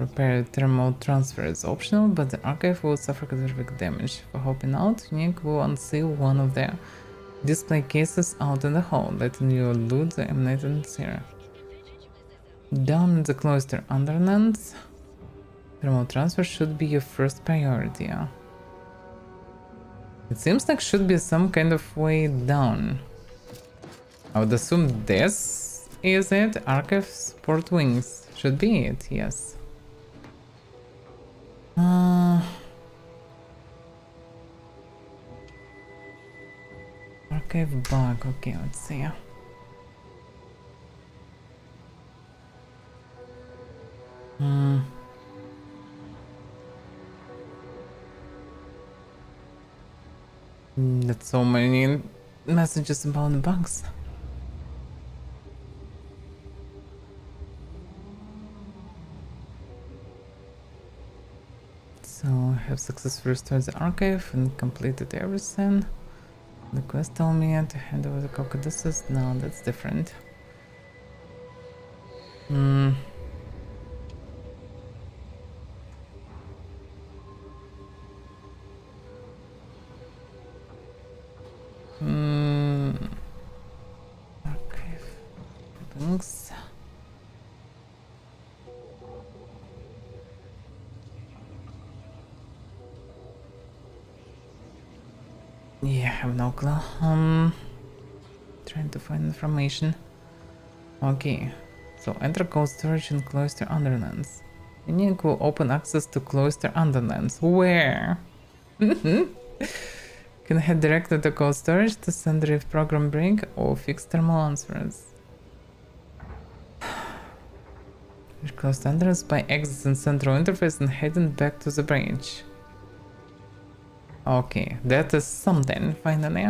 Repair thermal transfer is optional, but the archive will suffer catastrophic damage. For helping out, Nick will unseal one of the display cases out in the hall, letting you loot the emanating serum. Down in the cloister underlands, thermal transfer should be your first priority. It seems like should be some kind of way down. I would assume this is it. Archive support wings should be it, yes. Archive bug, okay, let's see. That's so many messages about the bugs. So I have successfully restored the archive and completed everything. The quest told me to hand over the cockaduses. No, that's different. Archive buildings. Yeah, I have no clue. Trying to find information. Okay, so enter cold storage in Cloister Underlands. Unique will open access to Cloister Underlands. Where? Can head directly to cold storage to send Rift program break or fix thermal answers. Reach Cloister Underlands by exiting central interface and heading back to the bridge. Okay, that is something, finally.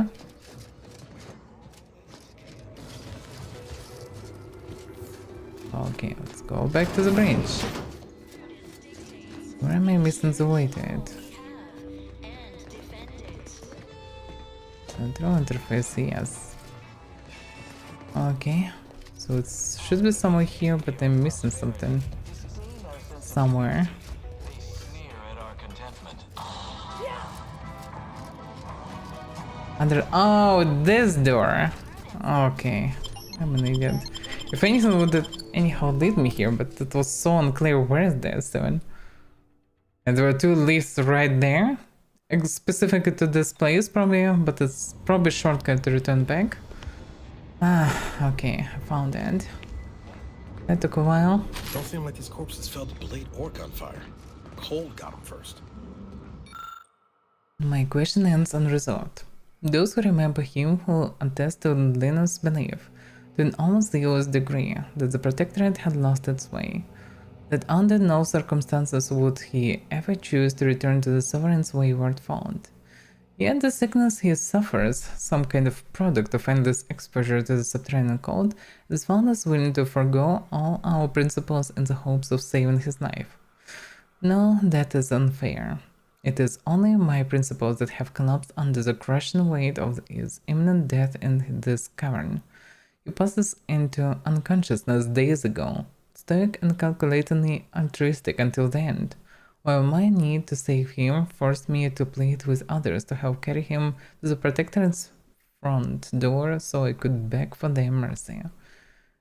Okay, let's go back to the bridge. Where am I missing the way to it? Central interface, yes. Okay, so it should be somewhere here, but I'm missing something. Somewhere. Oh, this door. Okay, I'm an idiot. If anything would anyhow lead me here, but it was so unclear where is this even. And there were two lifts right there, specifically to this place probably, but it's probably a shortcut to return back. Okay, I found it. That took a while. Don't seem like these corpses felt blade or gunfire. Cold got them first. My question ends unresolved. Those who remember him will attest to Linus' belief, to an almost zealous degree, that the Protectorate had lost its way, that under no circumstances would he ever choose to return to the Sovereign's wayward fold. Yet the sickness he suffers, some kind of product of endless exposure to the subterranean cold, is found us willing to forego all our principles in the hopes of saving his life. No, that is unfair. It is only my principles that have collapsed under the crushing weight of his imminent death in this cavern. He passes into unconsciousness days ago, stoic and calculatingly altruistic until the end, while my need to save him forced me to plead with others to help carry him to the Protectorate's front door so I could beg for their mercy.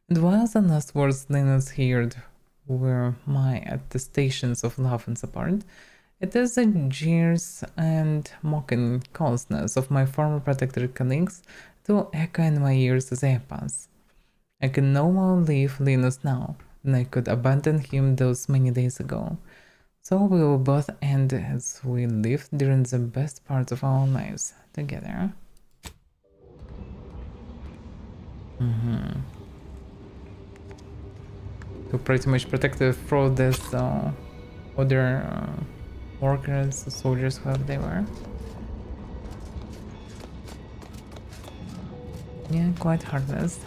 And while the last words Linus heard were my attestations of love and support, it is the jeers and mocking callousness of my former Protectorate colleagues to echo in my ears as I pass. I can no more leave Linus now than I could abandon him those many days ago. So we will both end as we lived during the best parts of our lives together. to pretty much protect it from this other workers, soldiers, whoever they were. Yeah, quite harmless.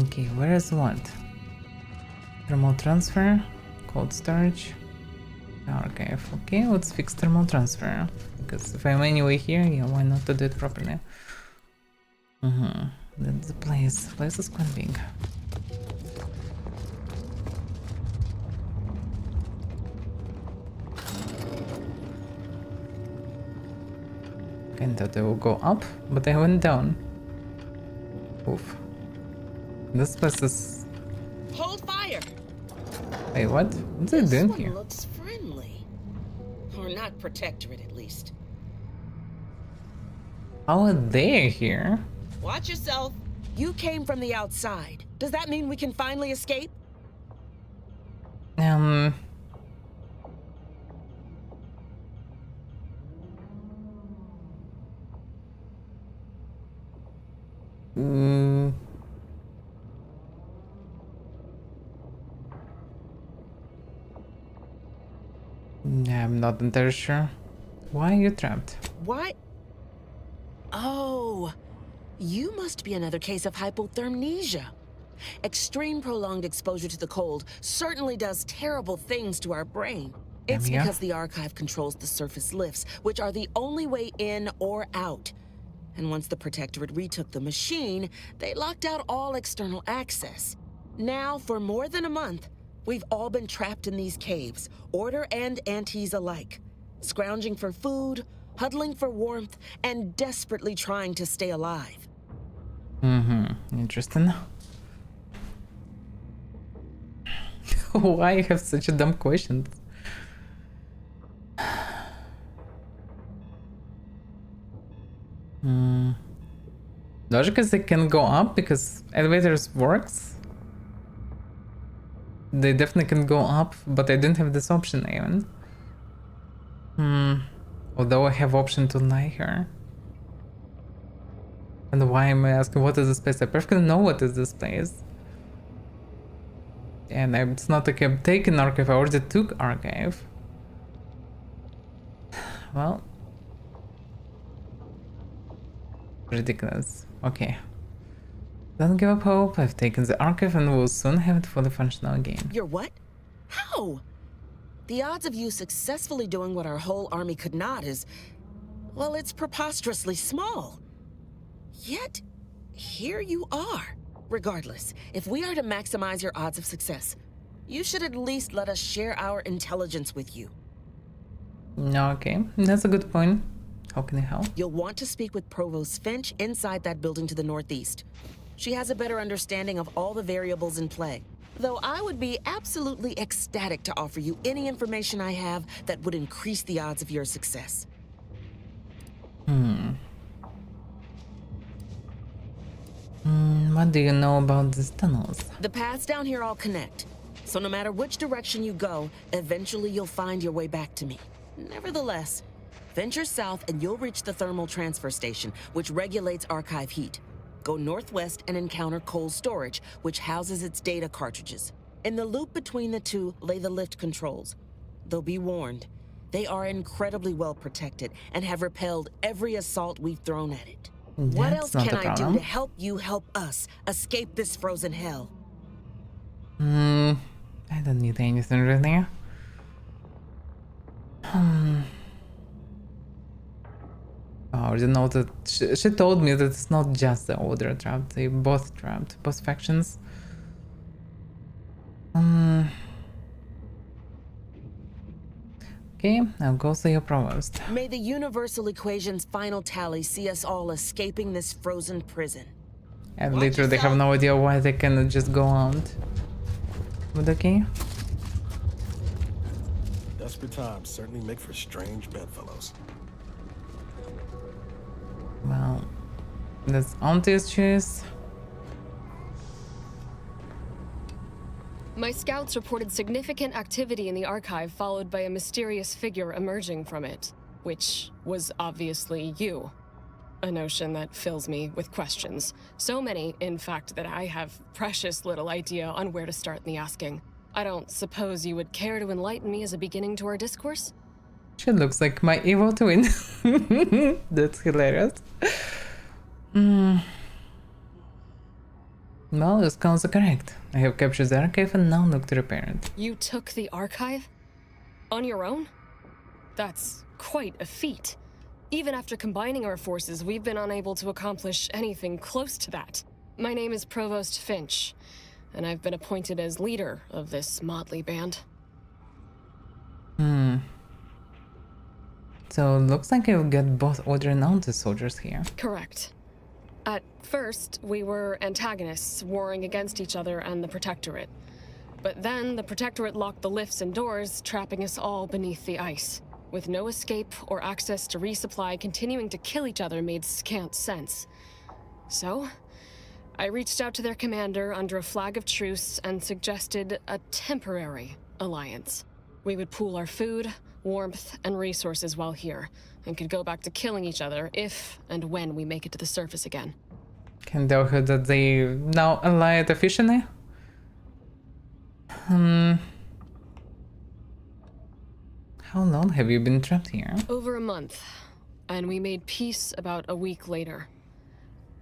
Okay, where is what? Thermal transfer, cold storage, archive. Okay, let's fix thermal transfer. Because if I'm anyway here, yeah, why not to do it properly? That's the place. Place is quite big. I thought I will go up, but I went down. Oof. This place is... Hold fire! Wait, what? What's it doing here? Looks friendly. Or not protectorate, at least. How are they here? Watch yourself. You came from the outside. Does that mean we can finally escape? I'm not entirely sure. Why are you trapped? What? Oh, you must be another case of hypothermia. Extreme prolonged exposure to the cold certainly does terrible things to our brain. It's because the archive controls the surface lifts, which are the only way in or out. And once the Protectorate retook the machine, they locked out all external access. Now, for more than a month, we've all been trapped in these caves, Order and Antes alike, scrounging for food, huddling for warmth, and desperately trying to stay alive. Interesting. Why you have such a dumb questions? Logic is they can go up because elevators works. They definitely can go up, but I didn't have this option even. Although I have option to lie here. And why am I asking what is this place? I perfectly know what is this place. And it's not like I've taken archive, I already took archive. Well. Ridiculous. Okay. Don't give up hope. I've taken the archive and will soon have it fully functional again. You're what? How? The odds of you successfully doing what our whole army could not is... well, it's preposterously small. Yet, here you are. Regardless, if we are to maximize your odds of success, you should at least let us share our intelligence with you. Okay, that's a good point. How can I help? You'll want to speak with Provost Finch inside that building to the northeast. She has a better understanding of all the variables in play. Though I would be absolutely ecstatic to offer you any information I have that would increase the odds of your success. What do you know about these tunnels? The paths down here all connect. So no matter which direction you go, eventually you'll find your way back to me. Nevertheless, venture south and you'll reach the thermal transfer station, which regulates archive heat. Go northwest and encounter cold storage, which houses its data cartridges. In the loop between the two lay the lift controls. Though be warned, they are incredibly well protected and have repelled every assault we've thrown at it. What else can I do to help you help us escape this frozen hell? I don't need anything really. I already know that she told me that it's not just the Order trapped, they both trapped, both factions. Okay, I'll go see your provost. May the universal equation's final tally see us all escaping this frozen prison. And literally they have no idea why they cannot just go out with the key. Desperate times certainly make for strange bedfellows. Well, that's Auntie's choice. My scouts reported significant activity in the archive, followed by a mysterious figure emerging from it, which was obviously you. A notion that fills me with questions. So many, in fact, that I have precious little idea on where to start in the asking. I don't suppose you would care to enlighten me as a beginning to our discourse? She looks like my evil twin. That's hilarious. Well, this counts are correct. I have captured the archive and now look to repair it. You took the archive? On your own? That's quite a feat. Even after combining our forces, we've been unable to accomplish anything close to that. My name is Provost Finch, and I've been appointed as leader of this motley band. So looks like you've got both Order and Ounce soldiers here. Correct. At first, we were antagonists, warring against each other and the Protectorate. But then the Protectorate locked the lifts and doors, trapping us all beneath the ice. With no escape or access to resupply, continuing to kill each other made scant sense. So, I reached out to their commander under a flag of truce and suggested a temporary alliance. We would pool our food, warmth, and resources while here, and could go back to killing each other if and when we make it to the surface again. Can tell her that they now allied officially? How long have you been trapped here? Over a month, and we made peace about a week later.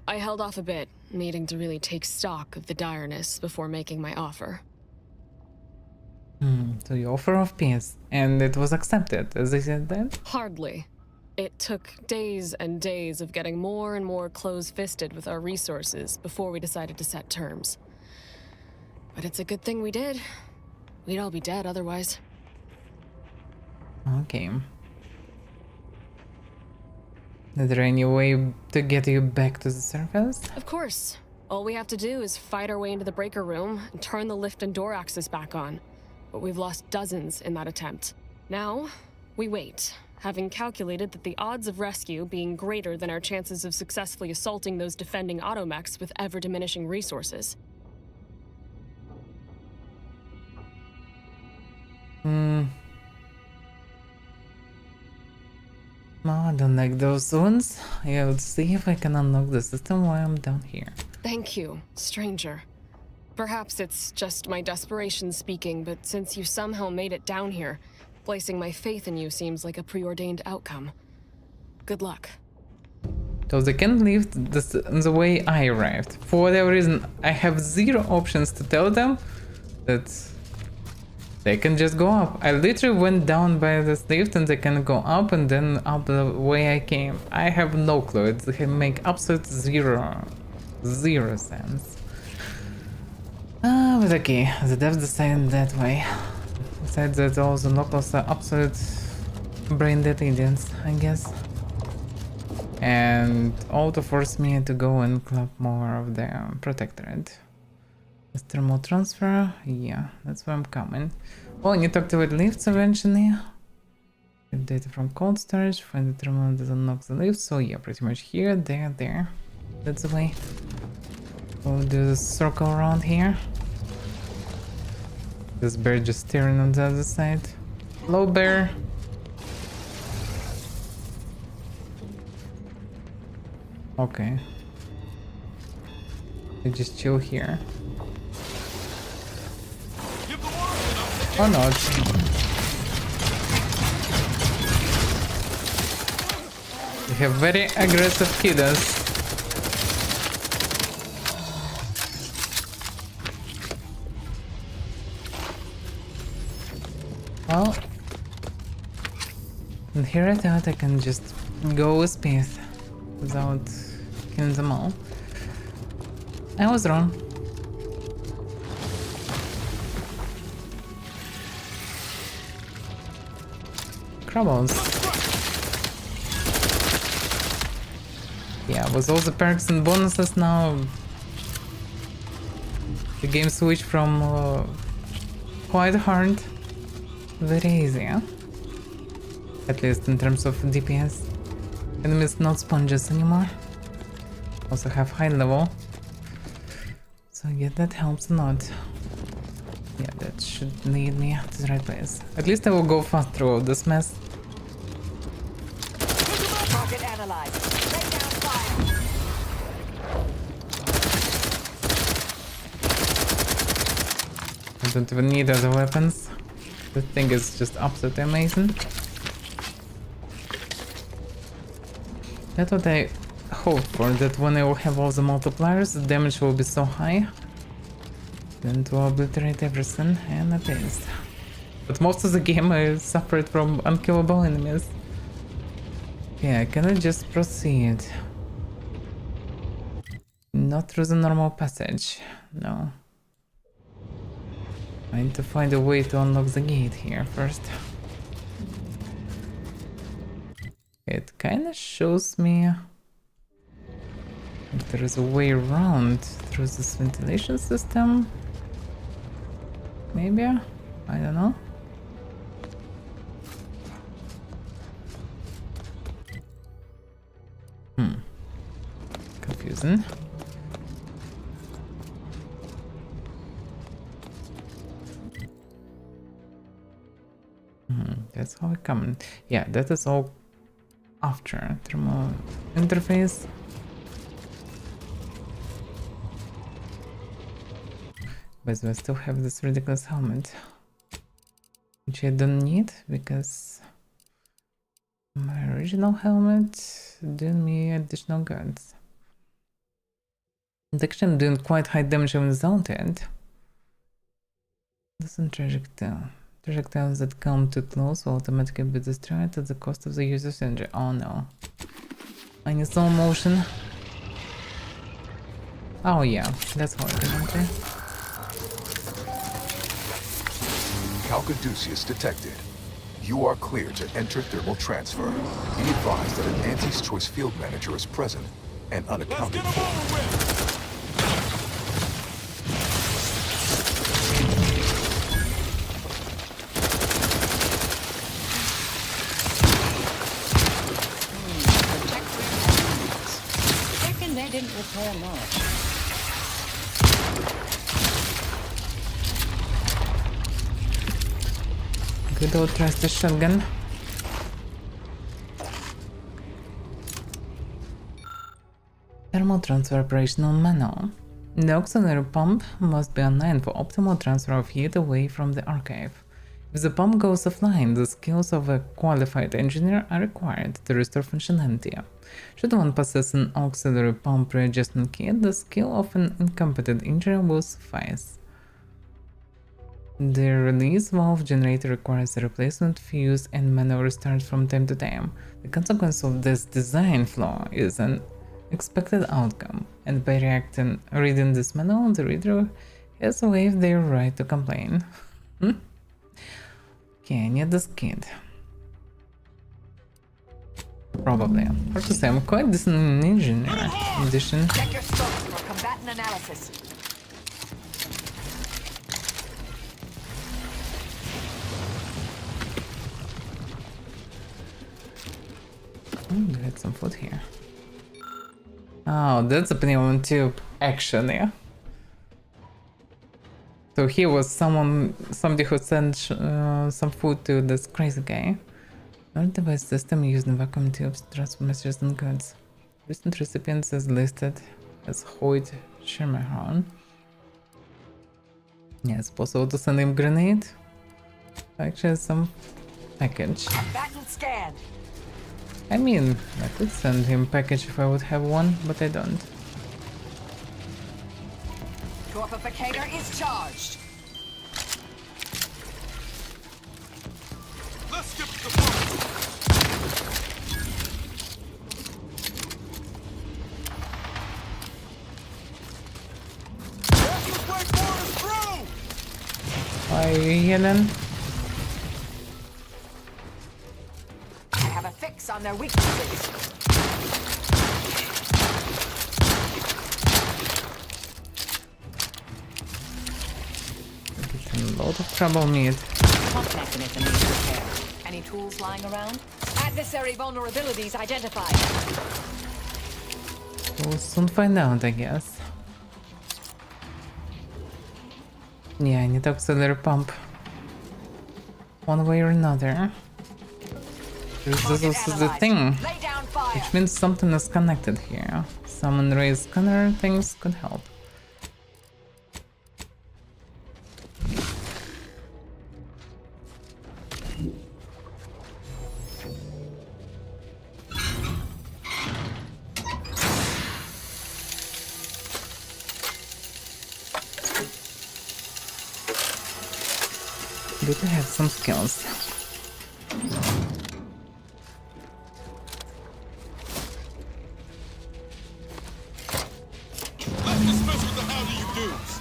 I held off a bit, needing to really take stock of the direness before making my offer. So you offer of peace, and it was accepted, as I said then? Hardly. It took days and days of getting more and more close-fisted with our resources before we decided to set terms. But it's a good thing we did. We'd all be dead otherwise. Okay. Is there any way to get you back to the surface? Of course. All we have to do is fight our way into the breaker room and turn the lift and door access back on. But we've lost dozens in that attempt. Now, we wait, having calculated that the odds of rescue being greater than our chances of successfully assaulting those defending automechs with ever-diminishing resources. No, I don't like those ones. I will see if I can unlock the system while I'm down here. Thank you, stranger. Perhaps it's just my desperation speaking, but since you somehow made it down here, placing my faith in you seems like a preordained outcome. Good luck. So they can't leave the way I arrived. For whatever reason, I have zero options to tell them that they can just go up. I literally went down by this lift and they can go up and then up the way I came. I have no clue. It makes absolute zero sense. But okay, the devs decided that way. Besides that, all the locals are absolute brain dead idiots, I guess. And all to force me to go and club more of the Protectorate. Thermal transfer, yeah, that's where I'm coming. Oh, I need to activate lifts eventually. Get data from cold storage, find the terminal that unlocks the lift. So yeah, pretty much here, there. That's the way. We'll do the circle around here. This bear just staring on the other side. Hello, bear. Okay. I just chill here. Or not. We have very aggressive kiddos. Well, and here I thought I can just go with speed without killing them all. I was wrong. Crumbles. Yeah, with all the perks and bonuses now, the game switched from quite hard, very easy, huh? At least in terms of DPS. Enemies not sponges anymore. Also have high level. So yeah, that helps a lot. Yeah, that should lead me to the right place. At least I will go fast through this mess. Target analyzed. Lay down fire. I don't even need other weapons. The thing is just absolutely amazing. That's what I hope for, that when I will have all the multipliers, the damage will be so high. Then to obliterate everything, and it is. But most of the game I suffered from unkillable enemies. Yeah, can I just proceed? Not through the normal passage, no. I need to find a way to unlock the gate here first. It kinda shows me if there is a way around through this ventilation system. Maybe? I don't know. Confusing. That's how it comes. Yeah, that is all after thermal interface. But I still have this ridiculous helmet, which I don't need because my original helmet did me additional guns. It actually doing quite high damage when without it. Doesn't projectile. Projectiles that come too close will automatically be destroyed at the cost of the user's injury. Oh no. I need slow motion. Oh yeah, that's how I can enter. Calcaduceus detected. You are clear to enter thermal transfer. Be advised that an Auntie's Choice field manager is present and unaccounted for. Didn't repair much. Good old trusty shotgun. Thermal transfer operational manual. The auxiliary pump must be online for optimal transfer of heat away from the archive. If the pump goes offline, the skills of a qualified engineer are required to restore functionality. Should one possess an auxiliary pump readjustment kit, the skill of an incompetent engineer will suffice. The release valve generator requires a replacement fuse and manual restart from time to time. The consequence of this design flaw is an expected outcome, and by reading this manual, the reader has waived their right to complain. Okay, I need this kit. Probably. Hard to say, I'm quite decent in engineer edition. Check your scopes for combatant analysis. They had some food here. Oh, that's a pneumatic tube action, yeah. So he was somebody who sent some food to this crazy guy. Our device system using vacuum tubes to transfer messages and goods. Recent recipients is listed as Hoyt Schermerhorn. Yeah, it's possible to send him grenade. Actually, some package. Combatant scan. I mean, I could send him package if I would have one, but I don't. Torpificator is charged. Let's skip the phone. Hi, Helen. I have a fix on their weaknesses. A lot of trouble, mate. Pump mechanism needs repair. Any tools lying around? Adversary vulnerabilities identified. We'll soon find out, I guess. Yeah, I need auxiliary pump. One way or another. This is the thing. Which means something is connected here. Summon raised scanner things could help. Good to have some skills. Let's dismiss with the how do you do's.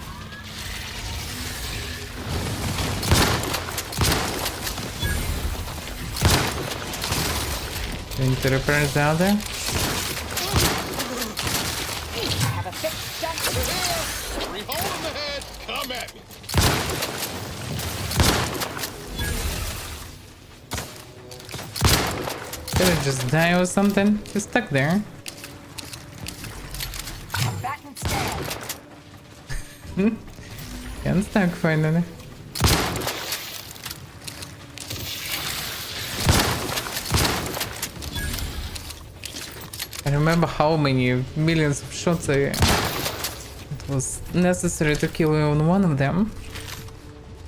Going to repair the other. Have a fix just over here. 3 holes in the head. Come at me. Did it just die or something? He's stuck there. Can't stuck finally. I remember how many millions of shots it was necessary to kill even one of them.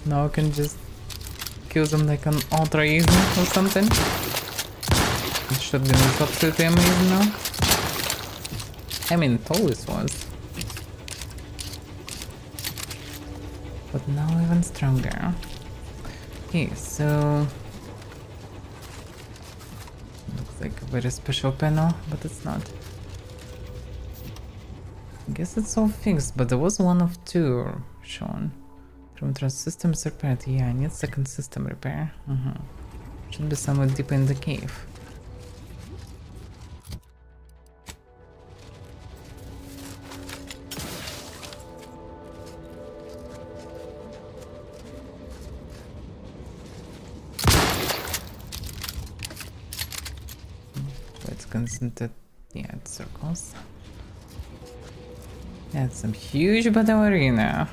Now I can just kill them like an ultra easy or something. The shotgun is absolutely amazing now. I mean, it always was. But now even stronger. Okay, so... looks like a very special panel, but it's not. I guess it's all fixed, but there was one of 2 shown. Room system is repaired. Yeah, I need second system repair. Should be somewhere deep in the cave. Let's concentrate. Yeah, it's circles. That's some huge battle arena.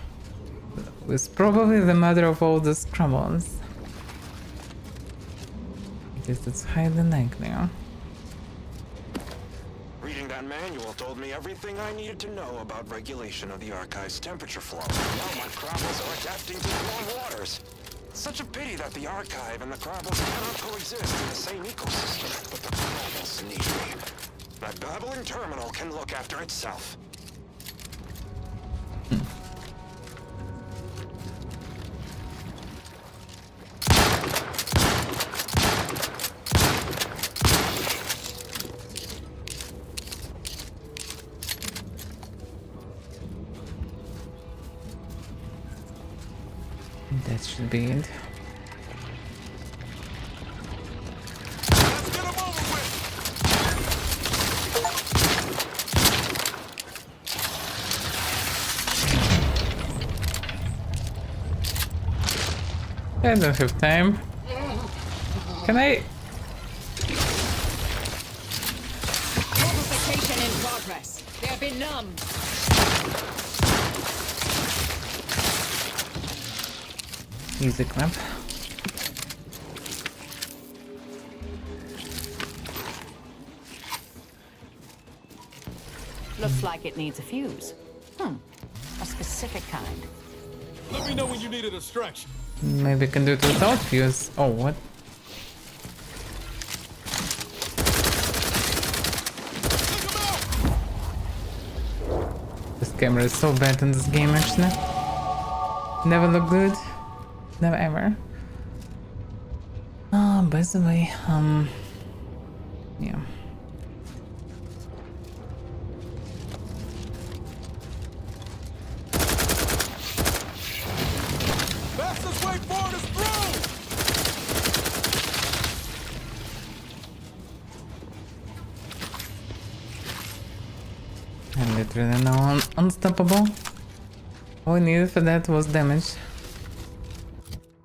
It's probably the mother of all the scrabbles. At least it's highly likely. Reading that manual told me everything I needed to know about regulation of the Archive's temperature flow. Now my crabbles are adapting to warm waters. It's such a pity that the Archive and the crabbles cannot coexist in the same ecosystem, but the crabbles need me. That babbling terminal can look after itself. That should be it. I don't have time. Can I? Amplification in progress. They're benumbed. Easy clap. Looks like it needs a fuse. A specific kind. Let me know when you need a distraction. Maybe I can do it without fuse. Oh, what? This camera is so bad in this game, actually. Never look good. Never ever. By the way, yeah. Fastest way forward is through! I'm literally now unstoppable. All I needed for that was damage.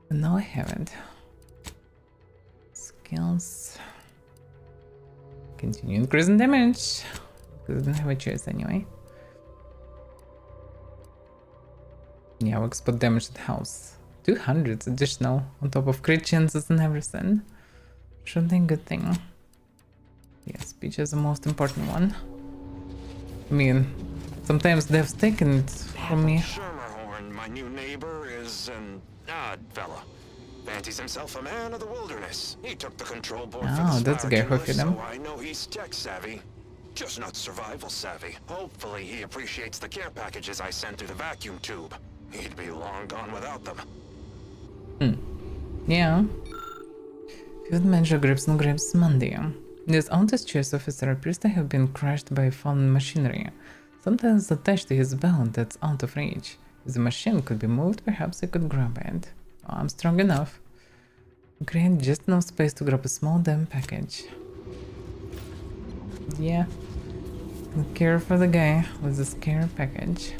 But now I haven't. Skills. Continue increasing damage. Because I don't have a choice anyway. Yeah, we export damage at house. 200 additional on top of crit chances and everything. Should be a good thing. Yeah, speech is the most important one. I mean, sometimes they've taken it from me. Schermerhorn, my new neighbor, is an odd fella. Fancies himself a man of the wilderness. He took the control board for the That's a guy who hit him. so I know he's tech savvy. Just not survival savvy. Hopefully he appreciates the care packages I sent through the vacuum tube. He'd be long gone without them. Yeah. Field manager grips and grabs Monday. This Altus chess officer appears to have been crushed by fallen machinery, sometimes attached to his belt that's out of reach. If the machine could be moved, perhaps I could grab it. Oh, I'm strong enough. Great, just enough space to grab a small damn package. Yeah. Care for the guy with the scare package.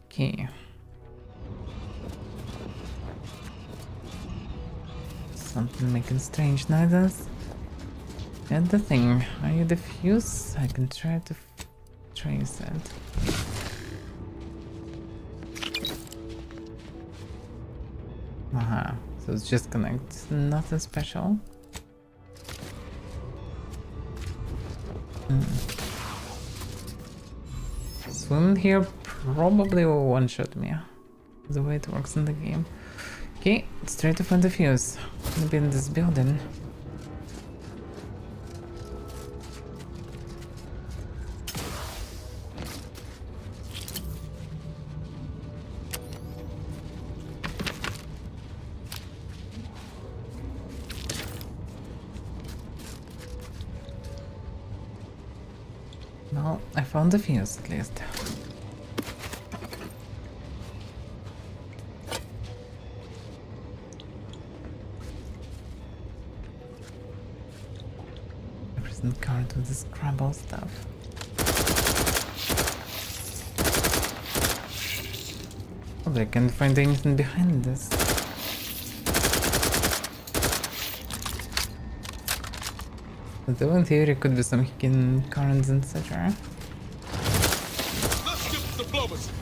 Okay. Something making strange noises. And the thing, are you the fuse? I can try to trace it. Aha, so it's just connect, nothing special. Swimming here probably will one-shot me, the way it works in the game. Okay, let's try to find the fuse. Maybe in this building. Well, I found the fuse at least. A present card with the Scrabble stuff. Oh, I can't find anything behind this. Though in theory could be some hidden currents, etc. Let's skip diplomacy.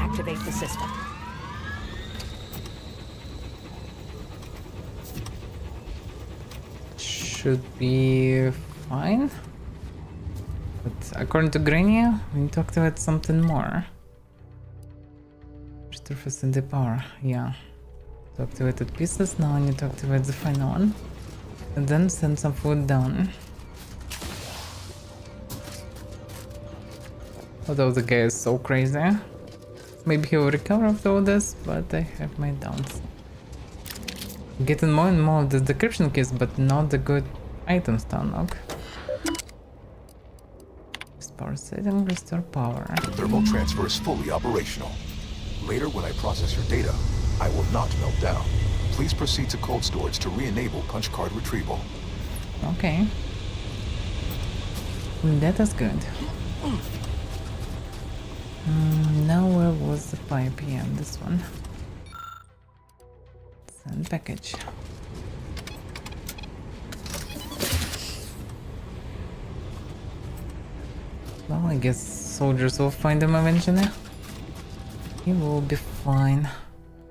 Activate the system. Should be fine. But according to Grania, we need to activate something more. Surface in the power, yeah. To activated pieces, now I need to activate the final one. And then send some food down. Although the guy is so crazy. Maybe he will recover after all this, but I have my doubts. Getting more and more of the decryption keys, but not the good items to unlock. Power setting, restore power. The thermal transfer is fully operational. Later, when I process your data, I will not melt down. Please proceed to cold storage to re-enable punch card retrieval. Okay. That is good. Now where was the pipe? Yeah, this one. Send package. Well, I guess soldiers will find him eventually. He will be fine.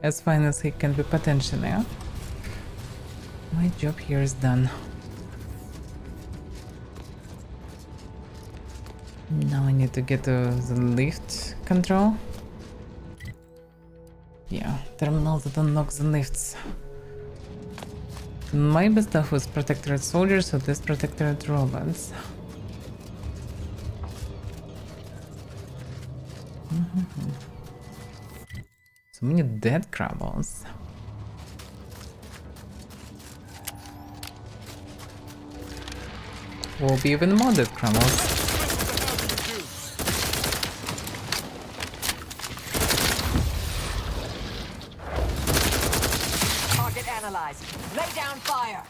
As fine as he can be potentially. My job here is done. Now I need to get to the lift control. Yeah, terminal that unlocks the lifts. My best stuff was Protectorate soldiers, so this Protectorate robots. So many dead crabbles. Will be even more dead crabbles. Analyze. Lay down fire.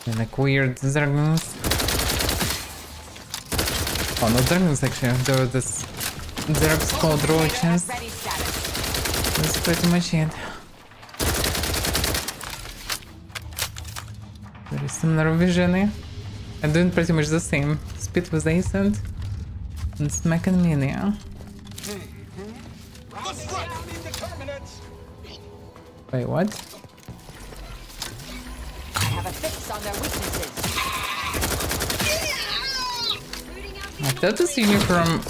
And like weird dragons. Oh, no dragons actually. There were this Zergs called roaches. That's pretty much it. Very similar vision. I'm doing pretty much the same. Speed with Ascent and Smack and Mania. Wait, what? I have a fix on their weaknesses. I thought this uniform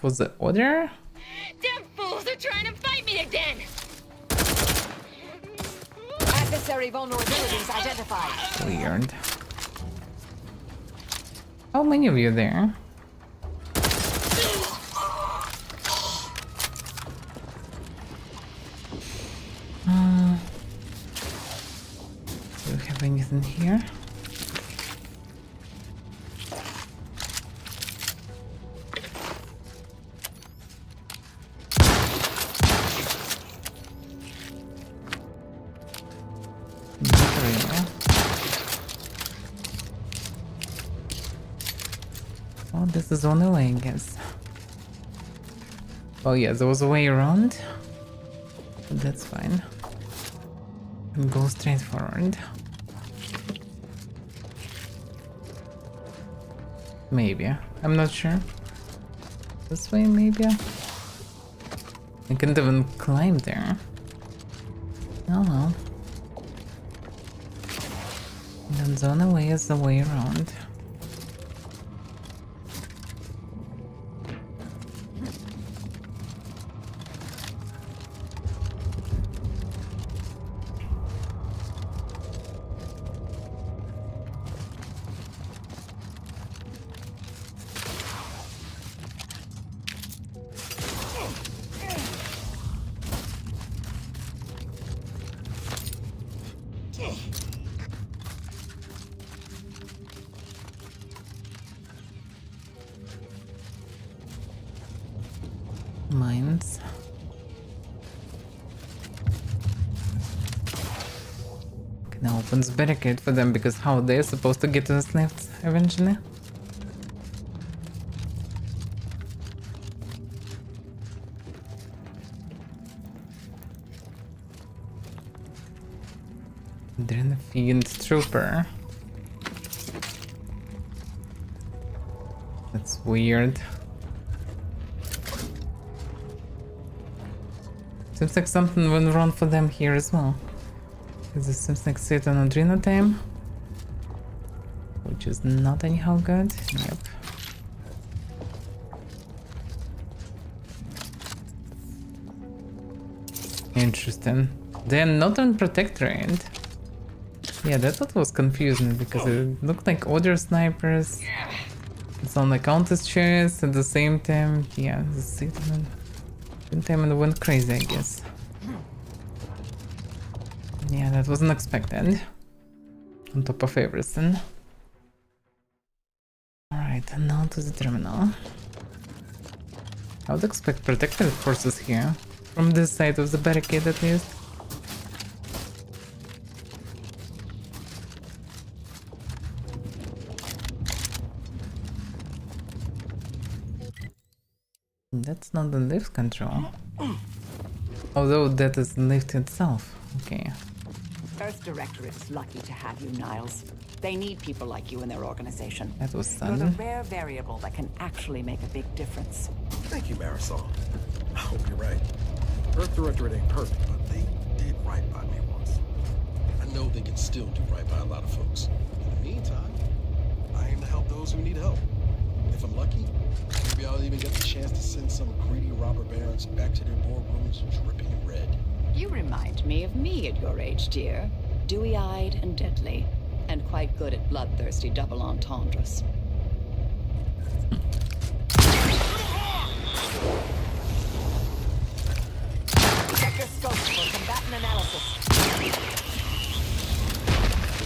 was the order? Them fools are trying to fight me again! Adversary vulnerabilities identified. Weird. How many of you there? Do you have anything here? Oh, this is on the way, I guess. Oh yeah, there was a way around. But that's fine. And go straight forward. Maybe. I'm not sure. This way, maybe? I can't even climb there. Oh well. Then the only way is the way around. Mines. Okay, now opens barricade for them because how they're supposed to get to the lifts eventually. Then the fiend trooper. That's weird. Seems like something went wrong for them here as well. Because it seems like set on Adrena time. Which is not anyhow good. Yep. Interesting. They're not on Protectorate. Yeah, that's what was confusing because it looked like other snipers. It's on the Countess chest at the same time. Yeah, the same time it went crazy, I guess. Yeah, that wasn't expected. On top of everything. Alright, and now to the terminal. I would expect protected forces here. From this side of the barricade at least. That's not the lift control. Although that is the lift itself. Okay. Earth Directorate is lucky to have you, Niles. They need people like you in their organization. That was You're the sudden. rare variable that can actually make a big difference. Thank you, Marisol. I hope you're right. Earth Directorate ain't perfect, but they did right by me once. I know they can still do right by a lot of folks. In the meantime, I aim to help those who need help. If I'm lucky, maybe I'll even get the chance to send some greedy robber barons back to their boardrooms dripping red. You remind me of me at your age, dear. Dewy-eyed and deadly, and quite good at bloodthirsty double entendres. Check your scope for combatant analysis.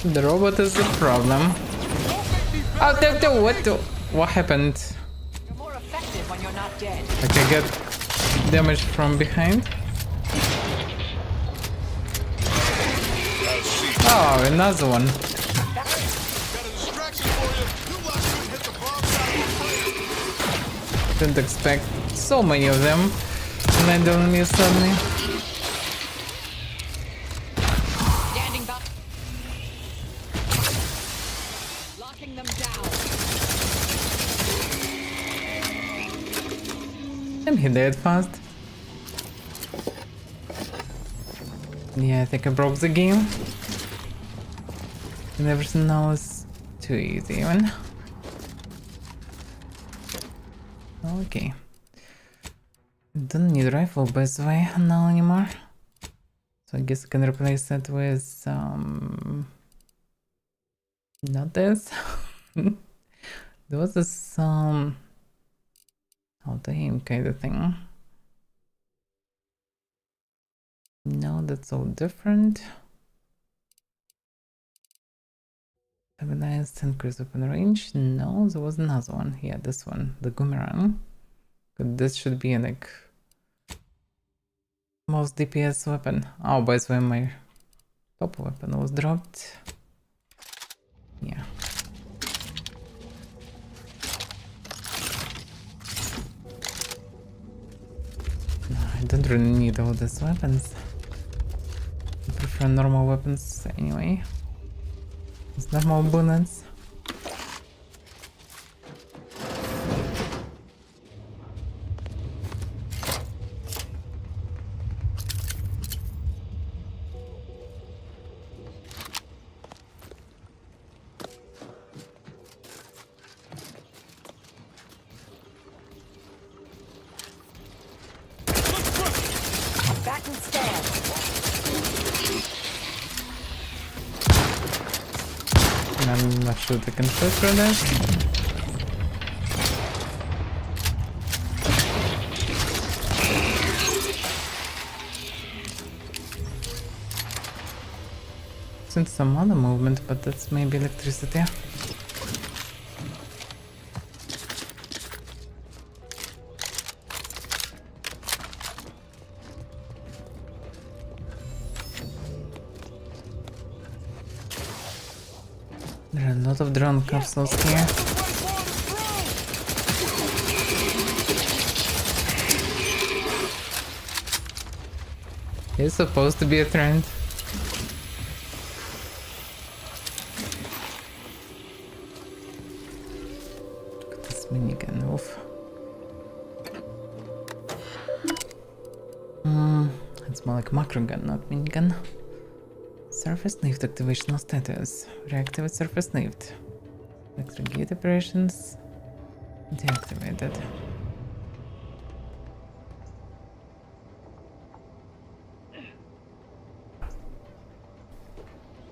The robot is the problem. Oh, what happened? You're more effective when you're not dead. Like I get damage from behind. Oh, another one. Didn't expect so many of them to land on me suddenly. Standing by. Locking them down. And he died fast. Yeah, I think I broke the game. And everything now is too easy even. Okay. Don't need rifle by the way now anymore. So I guess I can replace it with not this. There was this how to aim kind of thing. No, that's all different. Stabilized, increase weapon range. No, there was another one. Yeah, this one, the boomerang. But this should be like most DPS weapon. Oh, by the way, my top weapon was dropped. Yeah. No, I don't really need all these weapons. I prefer normal weapons anyway. It's normal bullets. Back and stand. I'm not sure they can shoot through this. Since some other movement, but that's maybe electricity. There are a lot of drone capsules here. It's supposed to be a trend. Look at this minigun, oof. It's more like macro gun, not minigun. Surface lift activational status. Reactivate surface lift. Electric operations deactivated.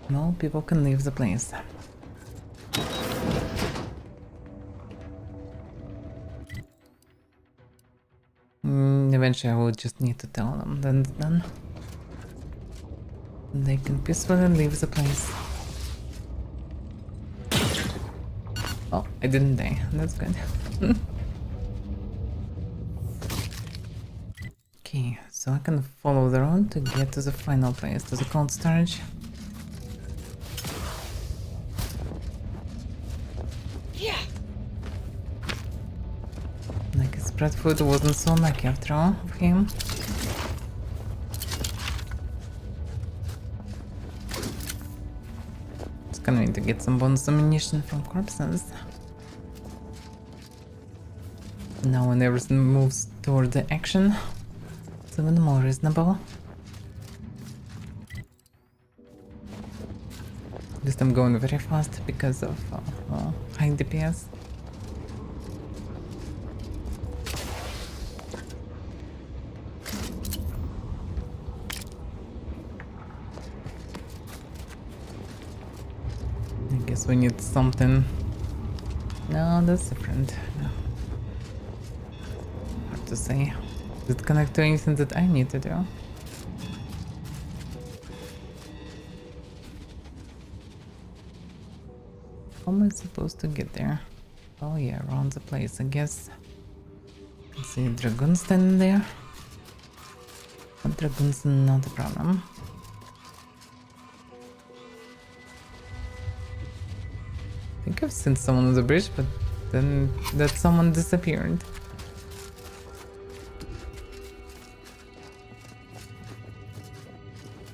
No people can leave the place. Eventually I will just need to tell them then it's done. They can peacefully leave the place. Oh, I didn't die. That's good. Okay, so I can follow the road to get to the final place, to the cold storage. Yeah. Like his spread food wasn't so lucky after all of him. Gonna need to get some bonus ammunition from corpses. Now when everything moves toward the action, it's even more reasonable. At least I'm going very fast because of high DPS. I guess we need something. No, that's different. No. Hard to say. Does it connect to anything that I need to do? How am I supposed to get there? Oh yeah, around the place, I guess. I can see dragoon standing there. But dragoon's not a problem. I think I've seen someone on the bridge, but then that someone disappeared.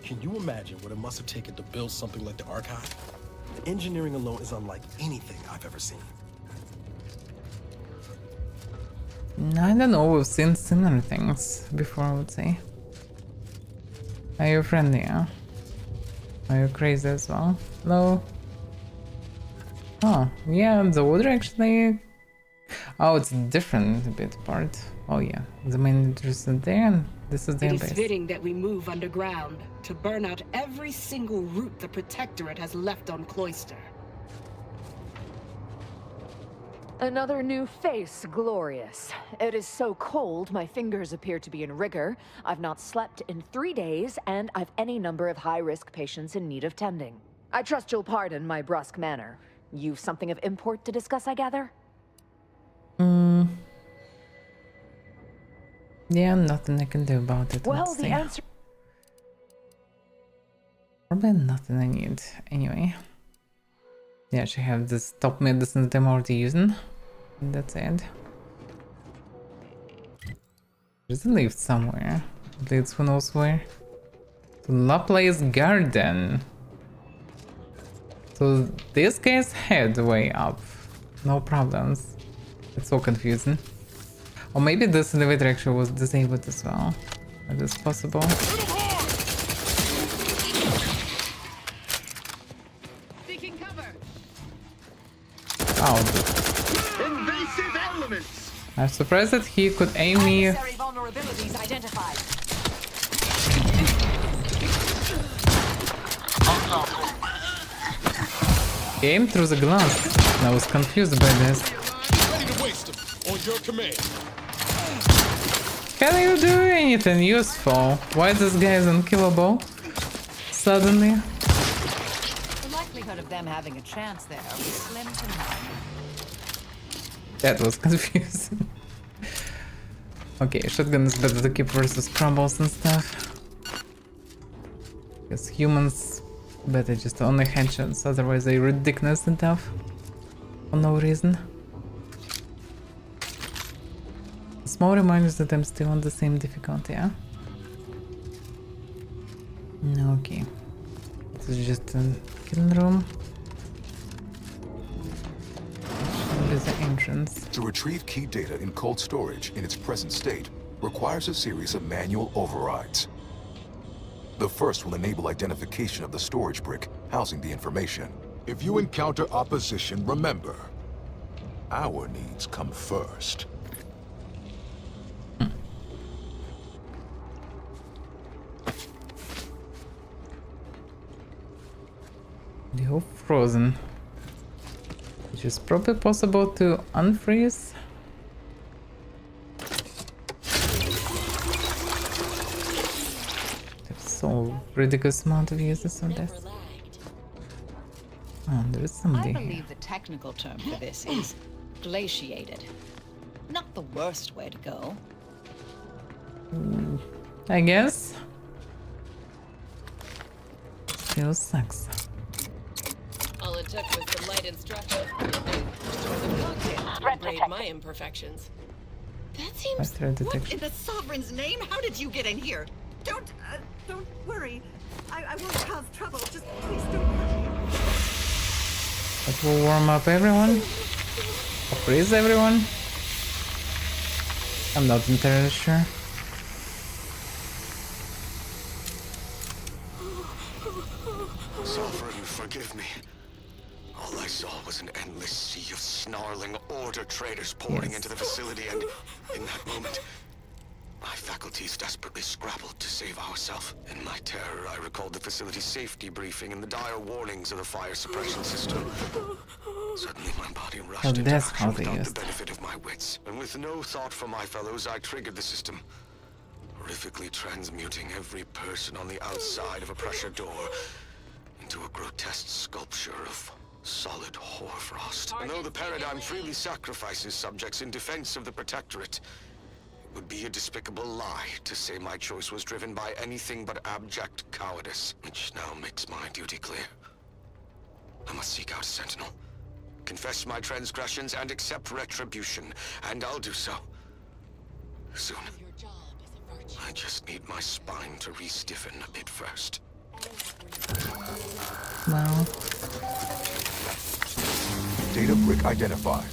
Can you imagine what it must have taken to build something like the archive? The engineering alone is unlike anything I've ever seen. I don't know, we've seen similar things before, I would say. Are you friendly, huh? Are you crazy as well? Hello? Oh, yeah, the water actually... Oh, it's different a bit part. Oh yeah, the main entrance is there and this is their It base. is fitting that we move underground to burn out every single root the Protectorate has left on Cloister. Another new face, glorious. It is so cold, my fingers appear to be in rigor. I've not slept in 3 days, and I've any number of high-risk patients in need of tending. I trust you'll pardon my brusque manner. You've something of import to discuss, I gather? Yeah, nothing I can do about it. Well, the answer... Probably nothing I need. Anyway. Yeah, she have this top medicine that I'm already using. And that's it. There's a lift somewhere. It leads who knows where. To Laplace Garden. So this guy's head way up. No problems. It's so confusing. Or maybe this elevator actually was disabled as well. That is possible. Oh. Invasive elements. I'm surprised that he could aim me. Vulnerabilities identified. He aimed through the glass. I was confused by this. Ready to waste him on your command. Can you do anything useful? Why this guy is unkillable? Suddenly. The likelihood of them having a chance there was slim to none. That was confusing. Okay, shotgun is better to keep versus crumbles and stuff. Because humans better just only headshots, otherwise they ridiculous and tough. For no reason. Small reminders that I'm still on the same difficulty, yeah? Okay. This is just a killing room. Should be the entrance. To retrieve key data in cold storage in its present state requires a series of manual overrides. The first will enable identification of the storage brick housing the information. If you encounter opposition, remember, our needs come first. The whole frozen. Which is probably possible to unfreeze. There's so ridiculous amount of uses on this. Oh, there is somebody I here. believe the technical term for this is glaciated. Not the worst way to go. I guess. Still sucks. All it took was some light instruction. Braid my imperfections. That seems... Master What detection. in the Sovereign's name? How did you get in here? Don't worry. I won't cause trouble. Just please don't worry. That will warm up everyone. Or freeze everyone. I'm not entirely sure. Sovereign, forgive me. All I saw was an endless sea of snarling order traders pouring into the facility, and in that moment, my faculties desperately scrabbled to save ourselves. In my terror, I recalled the facility's safety briefing and the dire warnings of the fire suppression system. Suddenly, my body rushed into that's action how they without used. the benefit of my wits. And with no thought for my fellows, I triggered the system, horrifically transmuting every person on the outside of a pressure door into a grotesque sculpture of solid hoarfrost. And though the paradigm freely sacrifices subjects in defense of the Protectorate, it would be a despicable lie to say my choice was driven by anything but abject cowardice, which now makes my duty clear. I must seek out a sentinel, confess my transgressions, and accept retribution, and I'll do so soon. I just need my spine to re-stiffen a bit first. Wow. Data brick identified.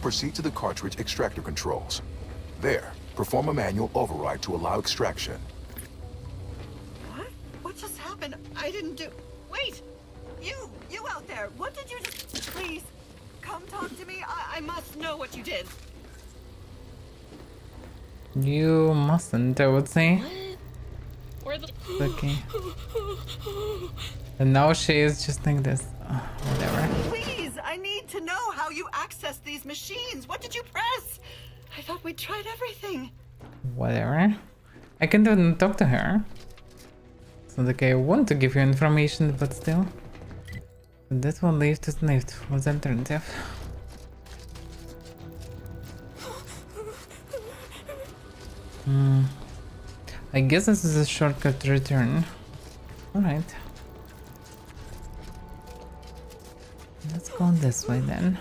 Proceed to the cartridge extractor controls. There, perform a manual override to allow extraction. What? I didn't do... Wait! You out there, what did you just... Please, come talk to me. I must know what you did. You mustn't, I would say. Where the... Okay. And now she is just like this. Whatever. Please, I need to know how you access these machines. What did you press? I thought we'd tried everything. Whatever. I can even talk to her. It's not like I want to give you information, but still. That one lift is lift. What's the alternative? I guess this is a shortcut to return. Alright. Let's go this way then.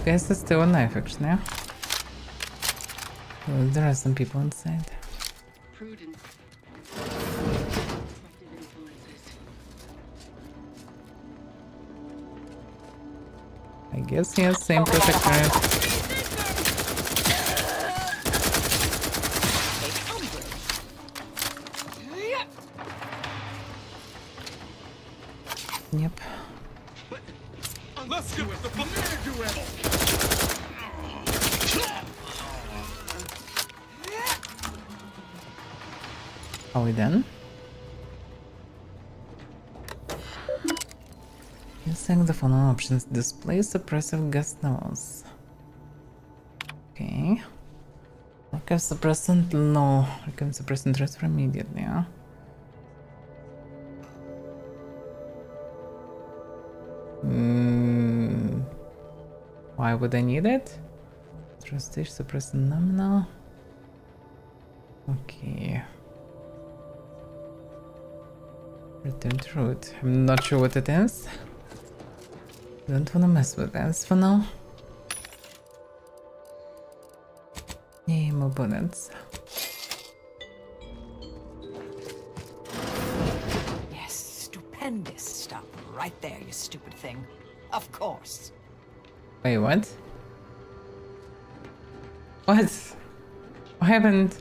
This guy's still alive, actually. Yeah? Well, there are some people inside. Prudence. I guess he has same protectorate. Yep. Let's give it the banana duel. Are we done? Using the following options: display suppressive gas levels. Okay. Archive suppressant low. Archive suppressant transfer immediately, huh? Why would I need it? Trustage suppressant nominal. Okay. Return to root. I'm not sure what it is. Don't wanna mess with this for now. Yay, more bullets. Yes, stupendous. Stop right there, you stupid thing. Of course. Wait, what? What? What happened?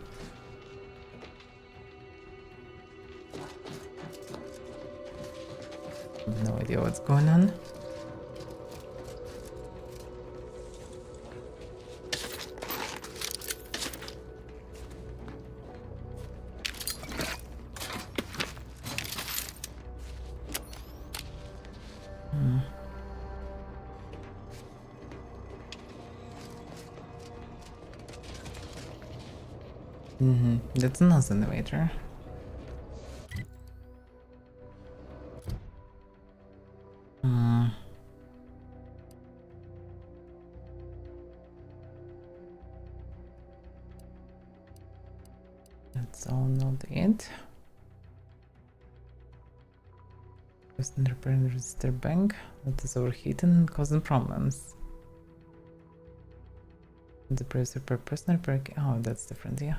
No idea what's going on. That's another elevator. That's all not it. Person repairing register bank that is overheating and causing problems. The price per person repair. Oh, that's different, yeah.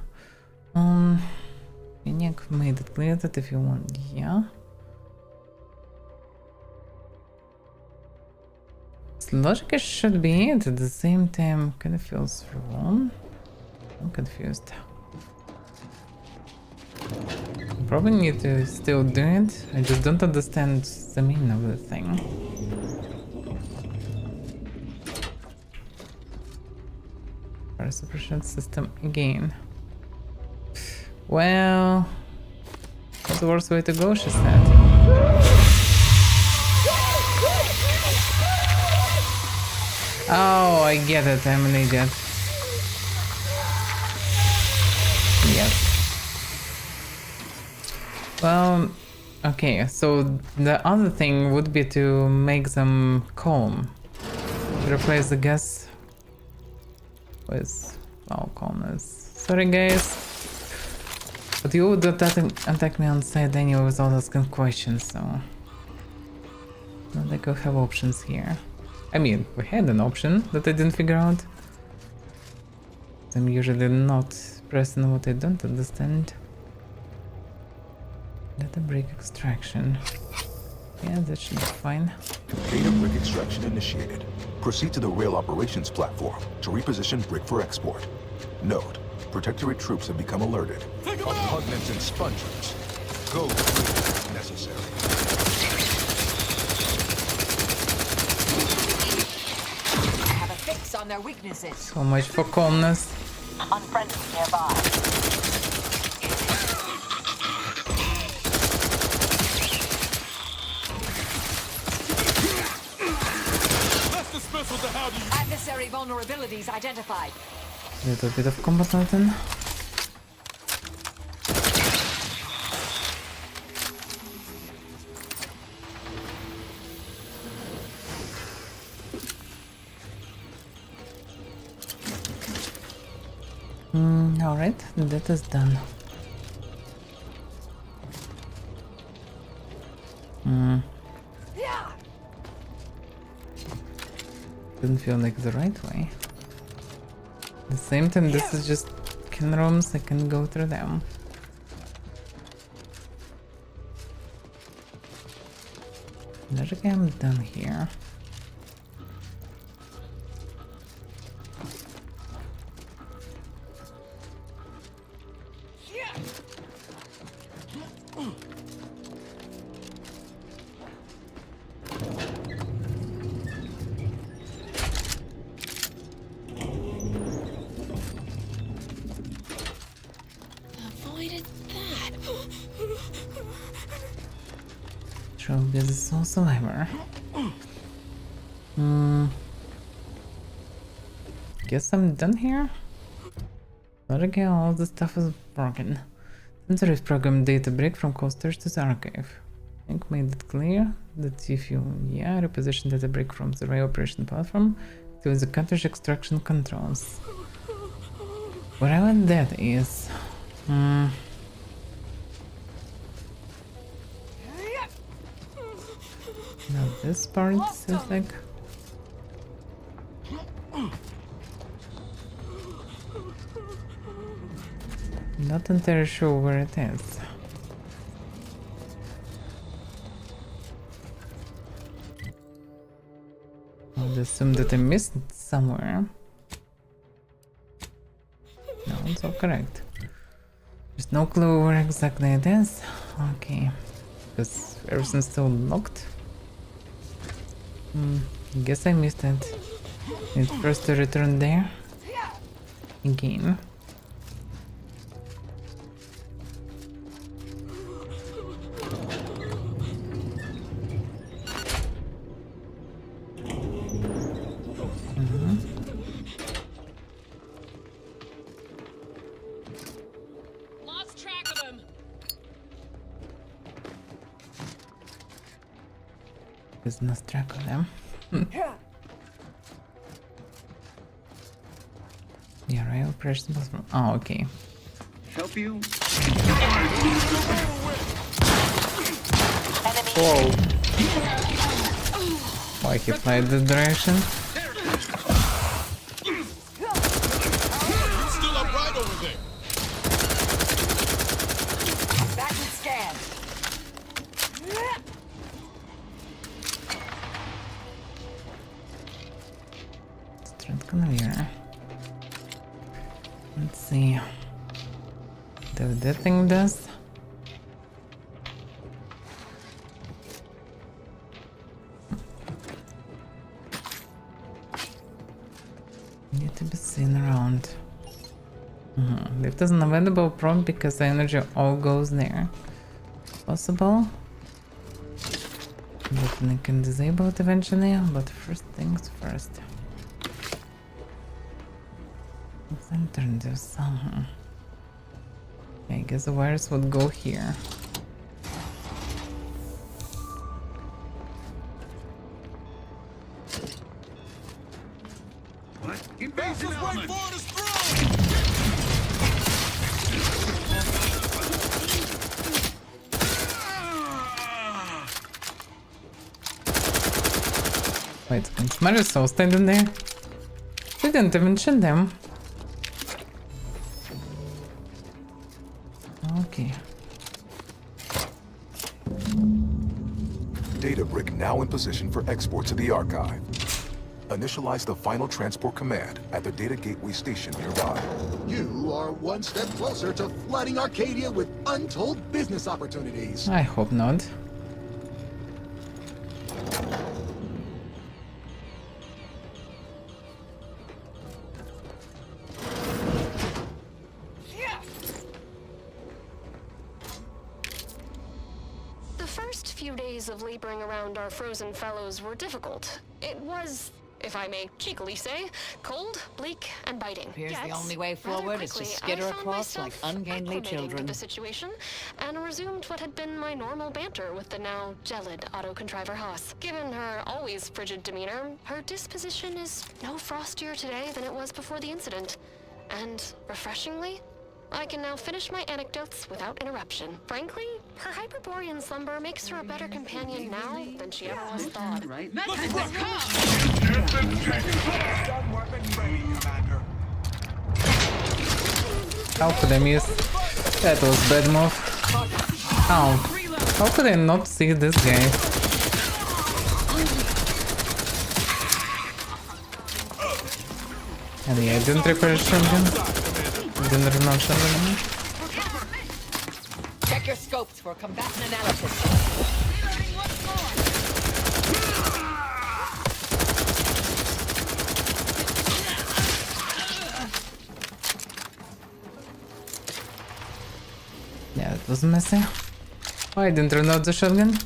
Maniac made it clear that if you want, yeah. Its logic should be it, at the same time kind of feels wrong. I'm confused. Probably need to still do it. I just don't understand the meaning of the thing. Fire suppression system again. Well, that's the worst way to go, she said. Oh, I get it. I'm an idiot. Yes. Well, okay, so the other thing would be to make them calm. Replace the gas with, oh, calmness. Sorry, guys. But you would attack me on side anyway without asking questions, so... Not like we have options here. I mean, we had an option that I didn't figure out. I'm usually not pressing what I don't understand. Data break extraction. Yeah, that should be fine. Data brick extraction initiated. Proceed to the rail operations platform to reposition brick for export. Note, Protectorate troops have become alerted. Repugnant and spongers. Go through if necessary. I have a fix on their weaknesses. So much for calmness. Unfriendly nearby. Adversary vulnerabilities identified. Little bit of combat now then. Alright, that is done. Didn't feel like the right way. At the same time, this is just can rooms, I can go through them. Logically, I'm done here. This is also Avaira. Guess I'm done here. But again, all the stuff is broken. Sensor is programmed data break from coasters to the archive. I think made it clear that if you reposition data break from the rail operation platform to the cartridge extraction controls. Whatever that is. Now this part is like not entirely sure where it is. I'll assume that I missed it somewhere. No, it's all correct. There's no clue where exactly it is. Okay, because everything's still locked. Guess I missed it. Need first to return there. Again. Lost track of him. There's no track of them. Yeah, right, operation platform. Oh, okay. Help you? Whoa. Why he played this direction? Still upright over there. Back and scan. Strength conveyor. Let's see. What that thing does? Need to be seen around. Lift is an available prompt because the energy all goes there. Possible. Definitely can disable it eventually, but first things first. Let's enter this. I guess the wires would go here. What? Invasive element! Wait, can Smart is so standing there? She didn't even shoot them. Okay. Data brick now in position for export to the archive. Initialize the final transport command at the data gateway station nearby. You are one step closer to flooding Arcadia with untold business opportunities. I hope not. Few days of laboring around our frozen fellows were difficult. It was, if I may cheekily say, cold, bleak, and biting. Appears Yet, the only way forward is to skitter across like ungainly children. To the situation and resumed what had been my normal banter with the now gelid auto-contriver Haas. Given her always frigid demeanor, her disposition is no frostier today than it was before the incident. And, refreshingly, I can now finish my anecdotes without interruption. Frankly, her Hyperborean slumber makes her a better companion now than she ever was thought. Right. How could I miss? That was bad move. How? How could I not see this guy? And yeah, I didn't repair shotgun. Didn't reload shotgun. Check your scopes for combatant analysis. Yeah, that was messy. Oh, I didn't reload the shotgun.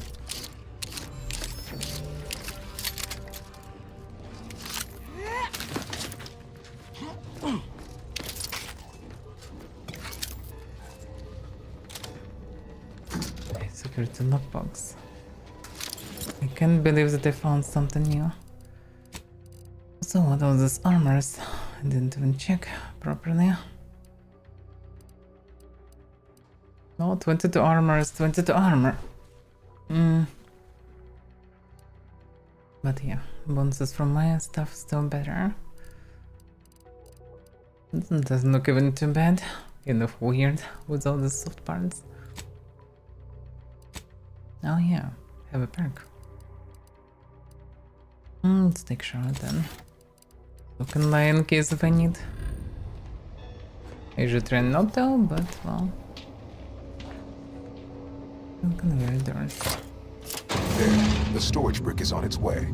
Security lockbox. I can't believe that I found something new. So what are these armors? I didn't even check properly. No, 22 armor is 22 armor. But yeah, bonuses from my stuff still better. Doesn't look even too bad. Kind of weird with all the soft parts. Oh yeah, have a perk. Let's take shot then. So can lie in case if I need. I should try not to, but well. I'm gonna get it doors. There, the storage brick is on its way.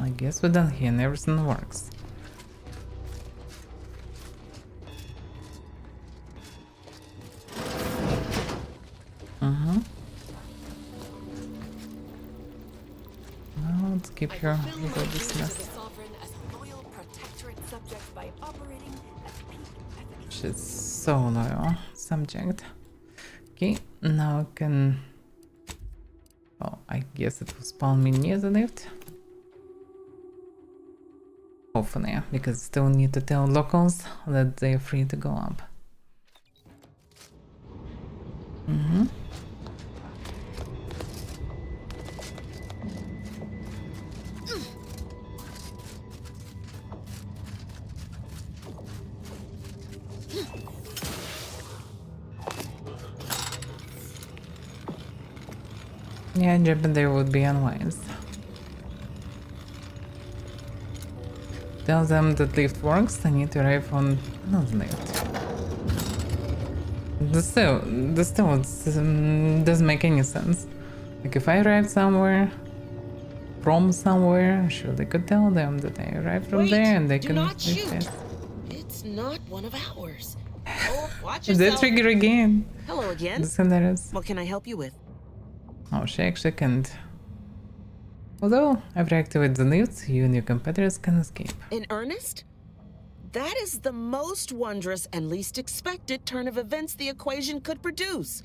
I guess we're done here and everything works. Well, let's keep here with this mess. She's so loyal. Subject. Okay, now I can... Oh, I guess it will spawn me near the lift. Hopefully, because still need to tell locals that they're free to go up. Yeah, jumping there would be unwise. Tell them that lift works, I need to arrive on another lift. This still doesn't make any sense. Like if I arrived somewhere, from somewhere, I'm sure they could tell them that I arrived from there and they can not shoot. this. It's not one of ours. Oh, watch The yourself. trigger again. Hello again. This hilarious. What can I help you with? Oh, she actually can't. Although I've reactivated the lifts, you and your competitors can escape. In earnest? That is the most wondrous and least expected turn of events the equation could produce.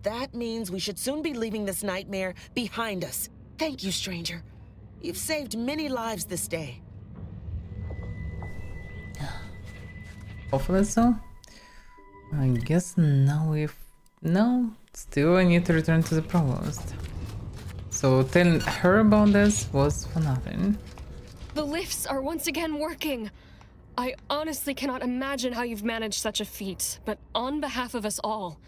That means we should soon be leaving this nightmare behind us. Thank you, stranger. You've saved many lives this day. Hopefully so. I guess now No, still I need to return to the provost. So telling her about this was for nothing. The lifts are once again working. I honestly cannot imagine how you've managed such a feat, but on behalf of us all,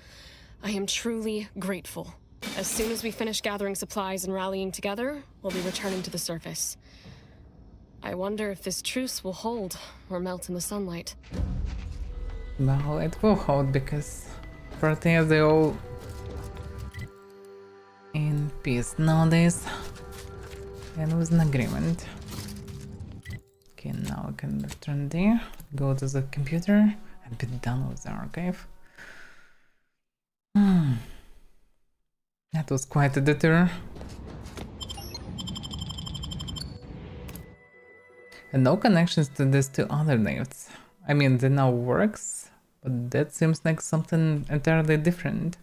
I am truly grateful. As soon as we finish gathering supplies and rallying together, we'll be returning to the surface. I wonder if this truce will hold or melt in the sunlight. Well, it will hold because Proteus, they all in peace nowadays and with an agreement. Okay, now I can return there, go to the computer and be done with the archive. That was quite a detour. And no connections to these two other names. I mean, they now works, but that seems like something entirely different.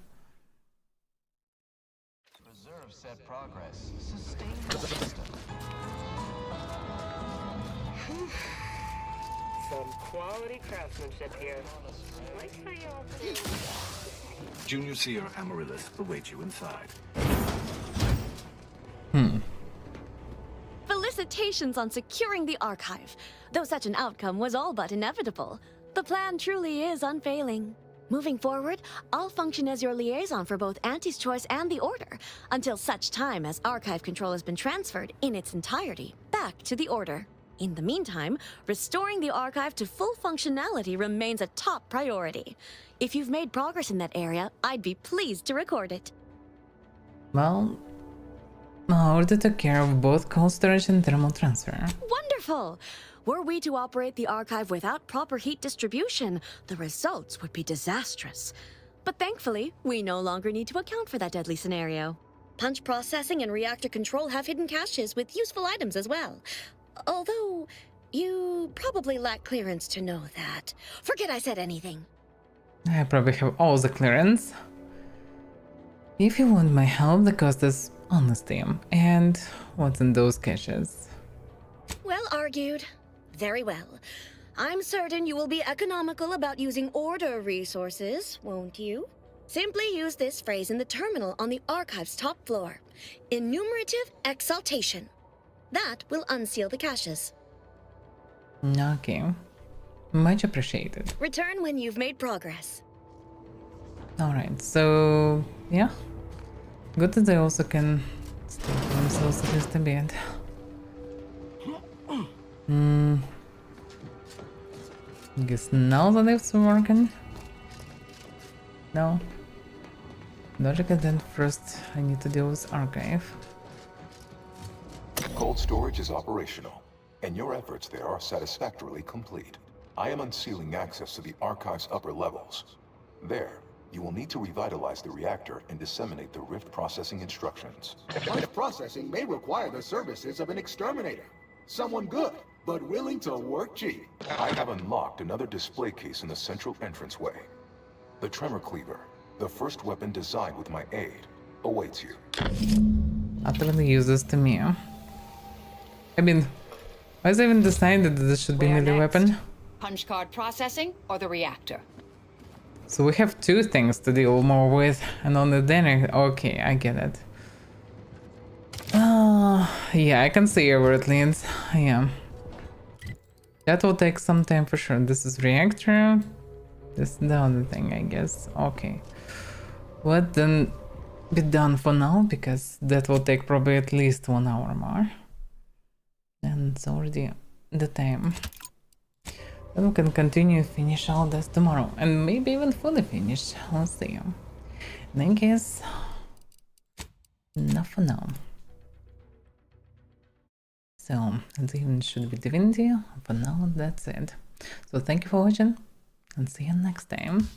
Preserve said progress. Sustain the system. Some quality craftsmanship here. Like how you all do. Junior Seer Amaryllis awaits you inside. Felicitations on securing the archive. Though such an outcome was all but inevitable, the plan truly is unfailing. Moving forward, I'll function as your liaison for both Auntie's Choice and the Order, until such time as archive control has been transferred in its entirety back to the Order. In the meantime, restoring the archive to full functionality remains a top priority. If you've made progress in that area, I'd be pleased to record it. Well, Order took care of both cold storage and thermal transfer. Wonderful! Were we to operate the archive without proper heat distribution, the results would be disastrous. But thankfully, we no longer need to account for that deadly scenario. Punch processing and reactor control have hidden caches with useful items as well. Although, you probably lack clearance to know that. Forget I said anything. I probably have all the clearance. If you want my help, the cost is honesty. And what's in those caches? Well argued. Very well. I'm certain you will be economical about using Order resources, won't you? Simply use this phrase in the terminal on the archive's top floor. Enumerative exaltation. That will unseal the caches. Okay. Much appreciated. Return when you've made progress. Alright, so yeah. Good that they also can stay for themselves at least a bit. Guess now the lifts are working. No. Logical, then first I need to deal with archive. Cold storage is operational, and your efforts there are satisfactorily complete. I am unsealing access to the archive's upper levels. There, you will need to revitalize the reactor and disseminate the rift processing instructions. Punch processing may require the services of an exterminator. Someone good, but willing to work cheap. I have unlocked another display case in the central entranceway. The Tremor Cleaver, the first weapon designed with my aid, awaits you. Utterly useless to me. I mean, why is it even decided that this should be a melee weapon? Punch card processing or the reactor? So we have two things to deal more with, and only then okay, I get it. Yeah, I can see where it leads. Yeah. That will take some time for sure. This is reactor. This is the other thing, I guess. Okay. What then be done for now, because that will take probably at least 1 hour more. And it's already the time. Then we can continue finish all this tomorrow. And maybe even fully finish. Let's see. In any case, enough for now. So, it even should be Divinity. For now, that's it. So thank you for watching, and see you next time.